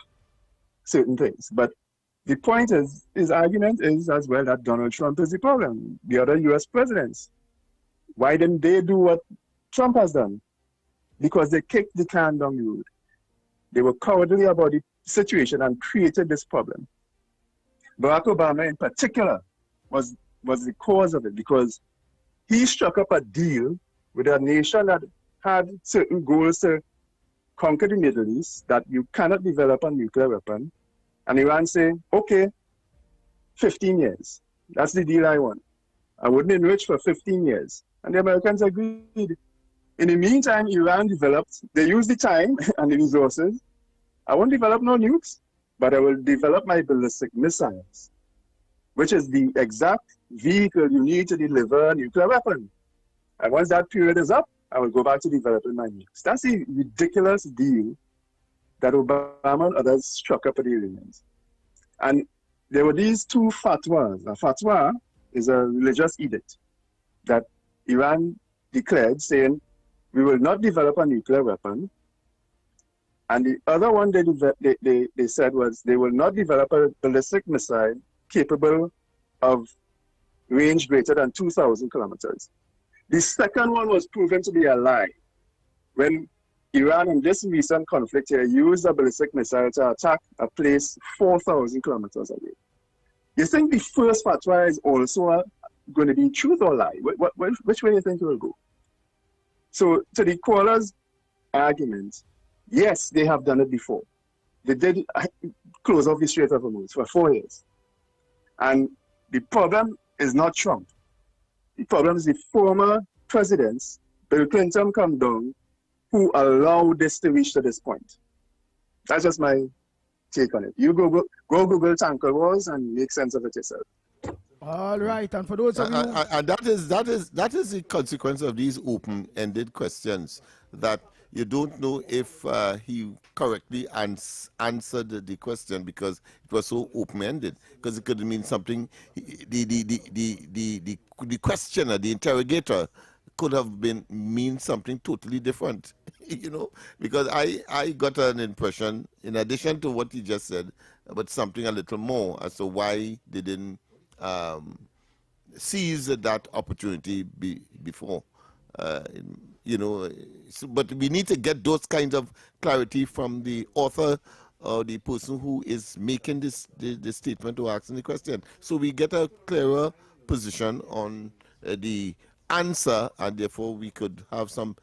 certain things. But the point is, his argument is as well that Donald Trump is the problem. The other US presidents, why didn't they do what Trump has done? Because they kicked the can down the road. They were cowardly about the situation and created this problem. Barack Obama in particular was the cause of it, because he struck up a deal with a nation that had certain goals to conquer the Middle East, that you cannot develop a nuclear weapon. And Iran say, okay, 15 years. That's the deal I want. I wouldn't enrich for 15 years. And the Americans agreed. In the meantime, Iran developed, they used the time and the resources. I won't develop no nukes, but I will develop my ballistic missiles, which is the exact vehicle you need to deliver a nuclear weapon. And once that period is up, I will go back to developing my nukes. That's the ridiculous deal that Obama and others struck up with the Iranians. And there were these two fatwas. A fatwa is a religious edict that Iran declared saying, we will not develop a nuclear weapon. And the other one they said was they will not develop a ballistic missile capable of range greater than 2,000 kilometers. The second one was proven to be a lie. When Iran in this recent conflict here used a ballistic missile to attack a place 4,000 kilometers away. You think the first fatwa is also going to be truth or lie? Which way do you think it will go? So to the caller's argument, yes, they have done it before. They did close off the Strait of Hormuz for 4 years. And the problem is not Trump. The problem is the former presidents, Bill Clinton come down, who allowed this to reach to this point. That's just my take on it. You go Google tanker wars and make sense of it yourself. All right, and for those of you, and that is the consequence of these open-ended questions, that you don't know if he correctly answered the question because it was so open-ended. Because it could mean something. The questioner, the interrogator, could have mean something totally different. You know, because I got an impression, in addition to what he just said, but something a little more as to why they didn't seize that opportunity before. You know, but we need to get those kinds of clarity from the author or the person who is making this statement or asking the question, so we get a clearer position on the answer, and therefore we could have some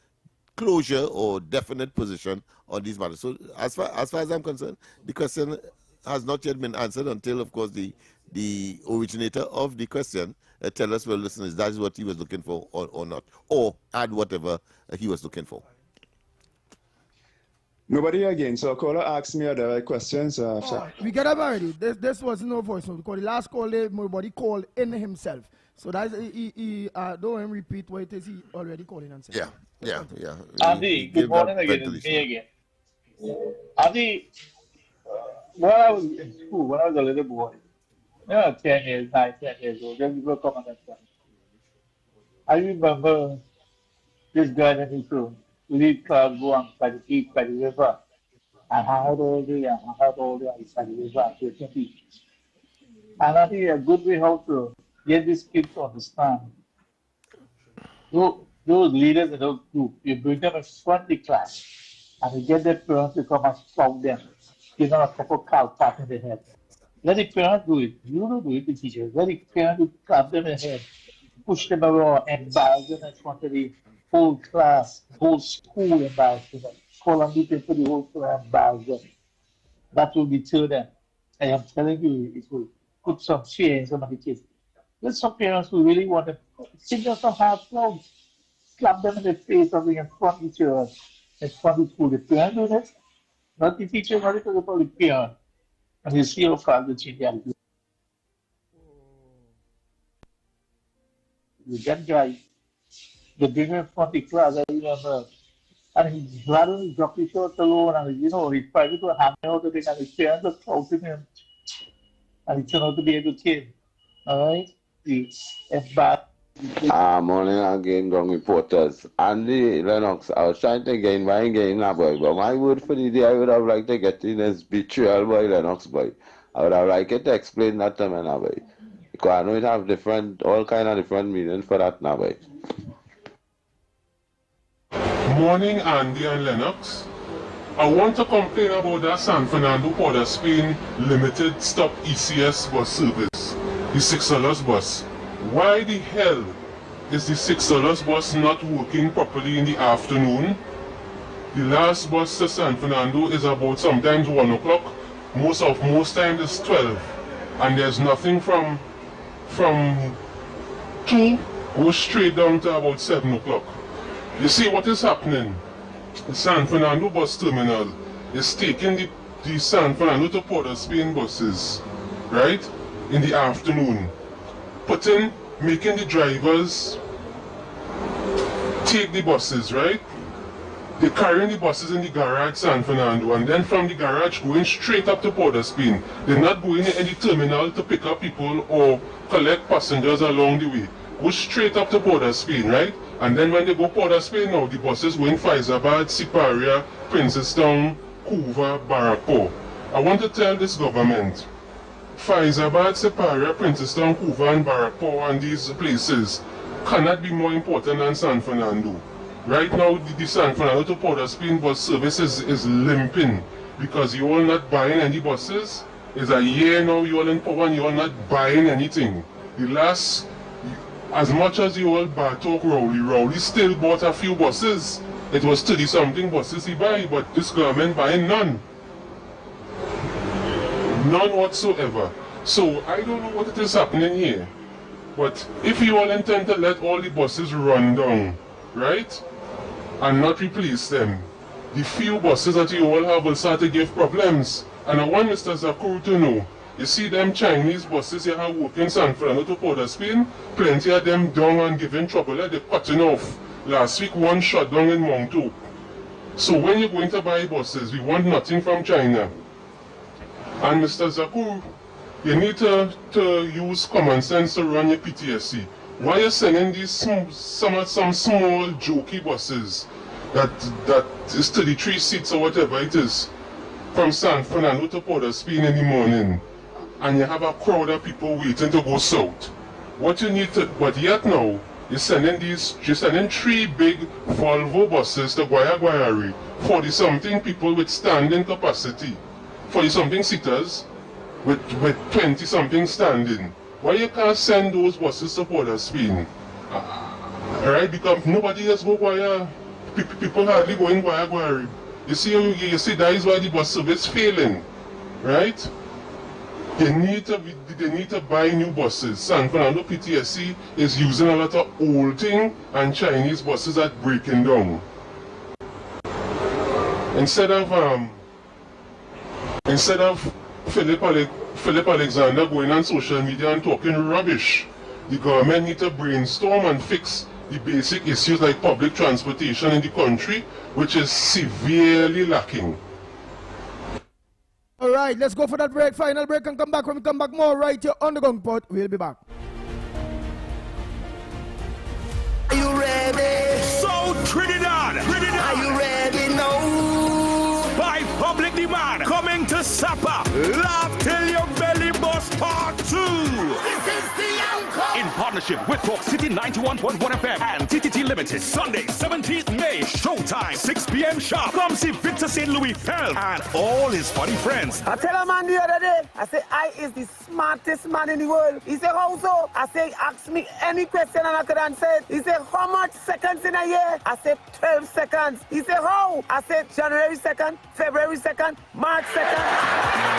closure or definite position on these matters. So as far as I'm concerned, the question has not yet been answered until, of course, the originator of the question tell us, well, listen, is that what he was looking for or not, or add whatever he was looking for. Nobody again. So a caller asked me other questions. We get up already. This was no voice note because the last call, nobody called in himself. So that's don't repeat what it is he already called in and said. Yeah. Andy, good morning again. It's me again. Andy, when I was in school, when I was a little boy, 10 years, 10 years old, then people come and tell me. I remember this guy that used to lead club go by the river. And I had all day by the river to the beach. And I think a good way how to get these kids to understand. Those leaders in those groups, you bring them in front of the class and you get their parents to come and stop them, give them a couple of pat in the head. Let the parents do it. You don't do it, the teachers. Let the parents clap them in the head, push them around, embarrass them in front of the whole class, whole school, embarrass them. Call them people for the whole class, embarrass them. That will deter them. I am telling you, it will put some fear in some of the kids. There's some parents who really want to sing them some hard songs, slap them in the face or in front of each other, in front of the school. The parent do that, not the teacher, not the parent. And you see how far the children do. That guy, the bring him in front of the class, I remember, and he rather dropped his shorts alone, and he tried to hang out of it, and his parents were closing him, and he turned out to be a good kid. All right? Morning again, ground reporters. Andy Lennox, I was trying to gain that boy, but my word for the day, I would have liked to get in his betrayal by Lennox boy. I would have liked it to explain that to me now, boy. Because I know it have all kind of different meanings for that now, boy. Morning, Andy and Lennox. I want to complain about that San Fernando Port of Spain limited stop ECS bus service, the $6 bus. Why the hell is the $6 bus not working properly in the afternoon? The last bus to San Fernando is about sometimes 1 o'clock. Most times it's 12. And there's nothing from 2 go straight down to about 7 o'clock. You see what is happening? The San Fernando bus terminal is taking the San Fernando to Port of Spain buses, right, in the afternoon, making the drivers take the buses, right? They're carrying the buses in the garage San Fernando, and then from the garage going straight up to Port of Spain. They're not going in any terminal to pick up people or collect passengers along the way. Go straight up to Port of Spain, right? And then when they go Port of Spain now, the buses going Faizabad, Siparia, Princestown, Couva, Barrackpore. I want to tell this government, Faizabad, Siparia, Princestown, Couva and Barrackpore and these places cannot be more important than San Fernando. Right now, the San Fernando to Port of Spain bus service is limping because you all not buying any buses. It's a year now you all in power and you all not buying anything. The last, as much as you all talk Rowley still bought a few buses. It was 30-something buses he buy, but this government buying none. None whatsoever. So I don't know what it is happening here. But if you all intend to let all the buses run down, right, and not replace them, the few buses that you all have will start to give problems. And I want Mr. Zakur to know, you see them Chinese buses you have working San Fernando to Port of Spain, plenty of them down and giving trouble. They're cutting off. Last week one shut down in Monto. So when you're going to buy buses, we want nothing from China. And Mr. Zakur, you need to use common sense to run your PTSC. Why are you sending these some small jokey buses that is 33 seats or whatever it is from San Fernando to Port of Spain in the morning, and you have a crowd of people waiting to go south? What you need to, but yet now you're sending 3 big Volvo buses to Guayari, 40-something people with standing capacity, 40-something seaters with 20-something standing. Why you can't send those buses to Port of Spain? Right? Because nobody else go Guaya. People hardly go in Guayari. You see, that is why the bus service failing, right? They need to buy new buses. San Fernando PTSC is using a lot of old thing and Chinese buses that breaking down. Instead of Philip Alexander going on social media and talking rubbish, the government need to brainstorm and fix the basic issues like public transportation in the country, which is severely lacking. All right, let's go for that break, final break, and come back. When we come back, more right here on the Gong Pot. We'll be back. Are you ready? So Trinidad. Are you ready? No. By public demand, coming to Sapa, Laugh Till Your Belly Bust Part 2. This is the encore. In partnership with Talk City 91.1 FM and TTT Limited. Sunday, 17th May, showtime, 6 p.m. sharp. Come see Victor St. Louis Phelps and all his funny friends. I tell a man the other day, I say, I is the smartest man in the world. He said, how so? I say, ask me any question and I could answer it. He said, how much seconds in a year? I said, 12 seconds. He said, how? I said, January 2nd, February 2nd, March 2nd.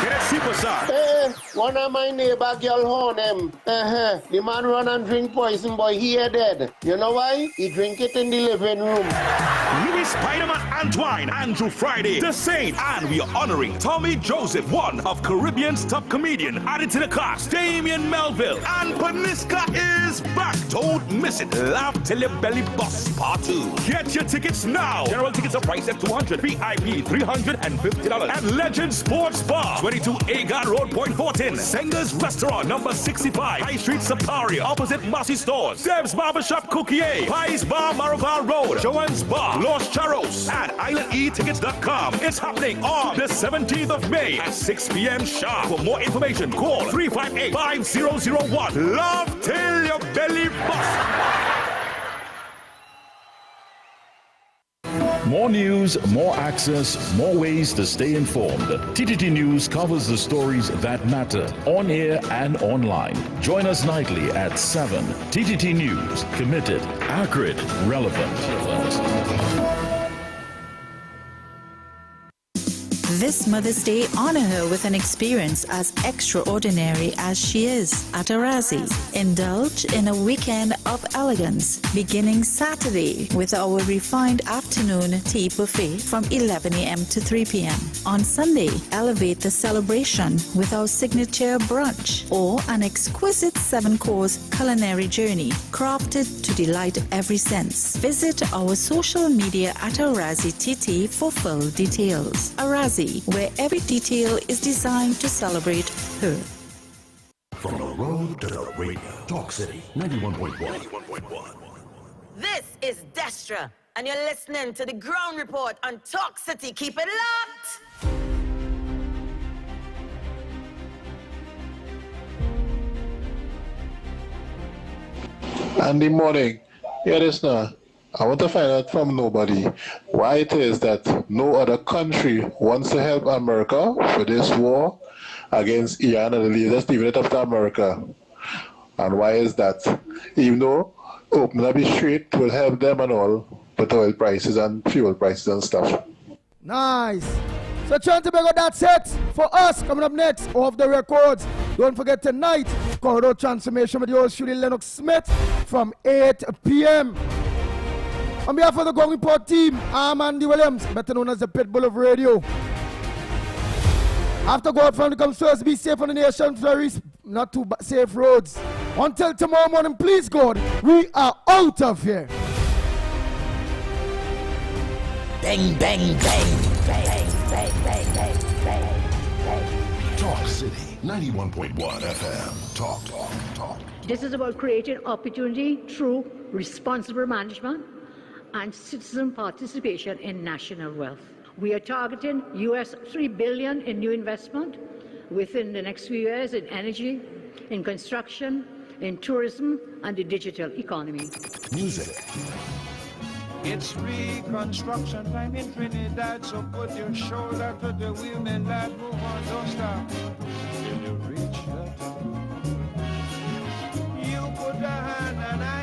Get it, superstar. Hey, one of my neighbor girl horn him. The man run and drink poison, boy, he dead. You know why? He drink it in the living room. Louis Spider-Man Antoine, Andrew Friday, The Saint, and we are honoring Tommy Joseph, one of Caribbean's top comedian. Added to the cast, Damien Melville, and Paniska is back. Don't miss it. Laugh Till Your Belly Bust Part 2. Get your tickets now. General tickets are priced at $200, VIP $350, and Legend Sports Bar, 22 Agar Road, Point Fortin. Senga's Restaurant, number 65, High Street, Sapari, opposite Massey Stores. Deb's Barbershop, Cookier, Pies Bar, Maraval Road, Joanne's Bar, Los Charros, at islandetickets.com. It's happening on the 17th of May at 6 p.m. sharp. For more information, call 358-5001. Love Till Your Belly Bust. More news, more access, more ways to stay informed. TTT News covers the stories that matter on air and online. Join us nightly at 7. TTT News, committed, accurate, relevant. This Mother's Day, honor her with an experience as extraordinary as she is at Arazi. Indulge in a weekend of elegance, beginning Saturday with our refined afternoon tea buffet from 11 a.m. to 3 p.m. On Sunday, elevate the celebration with our signature brunch or an exquisite 7-course culinary journey crafted to delight every sense. Visit our social media at Arazi TT for full details. Arazi, where every detail is designed to celebrate her. From the road to the radio, Talk City 91.1. This is Destra, and you're listening to the Ground Report on Talk City. Keep it locked! Andy morning. Hear this now. I want to find out from nobody why it is that no other country wants to help America for this war against Iran, and the leaders leaving it up to America. And why is that? Even though opening up the street will help them and all, but oil prices and fuel prices and stuff. Nice. So Trying to Tobago, that's it for us. Coming up next, off the records. Don't forget tonight, Corridor Transformation with yours truly, Lennox Smith, from 8 p.m. On behalf of the Ground Report team, I'm Andy Williams, better known as the Pitbull of Radio. After God family comes first, be safe on the nation, flourish, not too safe roads. Until tomorrow morning, please God, we are out of here. Bang, bang, bang, bang, bang, bang, bang, bang, bang. Talk City 91.1 FM. Talk. This is about creating opportunity through responsible management and citizen participation in national wealth. We are targeting US $3 billion in new investment within the next few years in energy, in construction, in tourism, and the digital economy. Music. It's reconstruction time in Trinidad, so put your shoulder to the wheel and lad, move on, don't stop. Till you reach the top.